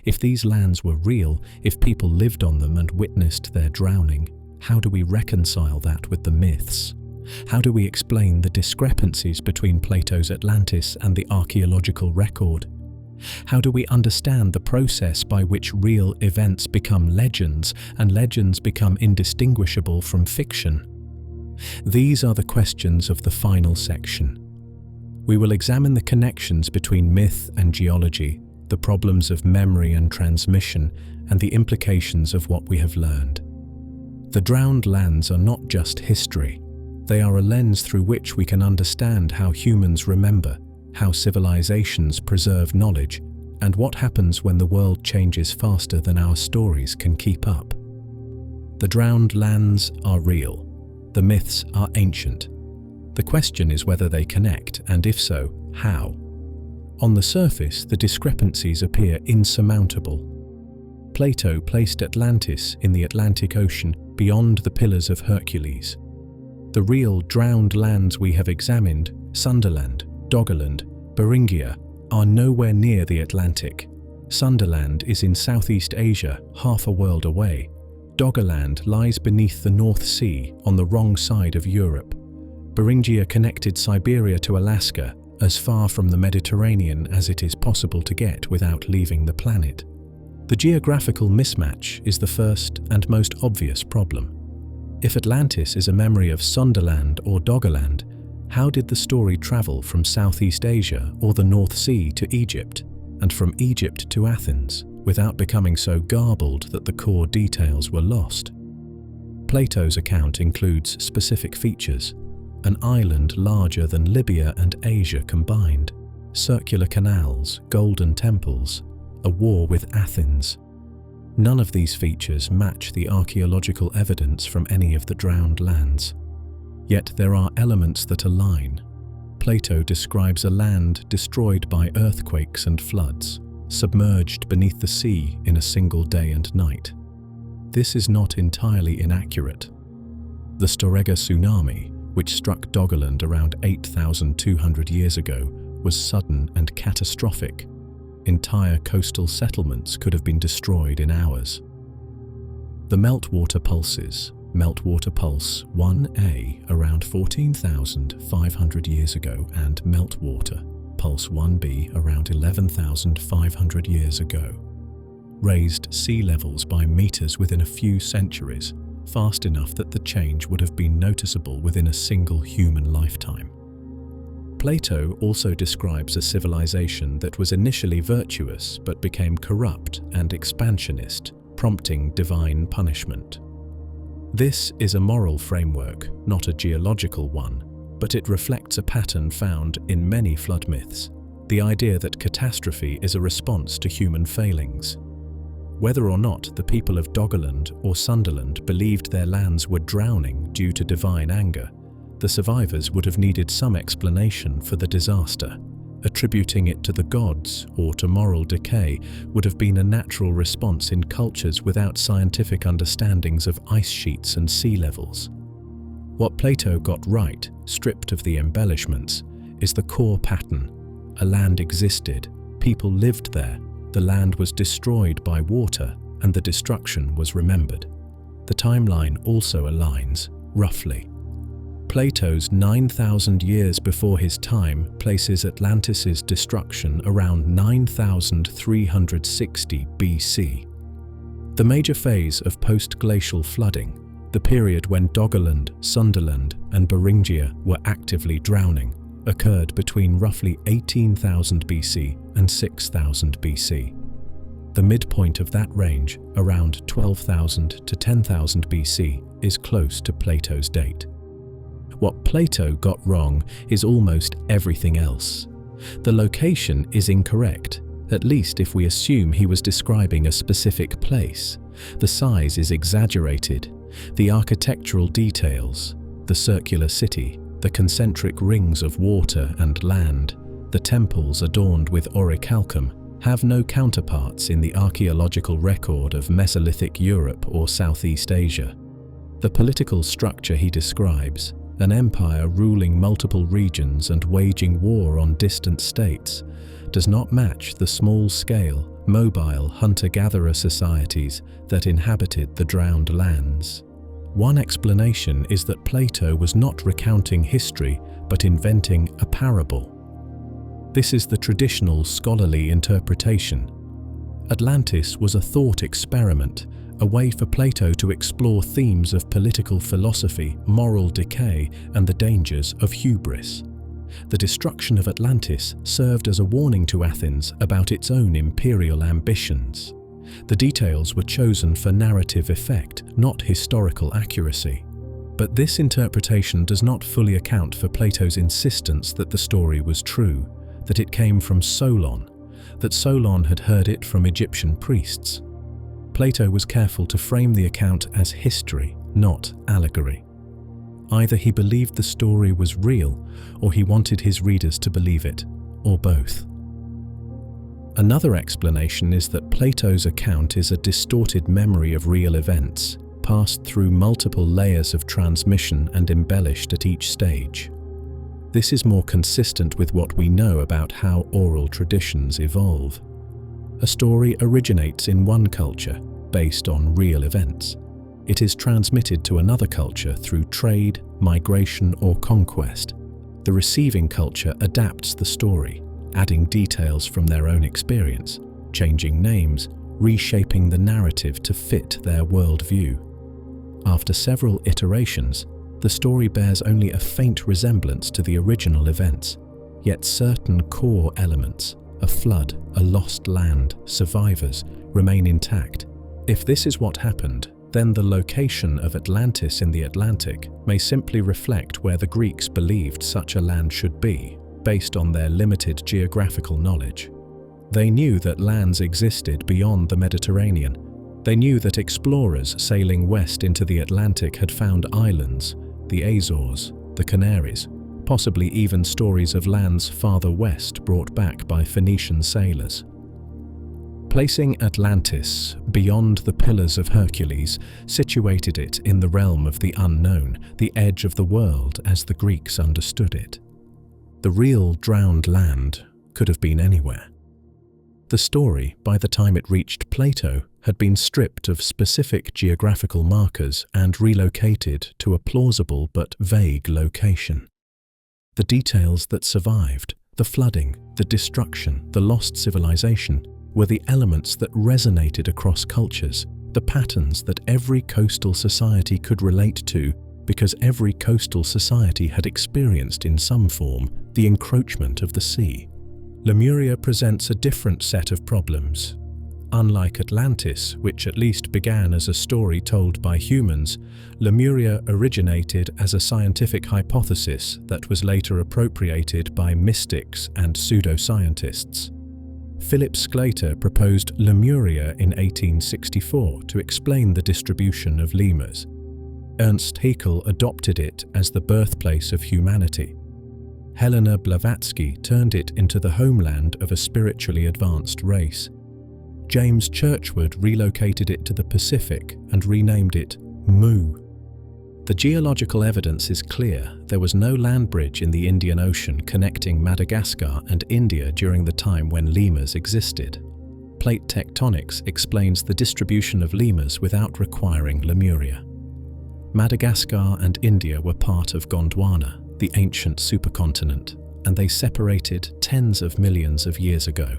If these lands were real, if people lived on them and witnessed their drowning, how do we reconcile that with the myths? How do we explain the discrepancies between Plato's Atlantis and the archaeological record? How do we understand the process by which real events become legends and legends become indistinguishable from fiction? These are the questions of the final section. We will examine the connections between myth and geology, the problems of memory and transmission, and the implications of what we have learned. The drowned lands are not just history. They are a lens through which we can understand how humans remember, how civilizations preserve knowledge, and what happens when the world changes faster than our stories can keep up. The drowned lands are real. The myths are ancient. The question is whether they connect, and if so, how. On the surface, the discrepancies appear insurmountable. Plato placed Atlantis in the Atlantic Ocean beyond the Pillars of Hercules. The real drowned lands we have examined, Sundaland, Doggerland, Beringia, are nowhere near the Atlantic. Sundaland is in Southeast Asia, half a world away. Doggerland lies beneath the North Sea, on the wrong side of Europe. Beringia connected Siberia to Alaska, as far from the Mediterranean as it is possible to get without leaving the planet. The geographical mismatch is the first and most obvious problem. If Atlantis is a memory of Sundaland or Doggerland, how did the story travel from Southeast Asia or the North Sea to Egypt, and from Egypt to Athens, without becoming so garbled that the core details were lost? Plato's account includes specific features: an island larger than Libya and Asia combined, circular canals, golden temples, a war with Athens. None of these features match the archaeological evidence from any of the drowned lands. Yet there are elements that align. Plato describes a land destroyed by earthquakes and floods, submerged beneath the sea in a single day and night. This is not entirely inaccurate. The Storegga tsunami, which struck Doggerland around 8,200 years ago, was sudden and catastrophic. Entire coastal settlements could have been destroyed in hours. The meltwater pulses, meltwater pulse 1A around 14,500 years ago and meltwater pulse 1B around 11,500 years ago, raised sea levels by meters within a few centuries, fast enough that the change would have been noticeable within a single human lifetime. Plato also describes a civilization that was initially virtuous but became corrupt and expansionist, prompting divine punishment. This is a moral framework, not a geological one, but it reflects a pattern found in many flood myths: the idea that catastrophe is a response to human failings. Whether or not the people of Doggerland or Sundaland believed their lands were drowning due to divine anger, the survivors would have needed some explanation for the disaster. Attributing it to the gods or to moral decay would have been a natural response in cultures without scientific understandings of ice sheets and sea levels. What Plato got right, stripped of the embellishments, is the core pattern. A land existed, people lived there, the land was destroyed by water, and the destruction was remembered. The timeline also aligns, roughly. Plato's 9,000 years before his time places Atlantis's destruction around 9,360 BC. The major phase of post-glacial flooding, the period when Doggerland, Sundaland, and Beringia were actively drowning, occurred between roughly 18,000 BC and 6,000 BC. The midpoint of that range, around 12,000 to 10,000 BC, is close to Plato's date. What Plato got wrong is almost everything else. The location is incorrect, at least if we assume he was describing a specific place. The size is exaggerated. The architectural details, the circular city, the concentric rings of water and land, the temples adorned with orichalcum, have no counterparts in the archaeological record of Mesolithic Europe or Southeast Asia. The political structure he describes, an empire ruling multiple regions and waging war on distant states, does not match the small-scale, mobile hunter-gatherer societies that inhabited the drowned lands. One explanation is that Plato was not recounting history but inventing a parable. This is the traditional scholarly interpretation. Atlantis was a thought experiment, a way for Plato to explore themes of political philosophy, moral decay, and the dangers of hubris. The destruction of Atlantis served as a warning to Athens about its own imperial ambitions. The details were chosen for narrative effect, not historical accuracy. But this interpretation does not fully account for Plato's insistence that the story was true, that it came from Solon, that Solon had heard it from Egyptian priests. Plato was careful to frame the account as history, not allegory. Either he believed the story was real, or he wanted his readers to believe it, or both. Another explanation is that Plato's account is a distorted memory of real events, passed through multiple layers of transmission and embellished at each stage. This is more consistent with what we know about how oral traditions evolve. A story originates in one culture, based on real events. It is transmitted to another culture through trade, migration, or conquest. The receiving culture adapts the story, adding details from their own experience, changing names, reshaping the narrative to fit their worldview. After several iterations, the story bears only a faint resemblance to the original events, yet certain core elements, a flood, a lost land, survivors, remain intact. If this is what happened, then the location of Atlantis in the Atlantic may simply reflect where the Greeks believed such a land should be, based on their limited geographical knowledge. They knew that lands existed beyond the Mediterranean. They knew that explorers sailing west into the Atlantic had found islands, the Azores, the Canaries, possibly even stories of lands farther west brought back by Phoenician sailors. Placing Atlantis beyond the Pillars of Hercules situated it in the realm of the unknown, the edge of the world as the Greeks understood it. The real drowned land could have been anywhere. The story, by the time it reached Plato, had been stripped of specific geographical markers and relocated to a plausible but vague location. The details that survived, the flooding, the destruction, the lost civilization, were the elements that resonated across cultures, the patterns that every coastal society could relate to because every coastal society had experienced in some form the encroachment of the sea. Lemuria presents a different set of problems. Unlike Atlantis, which at least began as a story told by humans, Lemuria originated as a scientific hypothesis that was later appropriated by mystics and pseudoscientists. Philip Sclater proposed Lemuria in 1864 to explain the distribution of lemurs. Ernst Haeckel adopted it as the birthplace of humanity. Helena Blavatsky turned it into the homeland of a spiritually advanced race. James Churchward relocated it to the Pacific and renamed it Mu. The geological evidence is clear. There was no land bridge in the Indian Ocean connecting Madagascar and India during the time when lemurs existed. Plate tectonics explains the distribution of lemurs without requiring Lemuria. Madagascar and India were part of Gondwana, the ancient supercontinent, and they separated tens of millions of years ago.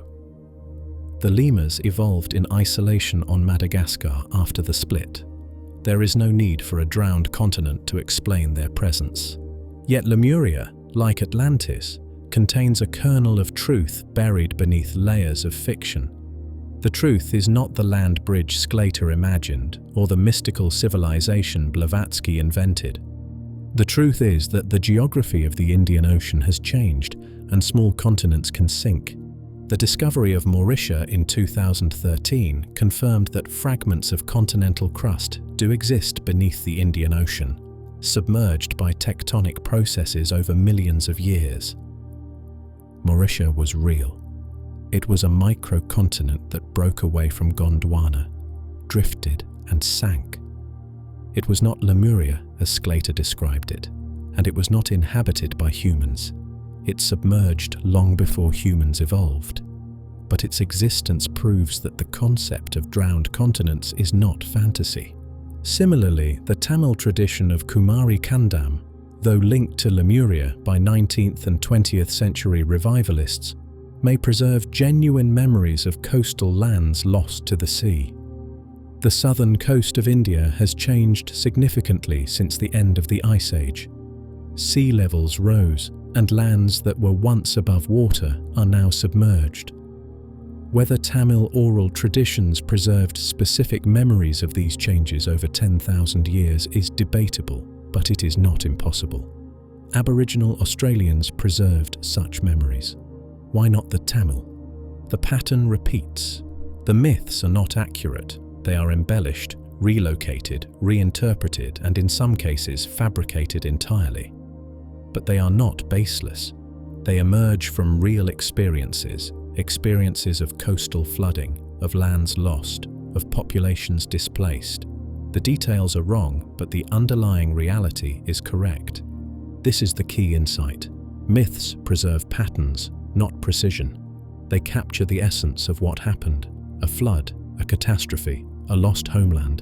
The lemurs evolved in isolation on Madagascar after the split. There is no need for a drowned continent to explain their presence. Yet Lemuria, like Atlantis, contains a kernel of truth buried beneath layers of fiction. The truth is not the land bridge Sclater imagined or the mystical civilization Blavatsky invented. The truth is that the geography of the Indian Ocean has changed and small continents can sink. The discovery of Mauritia in 2013 confirmed that fragments of continental crust do exist beneath the Indian Ocean, submerged by tectonic processes over millions of years. Mauritia was real. It was a microcontinent that broke away from Gondwana, drifted and sank. It was not Lemuria as Sclater described it, and it was not inhabited by humans. It submerged long before humans evolved. But its existence proves that the concept of drowned continents is not fantasy. Similarly, the Tamil tradition of Kumari Kandam, though linked to Lemuria by 19th and 20th century revivalists, may preserve genuine memories of coastal lands lost to the sea. The southern coast of India has changed significantly since the end of the Ice Age. Sea levels rose, and lands that were once above water are now submerged. Whether Tamil oral traditions preserved specific memories of these changes over 10,000 years is debatable, but it is not impossible. Aboriginal Australians preserved such memories. Why not the Tamil? The pattern repeats. The myths are not accurate. They are embellished, relocated, reinterpreted, and in some cases fabricated entirely. But they are not baseless. They emerge from real experiences of coastal flooding, of lands lost, of populations displaced. The details are wrong, but the underlying reality is correct. This is the key insight. Myths preserve patterns, not precision. They capture the essence of what happened, a flood, a catastrophe, a lost homeland.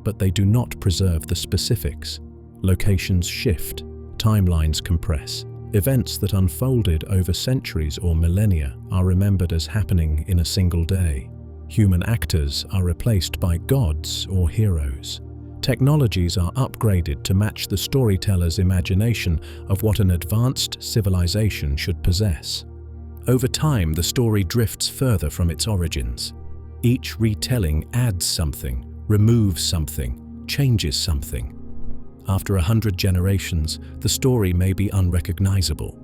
But they do not preserve the specifics. Locations shift, timelines compress. Events that unfolded over centuries or millennia are remembered as happening in a single day. Human actors are replaced by gods or heroes. Technologies are upgraded to match the storyteller's imagination of what an advanced civilization should possess. Over time, the story drifts further from its origins. Each retelling adds something, removes something, changes something. After 100 generations, the story may be unrecognizable.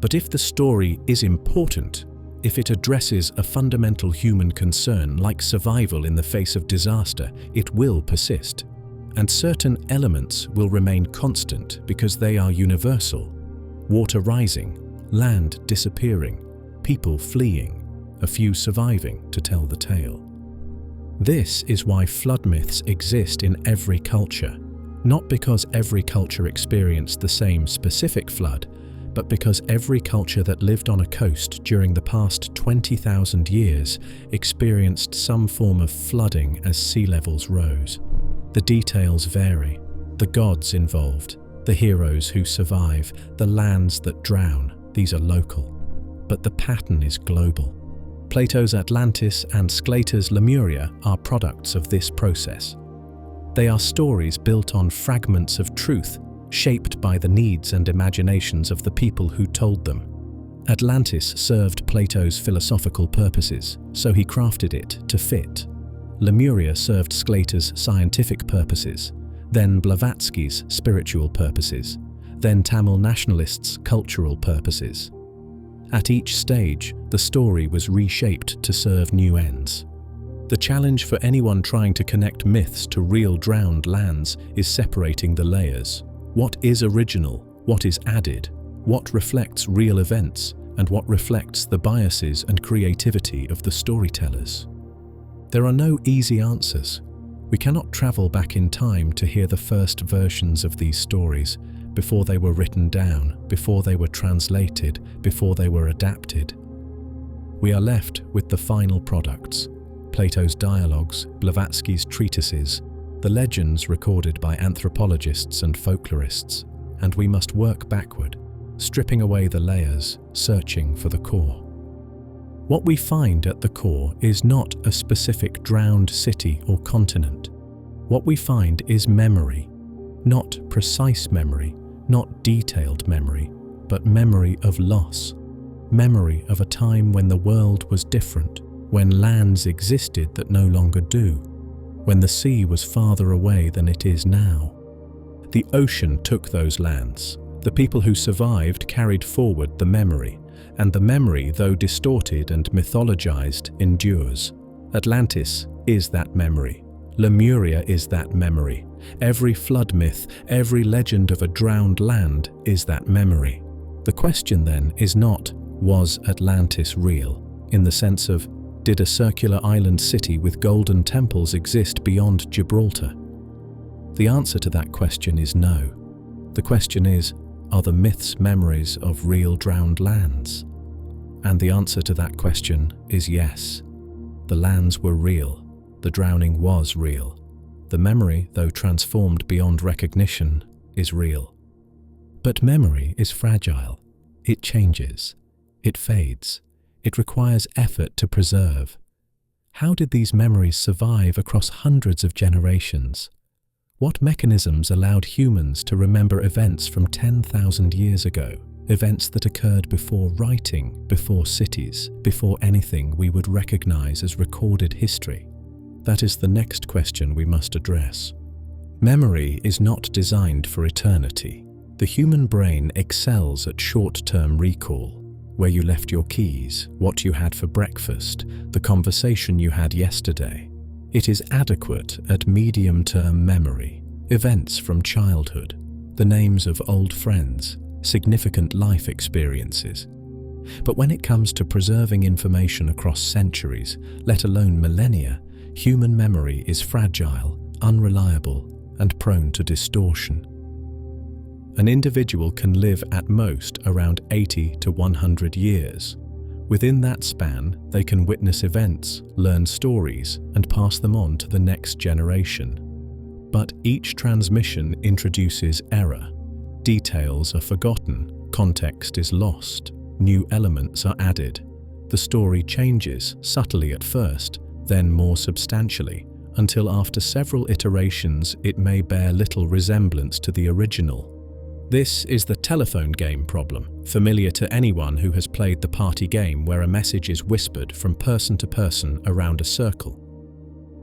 But if the story is important, if it addresses a fundamental human concern like survival in the face of disaster, it will persist. And certain elements will remain constant because they are universal. Water rising, land disappearing, people fleeing, a few surviving to tell the tale. This is why flood myths exist in every culture, not because every culture experienced the same specific flood, but because every culture that lived on a coast during the past 20,000 years experienced some form of flooding as sea levels rose. The details vary, the gods involved, the heroes who survive, the lands that drown, these are local. But the pattern is global. Plato's Atlantis and Sclater's Lemuria are products of this process. They are stories built on fragments of truth, shaped by the needs and imaginations of the people who told them. Atlantis served Plato's philosophical purposes, so he crafted it to fit. Lemuria served Sclater's scientific purposes, then Blavatsky's spiritual purposes, then Tamil nationalists' cultural purposes. At each stage, the story was reshaped to serve new ends. The challenge for anyone trying to connect myths to real drowned lands is separating the layers. What is original? What is added? What reflects real events? And what reflects the biases and creativity of the storytellers? There are no easy answers. We cannot travel back in time to hear the first versions of these stories, before they were written down, before they were translated, before they were adapted. We are left with the final products: Plato's dialogues, Blavatsky's treatises, the legends recorded by anthropologists and folklorists, and we must work backward, stripping away the layers, searching for the core. What we find at the core is not a specific drowned city or continent. What we find is memory, not precise memory, not detailed memory, but memory of loss, memory of a time when the world was different, when lands existed that no longer do, when the sea was farther away than it is now. The ocean took those lands. The people who survived carried forward the memory, and the memory, though distorted and mythologized, endures. Atlantis is that memory. Lemuria is that memory. Every flood myth, every legend of a drowned land is that memory. The question then is not, was Atlantis real? In the sense of, did a circular island city with golden temples exist beyond Gibraltar? The answer to that question is no. The question is, are the myths memories of real drowned lands? And the answer to that question is yes. The lands were real. The drowning was real. The memory, though transformed beyond recognition, is real. But memory is fragile. It changes. It fades. It requires effort to preserve. How did these memories survive across hundreds of generations? What mechanisms allowed humans to remember events from 10,000 years ago? Events that occurred before writing, before cities, before anything we would recognize as recorded history? That is the next question we must address. Memory is not designed for eternity. The human brain excels at short-term recall, where you left your keys, what you had for breakfast, the conversation you had yesterday. It is adequate at medium-term memory, events from childhood, the names of old friends, significant life experiences. But when it comes to preserving information across centuries, let alone millennia, human memory is fragile, unreliable, and prone to distortion. An individual can live at most around 80 to 100 years. Within that span, they can witness events, learn stories, and pass them on to the next generation. But each transmission introduces error. Details are forgotten, context is lost, new elements are added. The story changes, subtly at first, then more substantially, until after several iterations it may bear little resemblance to the original. This is the telephone game problem, familiar to anyone who has played the party game where a message is whispered from person to person around a circle.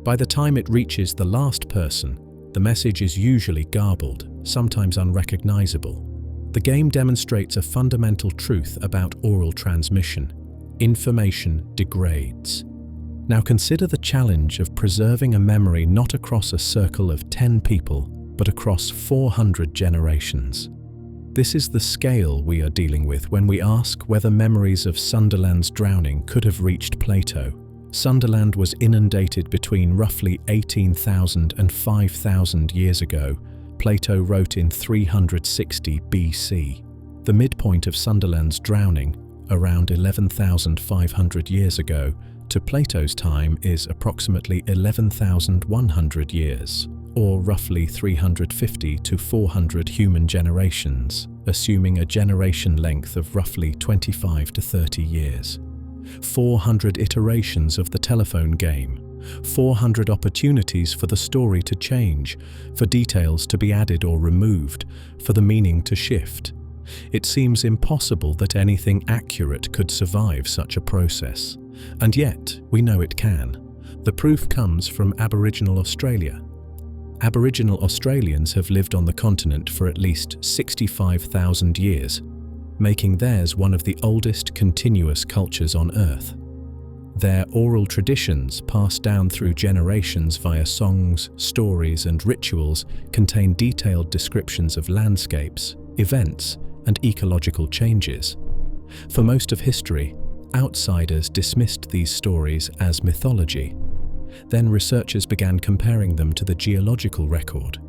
By the time it reaches the last person, the message is usually garbled, sometimes unrecognizable. The game demonstrates a fundamental truth about oral transmission: information degrades. Now consider the challenge of preserving a memory not across a circle of 10 people, but across 400 generations. This is the scale we are dealing with when we ask whether memories of Sundaland's drowning could have reached Plato. Sundaland was inundated between roughly 18,000 and 5,000 years ago. Plato wrote in 360 BC. The midpoint of Sundaland's drowning, around 11,500 years ago, to Plato's time is approximately 11,100 years, or roughly 350 to 400 human generations, assuming a generation length of roughly 25 to 30 years. 400 iterations of the telephone game, 400 opportunities for the story to change, for details to be added or removed, for the meaning to shift. It seems impossible that anything accurate could survive such a process. And yet, we know it can. The proof comes from Aboriginal Australia. Aboriginal Australians have lived on the continent for at least 65,000 years, making theirs one of the oldest continuous cultures on Earth. Their oral traditions, passed down through generations via songs, stories, and rituals, contain detailed descriptions of landscapes, events, and ecological changes. For most of history, outsiders dismissed these stories as mythology. Then researchers began comparing them to the geological record.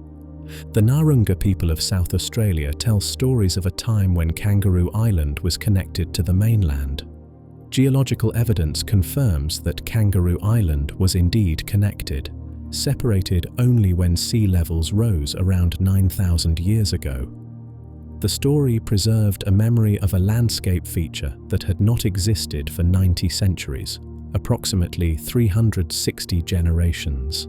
The Ngarunga people of South Australia tell stories of a time when Kangaroo Island was connected to the mainland. Geological evidence confirms that Kangaroo Island was indeed connected, separated only when sea levels rose around 9,000 years ago. The story preserved a memory of a landscape feature that had not existed for 90 centuries, approximately 360 generations.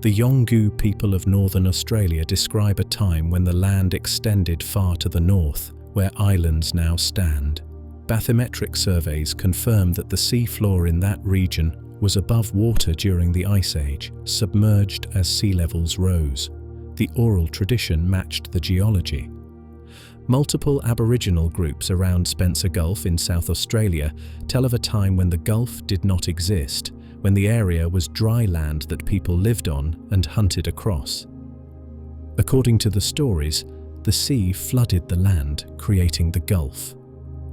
The Yolngu people of northern Australia describe a time when the land extended far to the north, where islands now stand. Bathymetric surveys confirm that the sea floor in that region was above water during the Ice Age, submerged as sea levels rose. The oral tradition matched the geology. Multiple Aboriginal groups around Spencer Gulf in South Australia tell of a time when the Gulf did not exist, when the area was dry land that people lived on and hunted across. According to the stories, the sea flooded the land, creating the Gulf.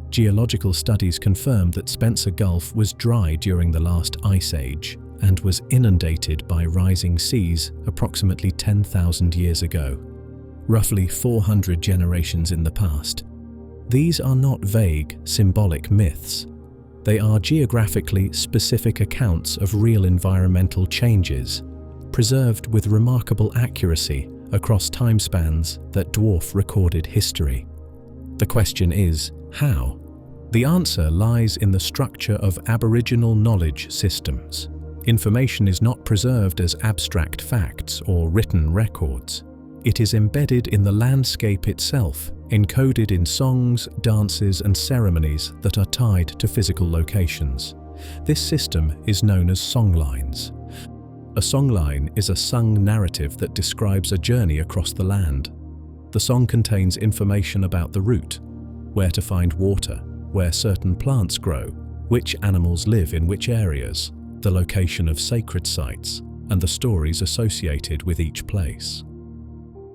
Geological studies confirm that Spencer Gulf was dry during the last Ice Age and was inundated by rising seas approximately 10,000 years ago, roughly 400 generations in the past. These are not vague, symbolic myths. They are geographically specific accounts of real environmental changes, preserved with remarkable accuracy across time spans that dwarf recorded history. The question is, how? The answer lies in the structure of Aboriginal knowledge systems. Information is not preserved as abstract facts or written records. It is embedded in the landscape itself, encoded in songs, dances, and ceremonies that are tied to physical locations. This system is known as songlines. A songline is a sung narrative that describes a journey across the land. The song contains information about the route, where to find water, where certain plants grow, which animals live in which areas, the location of sacred sites, and the stories associated with each place.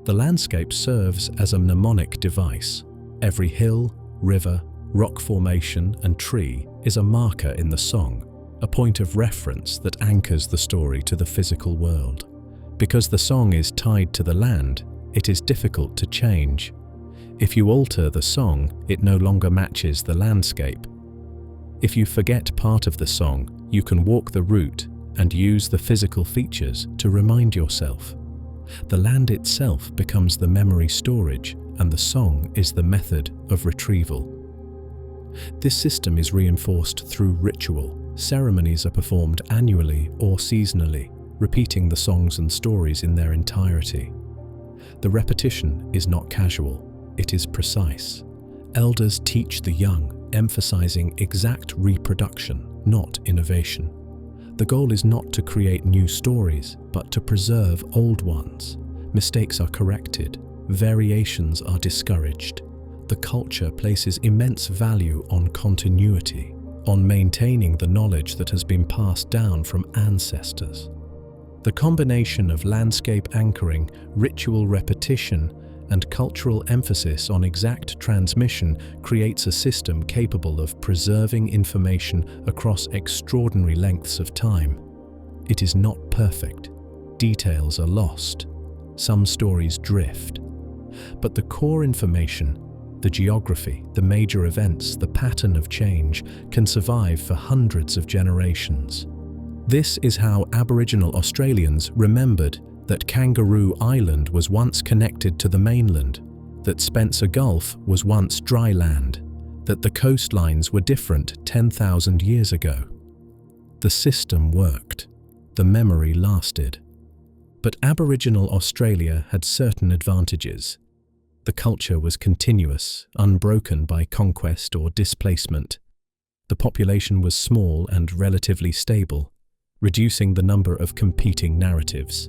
The landscape serves as a mnemonic device. Every hill, river, rock formation, and tree is a marker in the song, a point of reference that anchors the story to the physical world. Because the song is tied to the land, it is difficult to change. If you alter the song, it no longer matches the landscape. If you forget part of the song, you can walk the route and use the physical features to remind yourself. The land itself becomes the memory storage, and the song is the method of retrieval. This system is reinforced through ritual. Ceremonies are performed annually or seasonally, repeating the songs and stories in their entirety. The repetition is not casual, it is precise. Elders teach the young, emphasizing exact reproduction, not innovation. The goal is not to create new stories, but to preserve old ones. Mistakes are corrected, variations are discouraged. The culture places immense value on continuity, on maintaining the knowledge that has been passed down from ancestors. The combination of landscape anchoring, ritual repetition, and cultural emphasis on exact transmission creates a system capable of preserving information across extraordinary lengths of time. It is not perfect. Details are lost. Some stories drift. But the core information, the geography, the major events, the pattern of change, can survive for hundreds of generations. This is how Aboriginal Australians remembered that Kangaroo Island was once connected to the mainland, that Spencer Gulf was once dry land, that the coastlines were different 10,000 years ago. The system worked. The memory lasted. But Aboriginal Australia had certain advantages. The culture was continuous, unbroken by conquest or displacement. The population was small and relatively stable, reducing the number of competing narratives.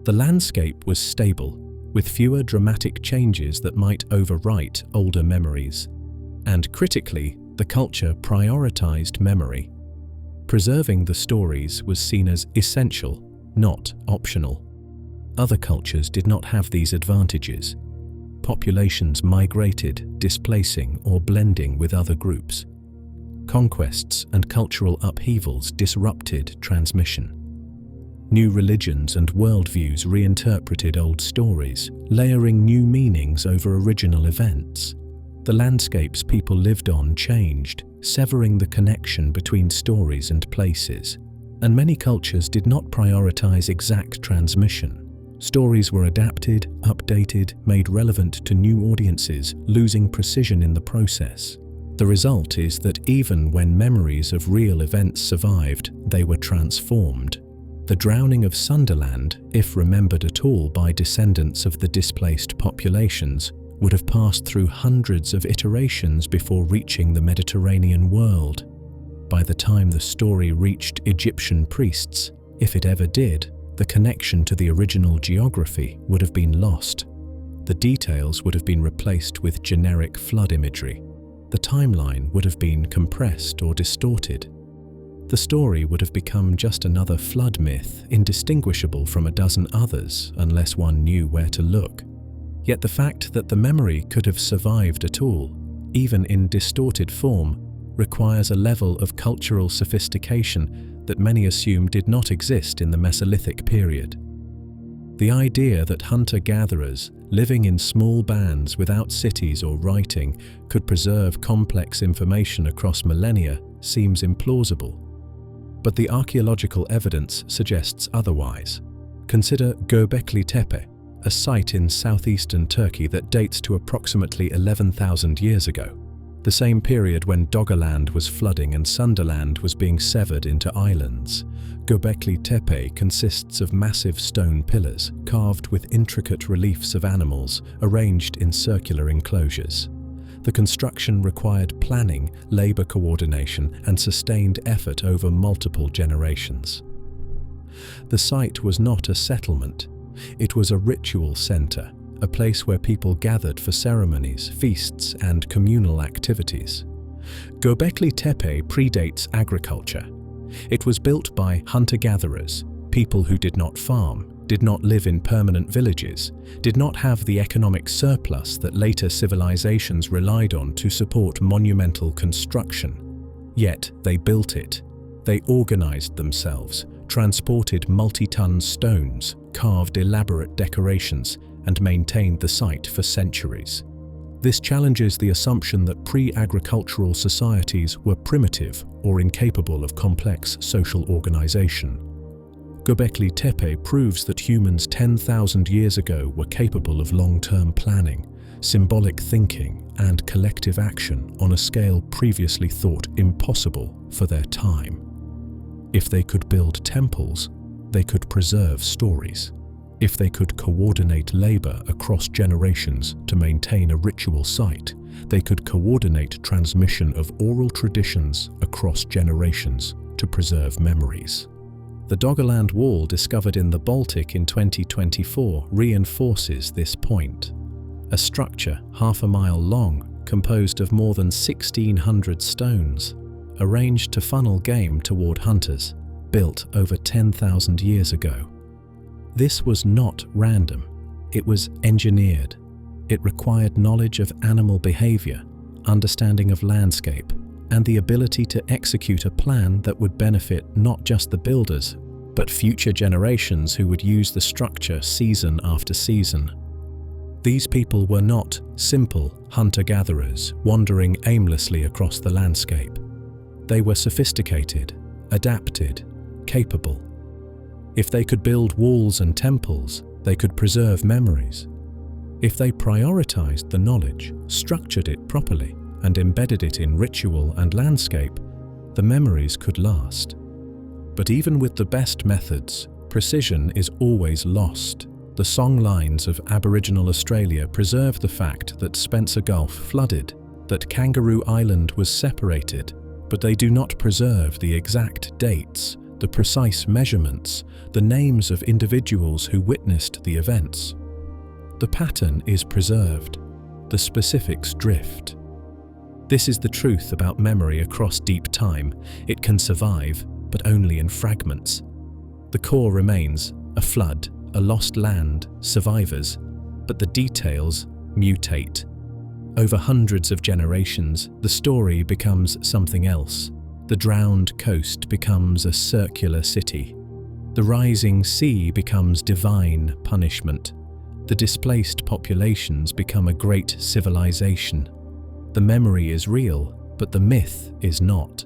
The landscape was stable, with fewer dramatic changes that might overwrite older memories. And critically, the culture prioritized memory. Preserving the stories was seen as essential, not optional. Other cultures did not have these advantages. Populations migrated, displacing or blending with other groups. Conquests and cultural upheavals disrupted transmission. New religions and worldviews reinterpreted old stories, layering new meanings over original events. The landscapes people lived on changed, severing the connection between stories and places. And many cultures did not prioritize exact transmission. Stories were adapted, updated, made relevant to new audiences, losing precision in the process. The result is that even when memories of real events survived, they were transformed. The drowning of Sundaland, if remembered at all by descendants of the displaced populations, would have passed through hundreds of iterations before reaching the Mediterranean world. By the time the story reached Egyptian priests, if it ever did, the connection to the original geography would have been lost. The details would have been replaced with generic flood imagery. The timeline would have been compressed or distorted. The story would have become just another flood myth, indistinguishable from a dozen others unless one knew where to look. Yet the fact that the memory could have survived at all, even in distorted form, requires a level of cultural sophistication that many assume did not exist in the Mesolithic period. The idea that hunter-gatherers, living in small bands without cities or writing, could preserve complex information across millennia seems implausible. But the archaeological evidence suggests otherwise. Consider Göbekli Tepe, a site in southeastern Turkey that dates to approximately 11,000 years ago, the same period when Doggerland was flooding and Sundaland was being severed into islands. Göbekli Tepe consists of massive stone pillars carved with intricate reliefs of animals arranged in circular enclosures. The construction required planning, labor coordination, and sustained effort over multiple generations. The site was not a settlement. It was a ritual center, a place where people gathered for ceremonies, feasts, and communal activities. Göbekli Tepe predates agriculture. It was built by hunter-gatherers, people who did not farm, did not live in permanent villages, did not have the economic surplus that later civilizations relied on to support monumental construction. Yet they built it. They organized themselves, transported multi-ton stones, carved elaborate decorations, and maintained the site for centuries. This challenges the assumption that pre-agricultural societies were primitive or incapable of complex social organization. Göbekli Tepe proves that humans 10,000 years ago were capable of long-term planning, symbolic thinking, and collective action on a scale previously thought impossible for their time. If they could build temples, they could preserve stories. If they could coordinate labor across generations to maintain a ritual site, they could coordinate transmission of oral traditions across generations to preserve memories. The Doggerland Wall discovered in the Baltic in 2024 reinforces this point. A structure half a mile long, composed of more than 1,600 stones, arranged to funnel game toward hunters, built over 10,000 years ago. This was not random, it was engineered. It required knowledge of animal behavior, understanding of landscape, and the ability to execute a plan that would benefit not just the builders, but future generations who would use the structure season after season. These people were not simple hunter-gatherers wandering aimlessly across the landscape. They were sophisticated, adapted, capable. If they could build walls and temples, they could preserve memories. If they prioritized the knowledge, structured it properly, and embedded it in ritual and landscape, the memories could last. But even with the best methods, precision is always lost. The songlines of Aboriginal Australia preserve the fact that Spencer Gulf flooded, that Kangaroo Island was separated, but they do not preserve the exact dates, the precise measurements, the names of individuals who witnessed the events. The pattern is preserved, the specifics drift. This is the truth about memory across deep time. It can survive, but only in fragments. The core remains: a flood, a lost land, survivors, but the details mutate. Over hundreds of generations, the story becomes something else. The drowned coast becomes a circular city. The rising sea becomes divine punishment. The displaced populations become a great civilization. The memory is real, but the myth is not.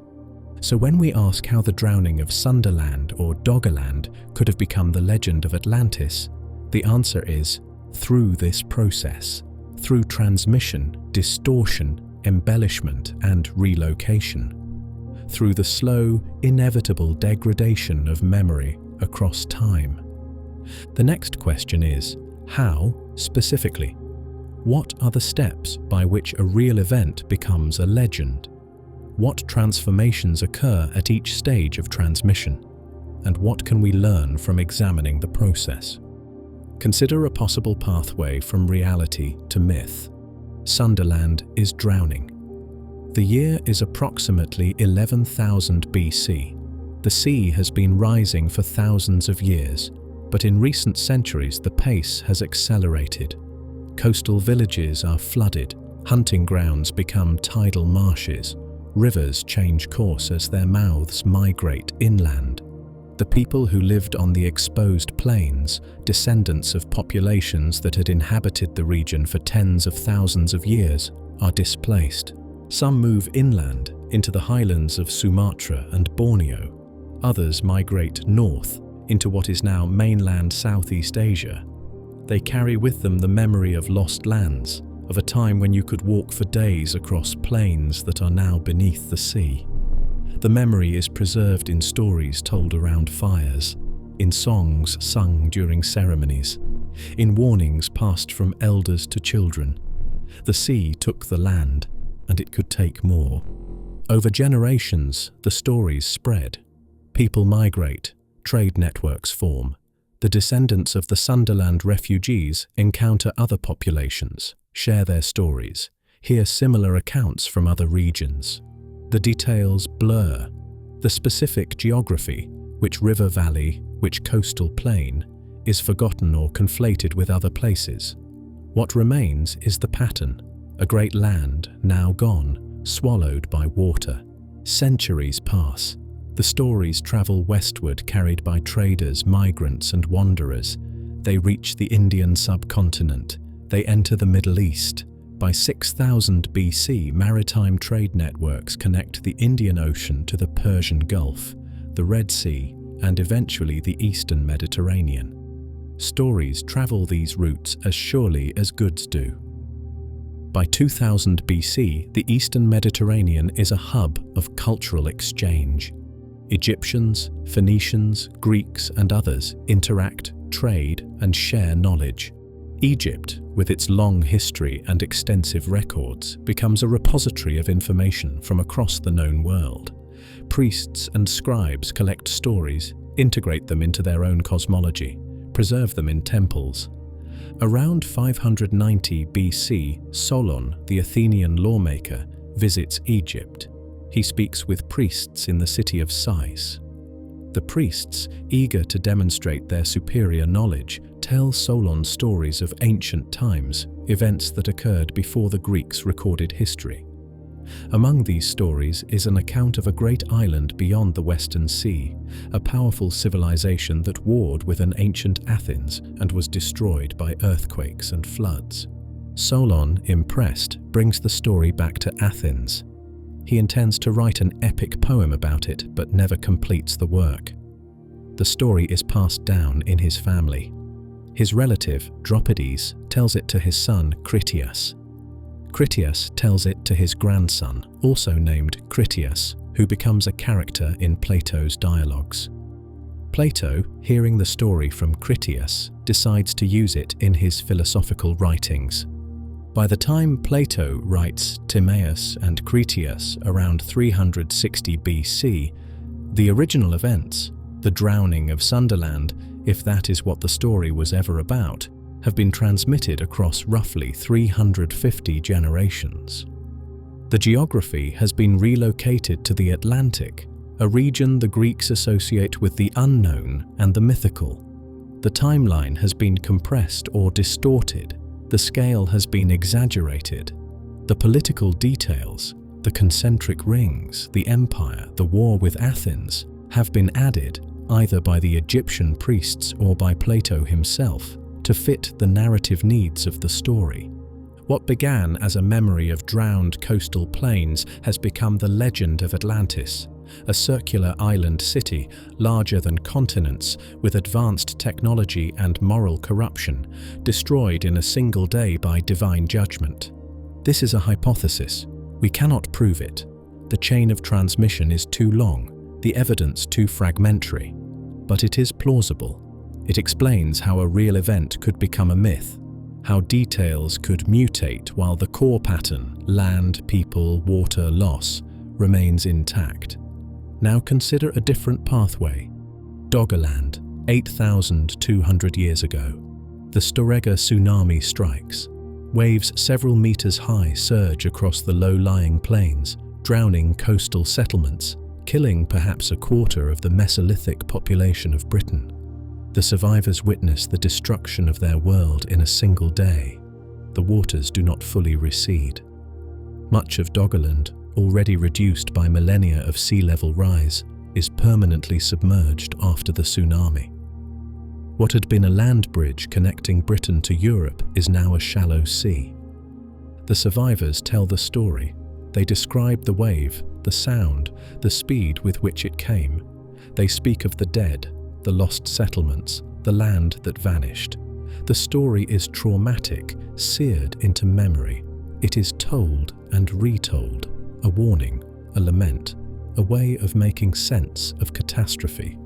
So when we ask how the drowning of Sundaland or Doggerland could have become the legend of Atlantis, the answer is through this process, through transmission, distortion, embellishment, and relocation. Through the slow, inevitable degradation of memory across time. The next question is, how, specifically? What are the steps by which a real event becomes a legend? What transformations occur at each stage of transmission? And what can we learn from examining the process? Consider a possible pathway from reality to myth. Sundaland is drowning. The year is approximately 11,000 BC. The sea has been rising for thousands of years, but in recent centuries the pace has accelerated. Coastal villages are flooded, hunting grounds become tidal marshes, rivers change course as their mouths migrate inland. The people who lived on the exposed plains, descendants of populations that had inhabited the region for tens of thousands of years, are displaced. Some move inland into the highlands of Sumatra and Borneo. Others migrate north into what is now mainland Southeast Asia. They carry with them the memory of lost lands, of a time when you could walk for days across plains that are now beneath the sea. The memory is preserved in stories told around fires, in songs sung during ceremonies, in warnings passed from elders to children. The sea took the land, and it could take more. Over generations, the stories spread. People migrate, trade networks form. The descendants of the Sundaland refugees encounter other populations, share their stories, hear similar accounts from other regions. The details blur. The specific geography, which river valley, which coastal plain, is forgotten or conflated with other places. What remains is the pattern, a great land now gone, swallowed by water. Centuries pass. The stories travel westward, carried by traders, migrants, and wanderers. They reach the Indian subcontinent. They enter the Middle East. By 6000 BC, maritime trade networks connect the Indian Ocean to the Persian Gulf, the Red Sea, and eventually the Eastern Mediterranean. Stories travel these routes as surely as goods do. By 2000 BC, the Eastern Mediterranean is a hub of cultural exchange. Egyptians, Phoenicians, Greeks, and others interact, trade, and share knowledge. Egypt, with its long history and extensive records, becomes a repository of information from across the known world. Priests and scribes collect stories, integrate them into their own cosmology, preserve them in temples. Around 590 BC, Solon, the Athenian lawmaker, visits Egypt. He speaks with priests in the city of Sais. The priests, eager to demonstrate their superior knowledge, tell Solon stories of ancient times, events that occurred before the Greeks recorded history. Among these stories is an account of a great island beyond the Western Sea, a powerful civilization that warred with an ancient Athens and was destroyed by earthquakes and floods. Solon, impressed, brings the story back to Athens. He intends to write an epic poem about it, but never completes the work. The story is passed down in his family. His relative, Dropides, tells it to his son, Critias. Critias tells it to his grandson, also named Critias, who becomes a character in Plato's dialogues. Plato, hearing the story from Critias, decides to use it in his philosophical writings. By the time Plato writes Timaeus and Critias around 360 BC, the original events, the drowning of Sundaland, if that is what the story was ever about, have been transmitted across roughly 350 generations. The geography has been relocated to the Atlantic, a region the Greeks associate with the unknown and the mythical. The timeline has been compressed or distorted. The scale has been exaggerated. The political details, the concentric rings, the empire, the war with Athens, have been added, either by the Egyptian priests or by Plato himself, to fit the narrative needs of the story. What began as a memory of drowned coastal plains has become the legend of Atlantis, a circular island city larger than continents with advanced technology and moral corruption, destroyed in a single day by divine judgment. This is a hypothesis. We cannot prove it. The chain of transmission is too long, the evidence too fragmentary. But it is plausible. It explains how a real event could become a myth, how details could mutate while the core pattern, land, people, water, loss, remains intact. Now consider a different pathway. Doggerland, 8,200 years ago. The Storegga tsunami strikes. Waves several meters high surge across the low-lying plains, drowning coastal settlements, killing perhaps a quarter of the Mesolithic population of Britain. The survivors witness the destruction of their world in a single day. The waters do not fully recede. Much of Doggerland, already reduced by millennia of sea level rise, is permanently submerged after the tsunami. What had been a land bridge connecting Britain to Europe is now a shallow sea. The survivors tell the story. They describe the wave, the sound, the speed with which it came. They speak of the dead, the lost settlements, the land that vanished. The story is traumatic, seared into memory. It is told and retold, a warning, a lament, a way of making sense of catastrophe.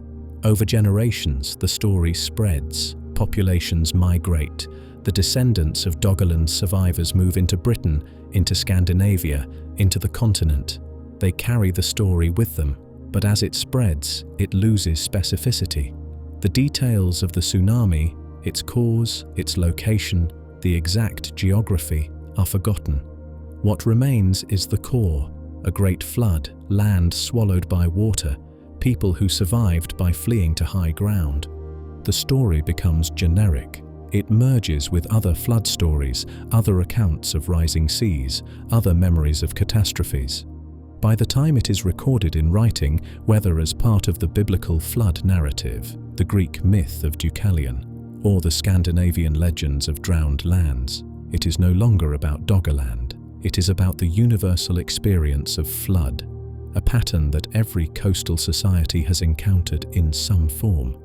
Over generations, the story spreads, populations migrate, the descendants of Doggerland survivors move into Britain, into Scandinavia, into the continent. They carry the story with them, but as it spreads, it loses specificity. The details of the tsunami, its cause, its location, the exact geography, are forgotten. What remains is the core, a great flood, land swallowed by water, people who survived by fleeing to high ground. The story becomes generic. It merges with other flood stories, other accounts of rising seas, other memories of catastrophes. By the time it is recorded in writing, whether as part of the biblical flood narrative, the Greek myth of Deucalion, or the Scandinavian legends of drowned lands, it is no longer about Doggerland. It is about the universal experience of flood, a pattern that every coastal society has encountered in some form.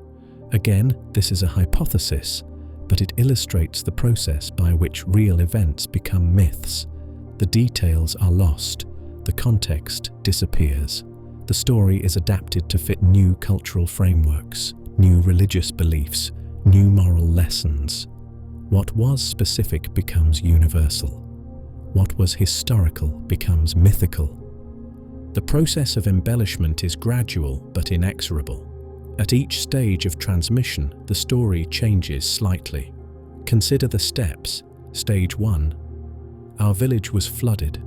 Again, this is a hypothesis, but it illustrates the process by which real events become myths. The details are lost, the context disappears, the story is adapted to fit new cultural frameworks, new religious beliefs, new moral lessons. What was specific becomes universal. What was historical becomes mythical. The process of embellishment is gradual but inexorable. At each stage of transmission, the story changes slightly. Consider the steps. Stage 1. Our village was flooded.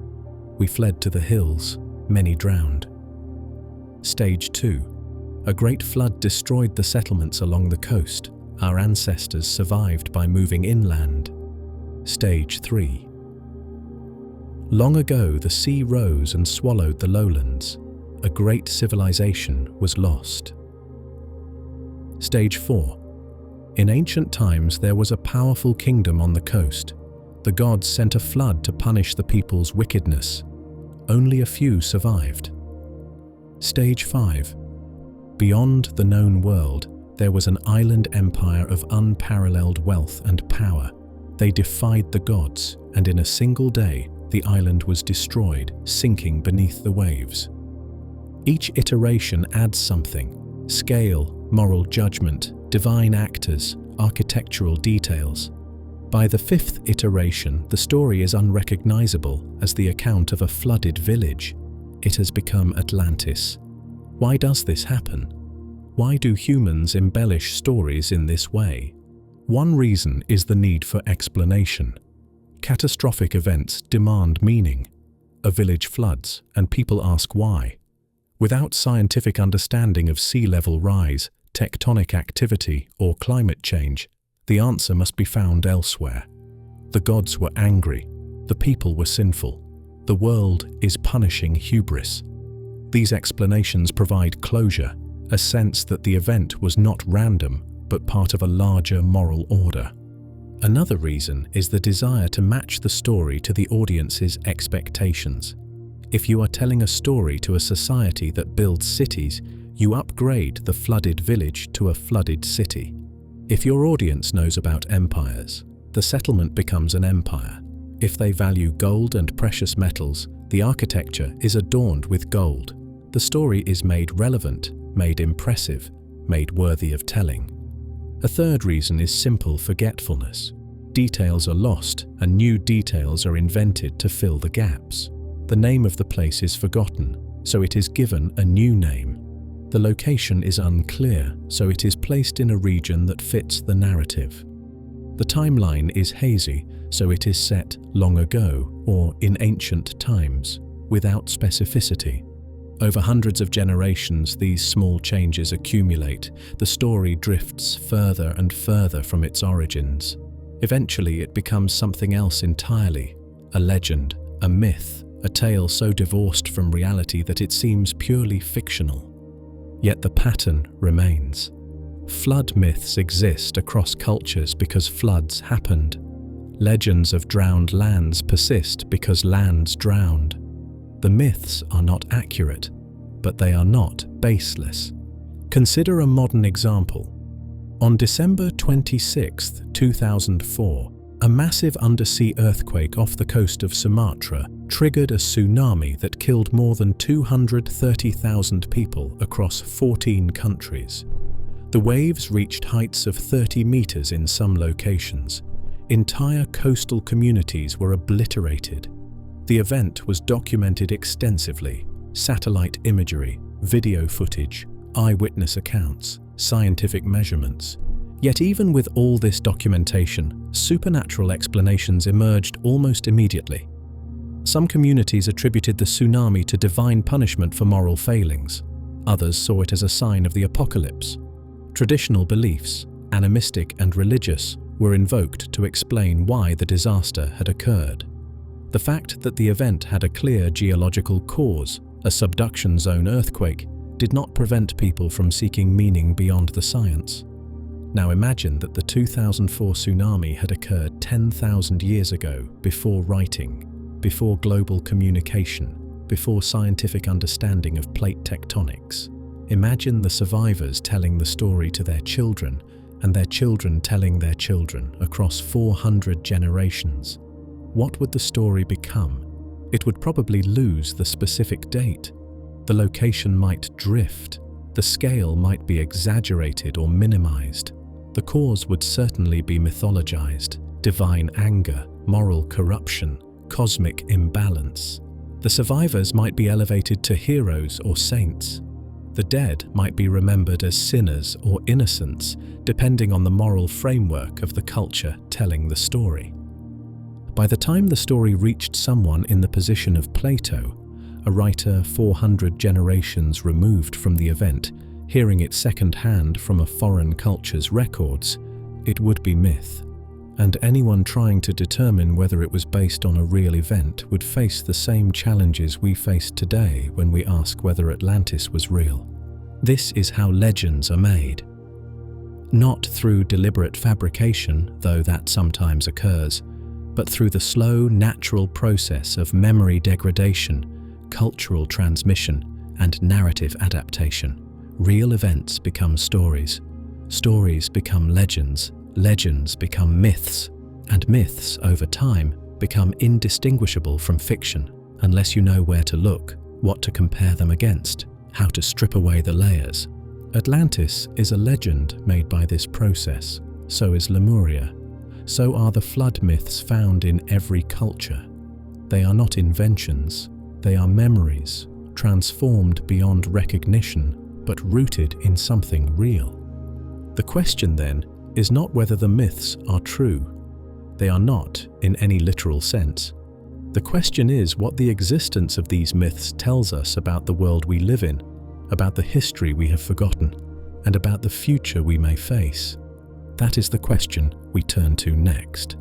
We fled to the hills. Many drowned. Stage 2. A great flood destroyed the settlements along the coast. Our ancestors survived by moving inland. Stage 3. Long ago, the sea rose and swallowed the lowlands. A great civilization was lost. Stage 4. In ancient times, there was a powerful kingdom on the coast. The gods sent a flood to punish the people's wickedness. Only a few survived. Stage 5. Beyond the known world, there was an island empire of unparalleled wealth and power. They defied the gods, and in a single day, the island was destroyed, sinking beneath the waves. Each iteration adds something: scale, moral judgment, divine actors, architectural details. By the 5th iteration, the story is unrecognizable as the account of a flooded village. It has become Atlantis. Why does this happen? Why do humans embellish stories in this way? One reason is the need for explanation. Catastrophic events demand meaning. A village floods, and people ask why. Without scientific understanding of sea level rise, tectonic activity, or climate change, the answer must be found elsewhere. The gods were angry. The people were sinful. The world is punishing hubris. These explanations provide closure, a sense that the event was not random, but part of a larger moral order. Another reason is the desire to match the story to the audience's expectations. If you are telling a story to a society that builds cities, you upgrade the flooded village to a flooded city. If your audience knows about empires, the settlement becomes an empire. If they value gold and precious metals, the architecture is adorned with gold. The story is made relevant, made impressive, made worthy of telling. A third reason is simple forgetfulness. Details are lost, and new details are invented to fill the gaps. The name of the place is forgotten, so it is given a new name. The location is unclear, so it is placed in a region that fits the narrative. The timeline is hazy, so it is set long ago or in ancient times, without specificity. Over hundreds of generations, these small changes accumulate. The story drifts further and further from its origins. Eventually, it becomes something else entirely: a legend, a myth, a tale so divorced from reality that it seems purely fictional. Yet the pattern remains. Flood myths exist across cultures because floods happened. Legends of drowned lands persist because lands drowned. The myths are not accurate, but they are not baseless. Consider a modern example. On December 26, 2004, a massive undersea earthquake off the coast of Sumatra triggered a tsunami that killed more than 230,000 people across 14 countries. The waves reached heights of 30 meters in some locations. Entire coastal communities were obliterated. The event was documented extensively: satellite imagery, video footage, eyewitness accounts, scientific measurements. Yet even with all this documentation, supernatural explanations emerged almost immediately. Some communities attributed the tsunami to divine punishment for moral failings. Others saw it as a sign of the apocalypse. Traditional beliefs, animistic and religious, were invoked to explain why the disaster had occurred. The fact that the event had a clear geological cause, a subduction zone earthquake, did not prevent people from seeking meaning beyond the science. Now imagine that the 2004 tsunami had occurred 10,000 years ago, before writing, before global communication, before scientific understanding of plate tectonics. Imagine the survivors telling the story to their children, and their children telling their children across 400 generations. What would the story become? It would probably lose the specific date. The location might drift, the scale might be exaggerated or minimized. The cause would certainly be mythologized: divine anger, moral corruption, cosmic imbalance. The survivors might be elevated to heroes or saints. The dead might be remembered as sinners or innocents, depending on the moral framework of the culture telling the story. By the time the story reached someone in the position of Plato, a writer 400 generations removed from the event, hearing it second-hand from a foreign culture's records, it would be myth. And anyone trying to determine whether it was based on a real event would face the same challenges we face today when we ask whether Atlantis was real. This is how legends are made. Not through deliberate fabrication, though that sometimes occurs, but through the slow, natural process of memory degradation, cultural transmission, and narrative adaptation. Real events become stories. Stories become legends. Legends become myths, and myths, over time, become indistinguishable from fiction, unless you know where to look, what to compare them against, how to strip away the layers. Atlantis is a legend made by this process. So is Lemuria. So are the flood myths found in every culture. They are not inventions. They are memories, transformed beyond recognition, but rooted in something real. The question, then, is not whether the myths are true. They are not, in any literal sense. The question is what the existence of these myths tells us about the world we live in, about the history we have forgotten, and about the future we may face. That is the question we turn to next.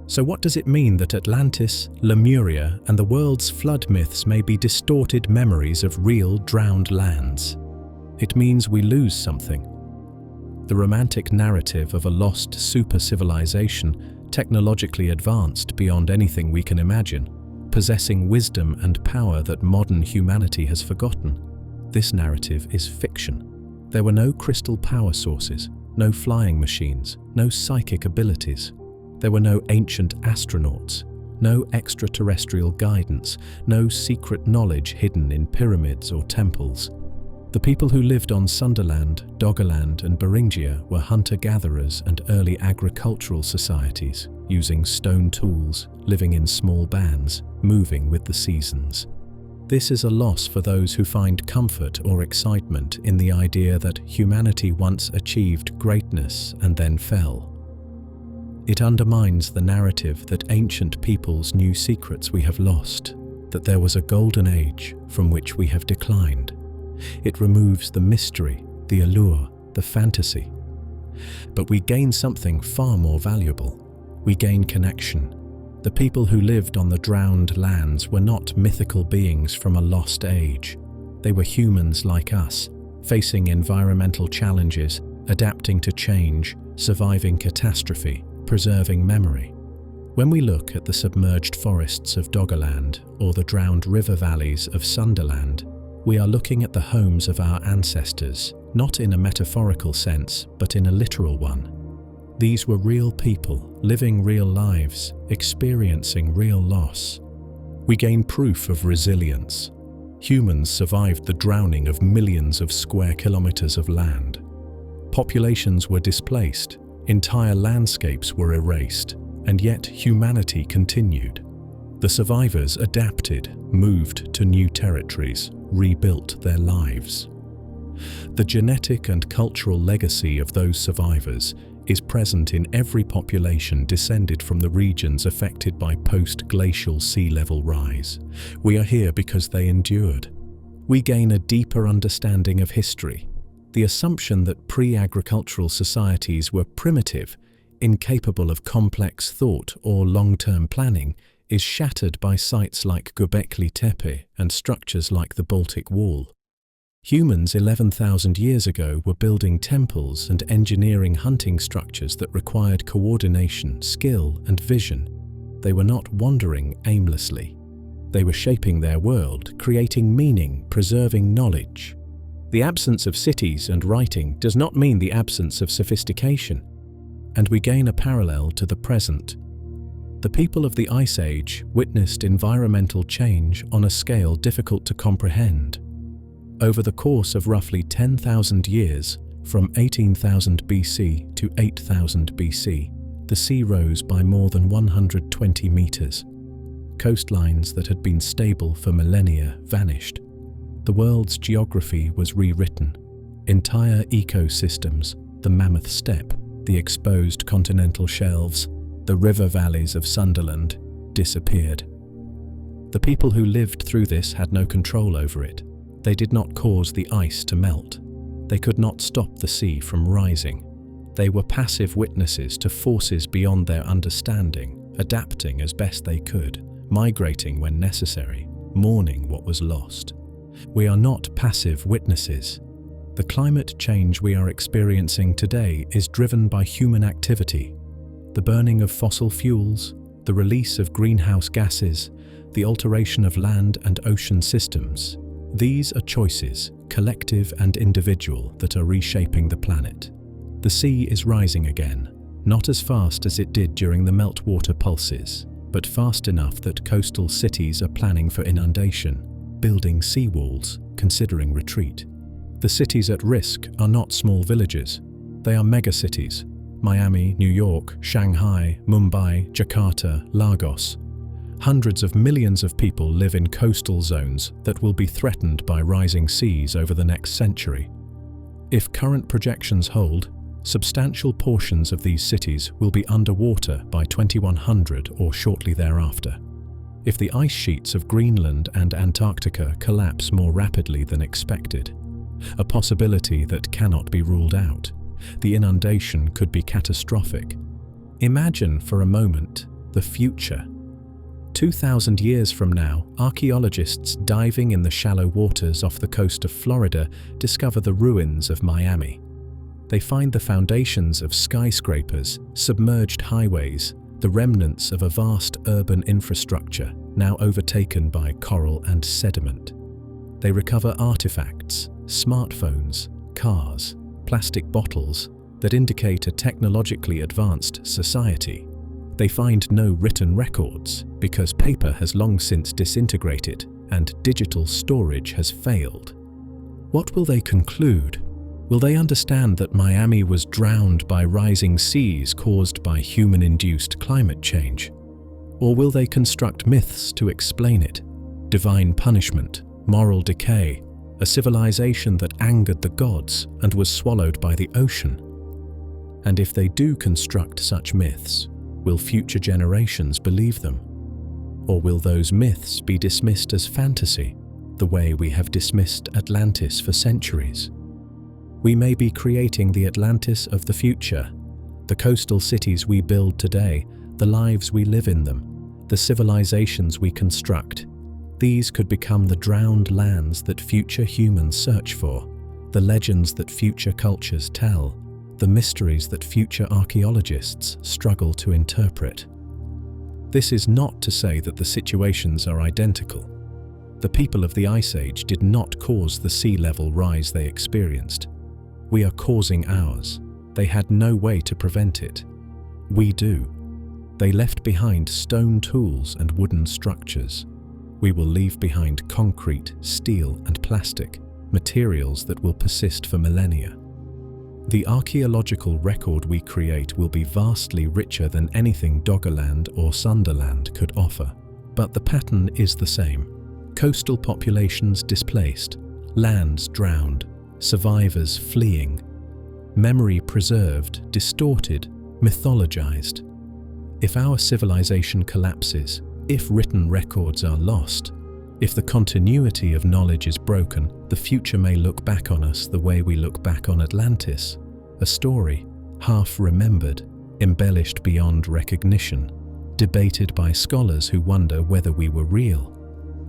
So what does it mean that Atlantis, Lemuria, and the world's flood myths may be distorted memories of real drowned lands? It means we lose something. The romantic narrative of a lost super-civilization, technologically advanced beyond anything we can imagine, possessing wisdom and power that modern humanity has forgotten. This narrative is fiction. There were no crystal power sources, no flying machines, no psychic abilities. There were no ancient astronauts, no extraterrestrial guidance, no secret knowledge hidden in pyramids or temples. The people who lived on Sundaland, Doggerland, and Beringia were hunter-gatherers and early agricultural societies, using stone tools, living in small bands, moving with the seasons. This is a loss for those who find comfort or excitement in the idea that humanity once achieved greatness and then fell. It undermines the narrative that ancient peoples knew secrets we have lost, that there was a golden age from which we have declined. It removes the mystery, the allure, the fantasy. But we gain something far more valuable. We gain connection. The people who lived on the drowned lands were not mythical beings from a lost age. They were humans like us, facing environmental challenges, adapting to change, surviving catastrophe, preserving memory. When we look at the submerged forests of Doggerland or the drowned river valleys of Sundaland, we are looking at the homes of our ancestors, not in a metaphorical sense, but in a literal one. These were real people, living real lives, experiencing real loss. We gain proof of resilience. Humans survived the drowning of millions of square kilometers of land. Populations were displaced, entire landscapes were erased, and yet humanity continued. The survivors adapted, moved to new territories, rebuilt their lives. The genetic and cultural legacy of those survivors is present in every population descended from the regions affected by post-glacial sea level rise. We are here because they endured. We gain a deeper understanding of history. The assumption that pre-agricultural societies were primitive, incapable of complex thought or long-term planning, is shattered by sites like Göbekli Tepe and structures like the Baltic Wall. Humans 11,000 years ago were building temples and engineering hunting structures that required coordination, skill, and vision. They were not wandering aimlessly. They were shaping their world, creating meaning, preserving knowledge. The absence of cities and writing does not mean the absence of sophistication, and we gain a parallel to the present. The people of the Ice Age witnessed environmental change on a scale difficult to comprehend. Over the course of roughly 10,000 years, from 18,000 BC to 8,000 BC, the sea rose by more than 120 meters. Coastlines that had been stable for millennia vanished. The world's geography was rewritten. Entire ecosystems, the Mammoth Steppe, the exposed continental shelves, the river valleys of Sundaland, disappeared. The people who lived through this had no control over it. They did not cause the ice to melt. They could not stop the sea from rising. They were passive witnesses to forces beyond their understanding, adapting as best they could, migrating when necessary, mourning what was lost. We are not passive witnesses. The climate change we are experiencing today is driven by human activity. The burning of fossil fuels, the release of greenhouse gases, the alteration of land and ocean systems. These are choices, collective and individual, that are reshaping the planet. The sea is rising again, not as fast as it did during the meltwater pulses, but fast enough that coastal cities are planning for inundation, building seawalls, considering retreat. The cities at risk are not small villages. They are megacities: Miami, New York, Shanghai, Mumbai, Jakarta, Lagos. Hundreds of millions of people live in coastal zones that will be threatened by rising seas over the next century. If current projections hold, substantial portions of these cities will be underwater by 2100 or shortly thereafter. If the ice sheets of Greenland and Antarctica collapse more rapidly than expected, a possibility that cannot be ruled out, the inundation could be catastrophic. Imagine for a moment the future. 2,000 years from now, archaeologists diving in the shallow waters off the coast of Florida discover the ruins of Miami. They find the foundations of skyscrapers, submerged highways, the remnants of a vast urban infrastructure now overtaken by coral and sediment. They recover artifacts, smartphones, cars, plastic bottles that indicate a technologically advanced society. They find no written records because paper has long since disintegrated and digital storage has failed. What will they conclude? Will they understand that Miami was drowned by rising seas caused by human-induced climate change? Or will they construct myths to explain it? Divine punishment, moral decay, a civilization that angered the gods and was swallowed by the ocean? And if they do construct such myths, will future generations believe them? Or will those myths be dismissed as fantasy, the way we have dismissed Atlantis for centuries? We may be creating the Atlantis of the future, the coastal cities we build today, the lives we live in them, the civilizations we construct. These could become the drowned lands that future humans search for, the legends that future cultures tell, the mysteries that future archaeologists struggle to interpret. This is not to say that the situations are identical. The people of the Ice Age did not cause the sea level rise they experienced. We are causing ours. They had no way to prevent it. We do. They left behind stone tools and wooden structures. We will leave behind concrete, steel, and plastic, materials that will persist for millennia. The archaeological record we create will be vastly richer than anything Doggerland or Sundaland could offer. But the pattern is the same. Coastal populations displaced, lands drowned, survivors fleeing, memory preserved, distorted, mythologized. If our civilization collapses, if written records are lost, if the continuity of knowledge is broken, the future may look back on us the way we look back on Atlantis, a story, half remembered, embellished beyond recognition, debated by scholars who wonder whether we were real.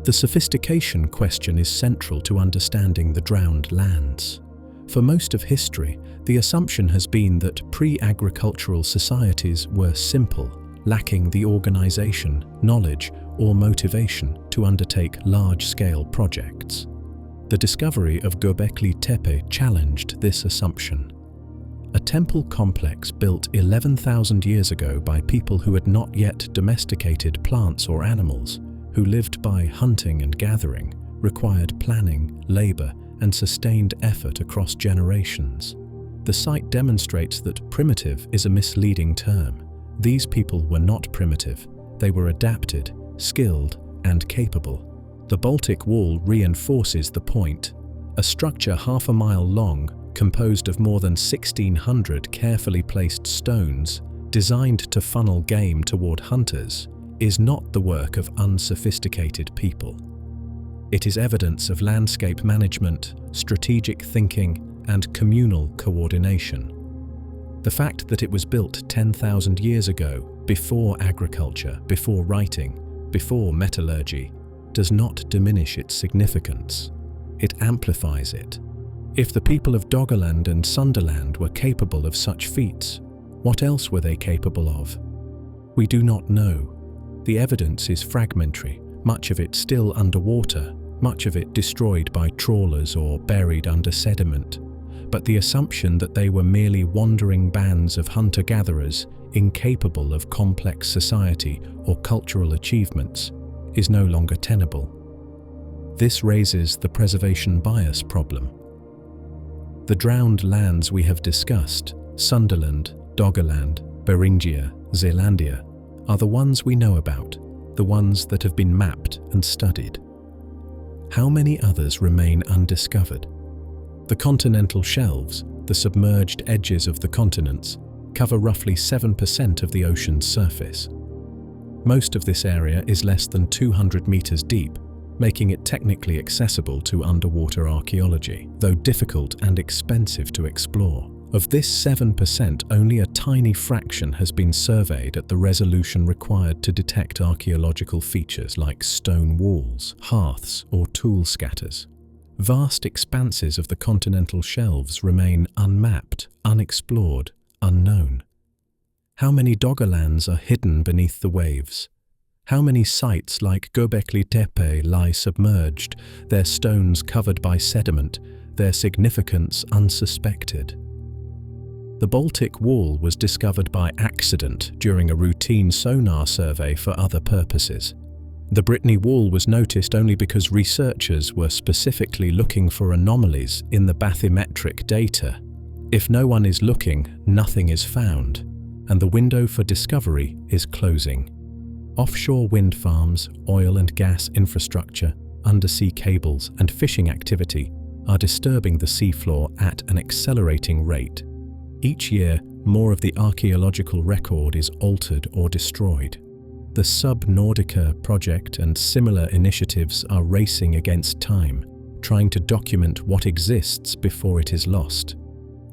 The sophistication question is central to understanding the drowned lands. For most of history, the assumption has been that pre-agricultural societies were simple, lacking the organization, knowledge, or motivation to undertake large-scale projects. The discovery of Göbekli Tepe challenged this assumption. A temple complex built 11,000 years ago by people who had not yet domesticated plants or animals, who lived by hunting and gathering, required planning, labor, and sustained effort across generations. The site demonstrates that primitive is a misleading term. These people were not primitive. They were adapted, skilled, and capable. The Baltic Wall reinforces the point. A structure half a mile long, composed of more than 1,600 carefully placed stones, designed to funnel game toward hunters, is not the work of unsophisticated people. It is evidence of landscape management, strategic thinking, and communal coordination. The fact that it was built 10,000 years ago, before agriculture, before writing, before metallurgy, does not diminish its significance. It amplifies it. If the people of Doggerland and Sundaland were capable of such feats, what else were they capable of? We do not know. The evidence is fragmentary, much of it still underwater, much of it destroyed by trawlers or buried under sediment. But the assumption that they were merely wandering bands of hunter-gatherers, incapable of complex society or cultural achievements, is no longer tenable. This raises the preservation bias problem. The drowned lands we have discussed, Sundaland, Doggerland, Beringia, Zealandia, are the ones we know about, the ones that have been mapped and studied. How many others remain undiscovered? The continental shelves, the submerged edges of the continents, cover roughly 7% of the ocean's surface. Most of this area is less than 200 meters deep, making it technically accessible to underwater archaeology, though difficult and expensive to explore. Of this 7%, only a tiny fraction has been surveyed at the resolution required to detect archaeological features like stone walls, hearths, or tool scatters. Vast expanses of the continental shelves remain unmapped, unexplored, unknown. How many Doggerlands are hidden beneath the waves? How many sites like Göbekli Tepe lie submerged, their stones covered by sediment, their significance unsuspected? The Baltic Wall was discovered by accident during a routine sonar survey for other purposes. The Brittany Wall was noticed only because researchers were specifically looking for anomalies in the bathymetric data. If no one is looking, nothing is found, and the window for discovery is closing. Offshore wind farms, oil and gas infrastructure, undersea cables, and fishing activity are disturbing the seafloor at an accelerating rate. Each year, more of the archaeological record is altered or destroyed. The Sub-Nordica project and similar initiatives are racing against time, trying to document what exists before it is lost.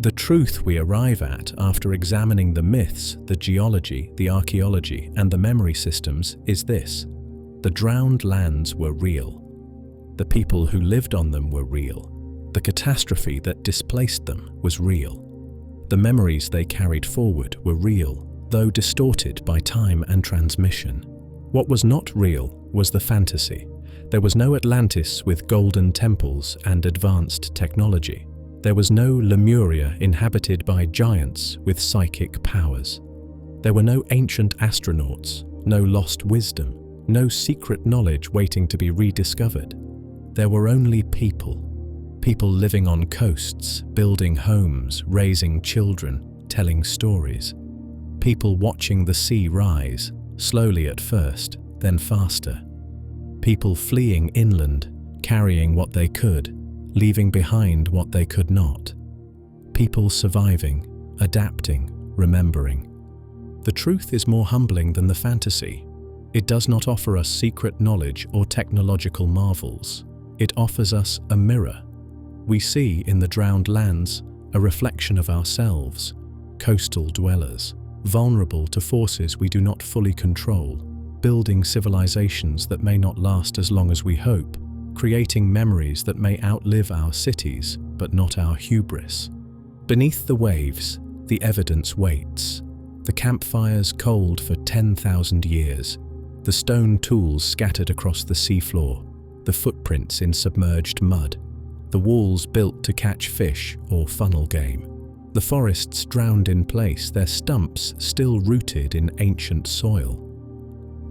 The truth we arrive at after examining the myths, the geology, the archaeology, and the memory systems is this: the drowned lands were real. The people who lived on them were real. The catastrophe that displaced them was real. The memories they carried forward were real, though distorted by time and transmission. What was not real was the fantasy. There was no Atlantis with golden temples and advanced technology. There was no Lemuria inhabited by giants with psychic powers. There were no ancient astronauts, no lost wisdom, no secret knowledge waiting to be rediscovered. There were only people. People living on coasts, building homes, raising children, telling stories. People watching the sea rise, slowly at first, then faster. People fleeing inland, carrying what they could, leaving behind what they could not. People surviving, adapting, remembering. The truth is more humbling than the fantasy. It does not offer us secret knowledge or technological marvels. It offers us a mirror. We see in the drowned lands a reflection of ourselves, coastal dwellers, vulnerable to forces we do not fully control, building civilizations that may not last as long as we hope, creating memories that may outlive our cities, but not our hubris. Beneath the waves, the evidence waits. The campfires cold for 10,000 years, the stone tools scattered across the seafloor, the footprints in submerged mud, the walls built to catch fish or funnel game. The forests drowned in place, their stumps still rooted in ancient soil.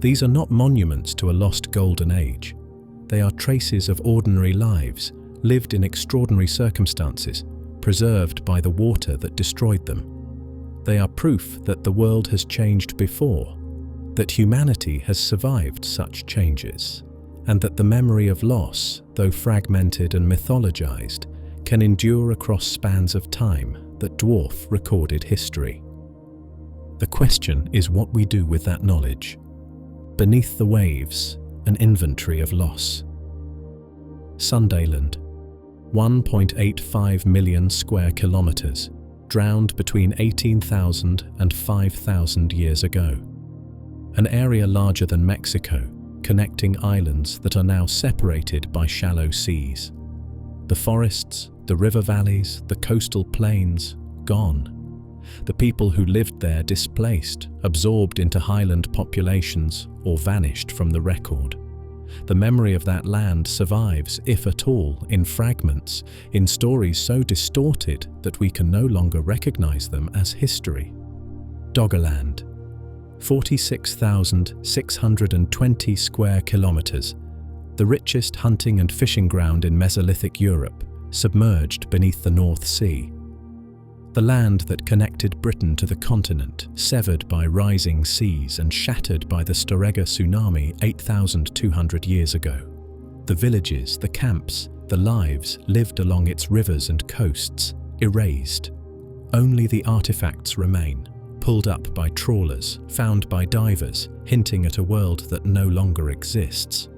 These are not monuments to a lost golden age. They are traces of ordinary lives, lived in extraordinary circumstances, preserved by the water that destroyed them. They are proof that the world has changed before, that humanity has survived such changes, and that the memory of loss, though fragmented and mythologized, can endure across spans of time that dwarf recorded history. The question is what we do with that knowledge. Beneath the waves, an inventory of loss. Sundaland, 1.85 million square kilometers, drowned between 18,000 and 5,000 years ago. An area larger than Mexico, connecting islands that are now separated by shallow seas. The forests, the river valleys, the coastal plains, gone. The people who lived there displaced, absorbed into highland populations, or vanished from the record. The memory of that land survives, if at all, in fragments, in stories so distorted that we can no longer recognize them as history. Doggerland, 46,620 square kilometers, the richest hunting and fishing ground in Mesolithic Europe, submerged beneath the North Sea. The land that connected Britain to the continent, severed by rising seas and shattered by the Storegga tsunami 8,200 years ago. The villages, the camps, the lives lived along its rivers and coasts, erased. Only the artifacts remain, pulled up by trawlers, found by divers, hinting at a world that no longer exists.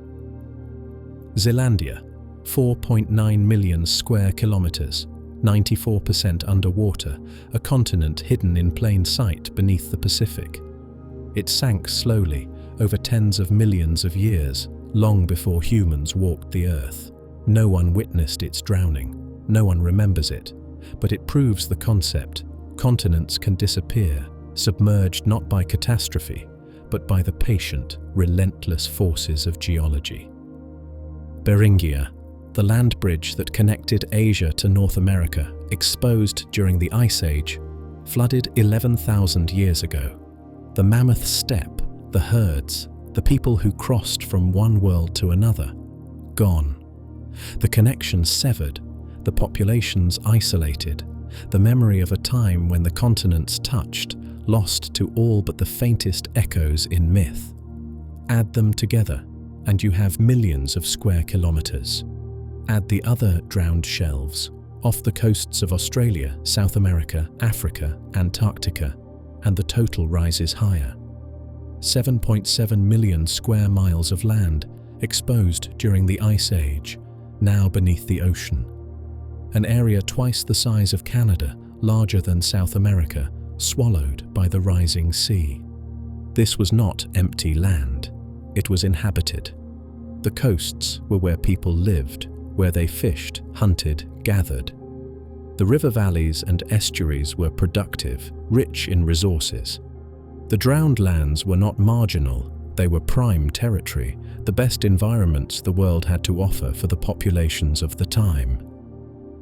ZEALANDIA, 4.9 million square kilometers, 94% underwater, a continent hidden in plain sight beneath the Pacific. It sank slowly, over tens of millions of years, long before humans walked the earth. No one witnessed its drowning, no one remembers it, but it proves the concept: continents can disappear, submerged not by catastrophe, but by the patient, relentless forces of geology. Beringia, the land bridge that connected Asia to North America, exposed during the Ice Age, flooded 11,000 years ago. The mammoth steppe, the herds, the people who crossed from one world to another, gone. The connections severed, the populations isolated, the memory of a time when the continents touched, lost to all but the faintest echoes in myth. Add them together, and you have millions of square kilometers. Add the other drowned shelves, off the coasts of Australia, South America, Africa, Antarctica, and the total rises higher. 7.7 million square miles of land, exposed during the Ice Age, now beneath the ocean. An area twice the size of Canada, larger than South America, swallowed by the rising sea. This was not empty land, it was inhabited. The coasts were where people lived, where they fished, hunted, gathered. The river valleys and estuaries were productive, rich in resources. The drowned lands were not marginal, they were prime territory, the best environments the world had to offer for the populations of the time.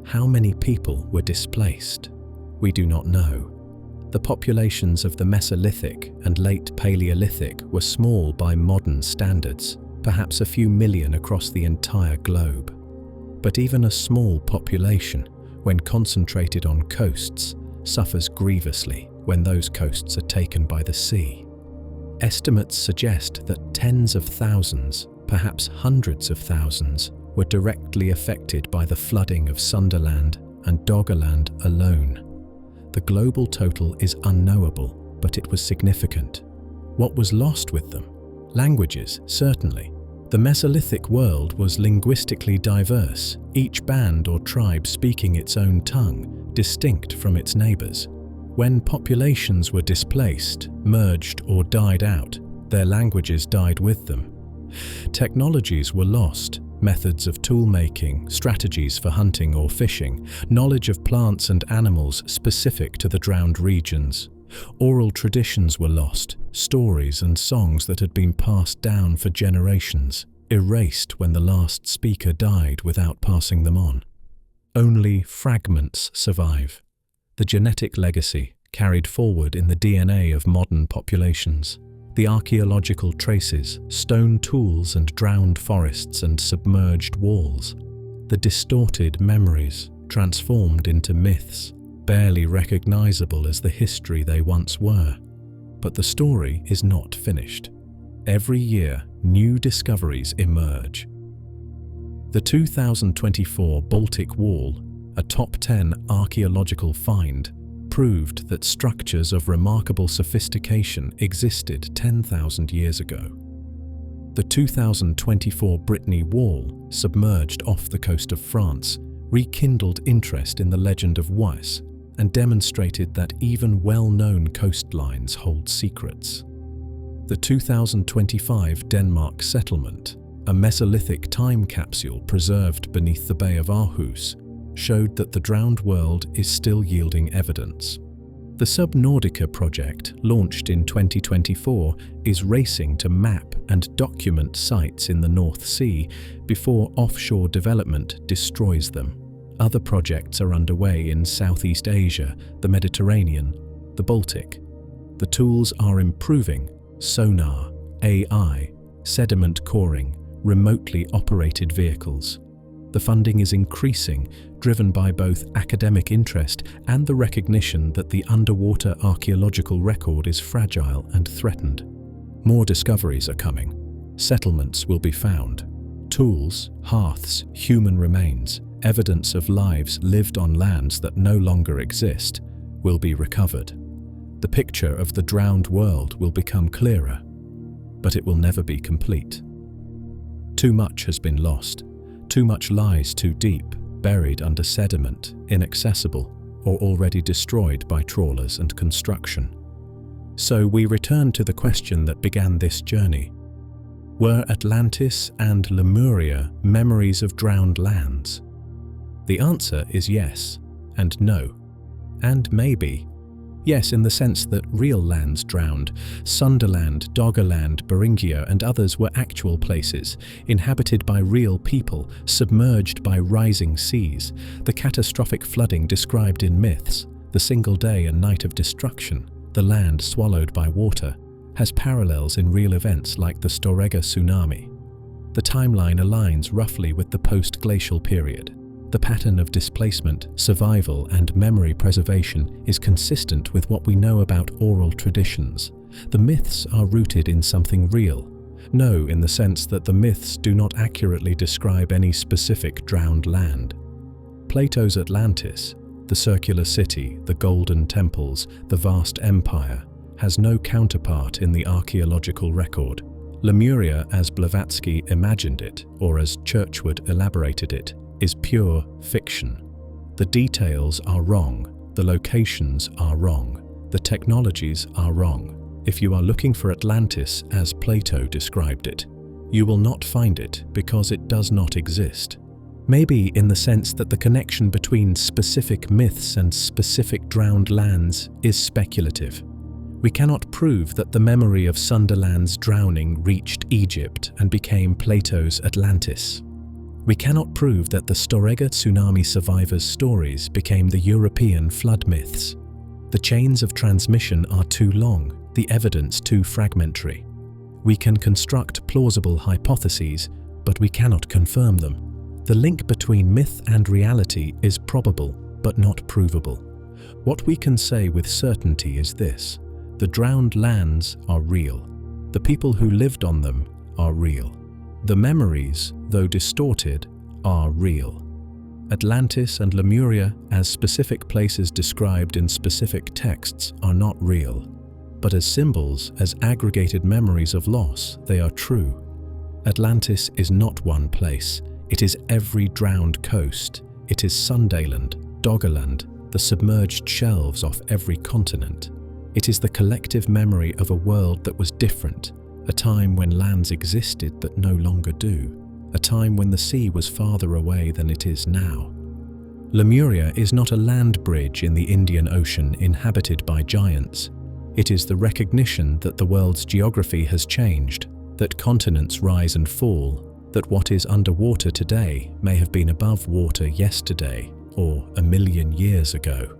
How many people were displaced? We do not know. The populations of the Mesolithic and late Paleolithic were small by modern standards, perhaps a few million across the entire globe. But even a small population, when concentrated on coasts, suffers grievously when those coasts are taken by the sea. Estimates suggest that tens of thousands, perhaps hundreds of thousands, were directly affected by the flooding of Sundaland and Doggerland alone. The global total is unknowable, but it was significant. What was lost with them? Languages, certainly. The Mesolithic world was linguistically diverse, each band or tribe speaking its own tongue, distinct from its neighbors. When populations were displaced, merged, or died out, their languages died with them. Technologies were lost, methods of tool-making, strategies for hunting or fishing, knowledge of plants and animals specific to the drowned regions. Oral traditions were lost, stories and songs that had been passed down for generations, erased when the last speaker died without passing them on. Only fragments survive, the genetic legacy carried forward in the DNA of modern populations. The archaeological traces, stone tools and drowned forests and submerged walls. the distorted memories transformed into myths, barely recognizable as the history they once were. But the story is not finished. Every year, new discoveries emerge. The 2024 Baltic Wall, a top 10 archaeological find, proved that structures of remarkable sophistication existed 10,000 years ago. The 2024 Brittany Wall, submerged off the coast of France, rekindled interest in the legend of Weiss and demonstrated that even well-known coastlines hold secrets. The 2025 Denmark settlement, a Mesolithic time capsule preserved beneath the Bay of Aarhus, showed that the drowned world is still yielding evidence. The Subnautica project, launched in 2024, is racing to map and document sites in the North Sea before offshore development destroys them. Other projects are underway in Southeast Asia, the Mediterranean, the Baltic. The tools are improving: sonar, AI, sediment coring, remotely operated vehicles. The funding is increasing, driven by both academic interest and the recognition that the underwater archaeological record is fragile and threatened. More discoveries are coming. Settlements will be found. Tools, hearths, human remains, evidence of lives lived on lands that no longer exist, will be recovered. The picture of the drowned world will become clearer, but it will never be complete. Too much has been lost. Too much lies too deep, buried under sediment, inaccessible, or already destroyed by trawlers and construction. So we return to the question that began this journey. Were Atlantis and Lemuria memories of drowned lands? The answer is yes, and no, and maybe. Yes, in the sense that real lands drowned. Sundaland, Doggerland, Beringia and others were actual places, inhabited by real people, submerged by rising seas. The catastrophic flooding described in myths, the single day and night of destruction, the land swallowed by water, has parallels in real events like the Storegga tsunami. The timeline aligns roughly with the post-glacial period. The pattern of displacement, survival, and memory preservation is consistent with what we know about oral traditions. The myths are rooted in something real. No, in the sense that the myths do not accurately describe any specific drowned land. Plato's Atlantis, the circular city, the golden temples, the vast empire, has no counterpart in the archaeological record. Lemuria, as Blavatsky imagined it, or as Churchward elaborated it, is pure fiction. The details are wrong, the locations are wrong, the technologies are wrong. If you are looking for Atlantis as Plato described it, you will not find it because it does not exist. Maybe in the sense that the connection between specific myths and specific drowned lands is speculative. We cannot prove that the memory of Sundaland's drowning reached Egypt and became Plato's Atlantis. We cannot prove that the Storegga tsunami survivors' stories became the European flood myths. The chains of transmission are too long, the evidence too fragmentary. We can construct plausible hypotheses, but we cannot confirm them. The link between myth and reality is probable, but not provable. What we can say with certainty is this: the drowned lands are real. The people who lived on them are real. The memories, though distorted, are real. Atlantis and Lemuria, as specific places described in specific texts, are not real. But as symbols, as aggregated memories of loss, they are true. Atlantis is not one place. It is every drowned coast. It is Sundaland, Doggerland, the submerged shelves off every continent. It is the collective memory of a world that was different, a time when lands existed that no longer do, a time when the sea was farther away than it is now. Lemuria is not a land bridge in the Indian Ocean inhabited by giants. It is the recognition that the world's geography has changed, that continents rise and fall, that what is underwater today may have been above water yesterday or 1,000,000 years ago.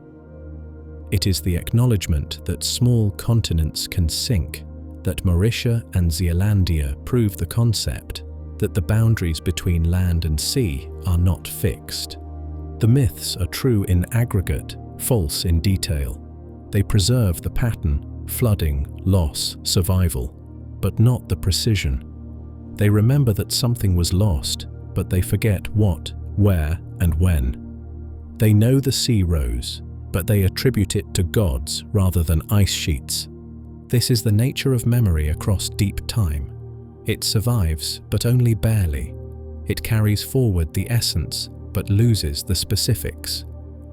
It is the acknowledgement that small continents can sink, that Mauritius and Zealandia prove the concept, that the boundaries between land and sea are not fixed. The myths are true in aggregate, false in detail. They preserve the pattern, flooding, loss, survival, but not the precision. They remember that something was lost, but they forget what, where, and when. They know the sea rose, but they attribute it to gods rather than ice sheets. This is the nature of memory across deep time. It survives, but only barely. It carries forward the essence, but loses the specifics.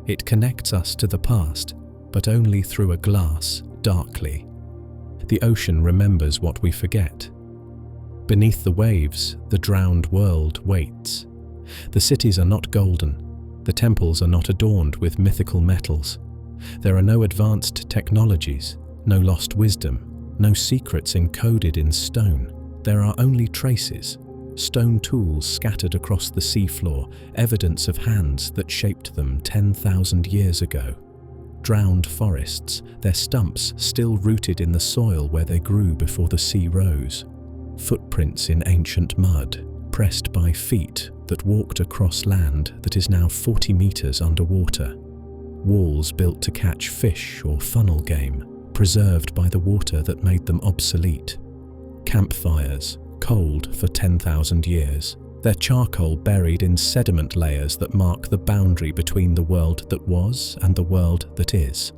It connects us to the past, but only through a glass, darkly. The ocean remembers what we forget. Beneath the waves, the drowned world waits. The cities are not golden. The temples are not adorned with mythical metals. There are no advanced technologies, no lost wisdom, no secrets encoded in stone. There are only traces, stone tools scattered across the seafloor, evidence of hands that shaped them 10,000 years ago. Drowned forests, their stumps still rooted in the soil where they grew before the sea rose. Footprints in ancient mud, pressed by feet that walked across land that is now 40 meters underwater. Walls built to catch fish or funnel game, preserved by the water that made them obsolete. Campfires, cold for 10,000 years, their charcoal buried in sediment layers that mark the boundary between the world that was and the world that is.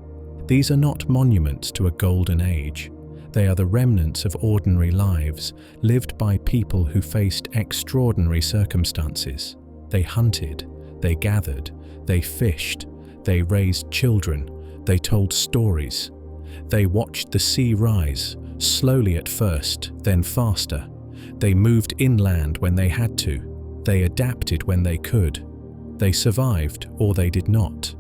These are not monuments to a golden age. They are the remnants of ordinary lives, lived by people who faced extraordinary circumstances. They hunted, they gathered, they fished, they raised children, they told stories. They watched the sea rise, slowly at first, then faster. They moved inland when they had to. They adapted when they could. They survived or they did not.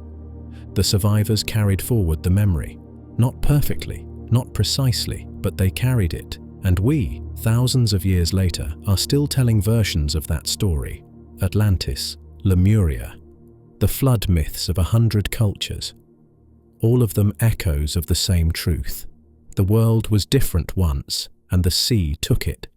The survivors carried forward the memory, not perfectly, not precisely, but they carried it, and we, thousands of years later, are still telling versions of that story. Atlantis, Lemuria, the flood myths of 100 cultures, all of them echoes of the same truth. The world was different once, and the sea took it.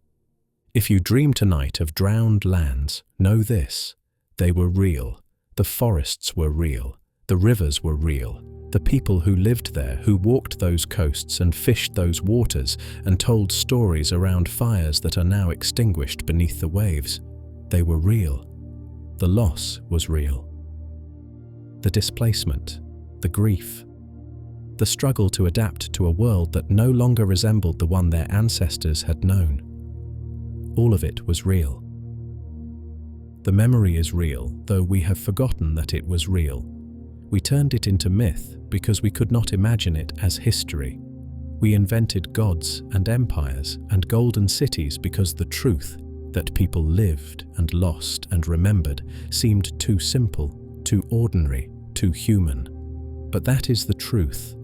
If you dream tonight of drowned lands, know this: they were real. The forests were real. The rivers were real. The people who lived there, who walked those coasts and fished those waters and told stories around fires that are now extinguished beneath the waves, they were real. The loss was real. The displacement, the grief, the struggle to adapt to a world that no longer resembled the one their ancestors had known. All of it was real. The memory is real, though we have forgotten that it was real. We turned it into myth because we could not imagine it as history. We invented gods and empires and golden cities because the truth that people lived and lost and remembered seemed too simple, too ordinary, too human. But that is the truth.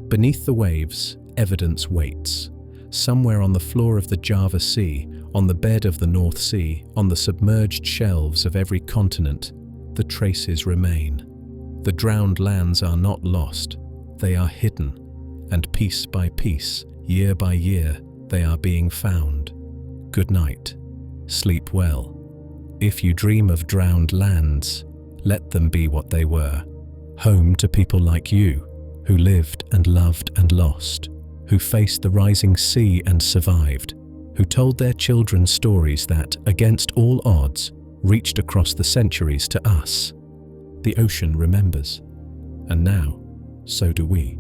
Beneath the waves, evidence waits. Somewhere on the floor of the Java Sea, on the bed of the North Sea, on the submerged shelves of every continent, the traces remain. The drowned lands are not lost, they are hidden, and piece by piece, year by year, they are being found. Good night. Sleep well. If you dream of drowned lands, let them be what they were. Home to people like you, who lived and loved and lost, who faced the rising sea and survived, who told their children stories that, against all odds, reached across the centuries to us. The ocean remembers, and now, so do we.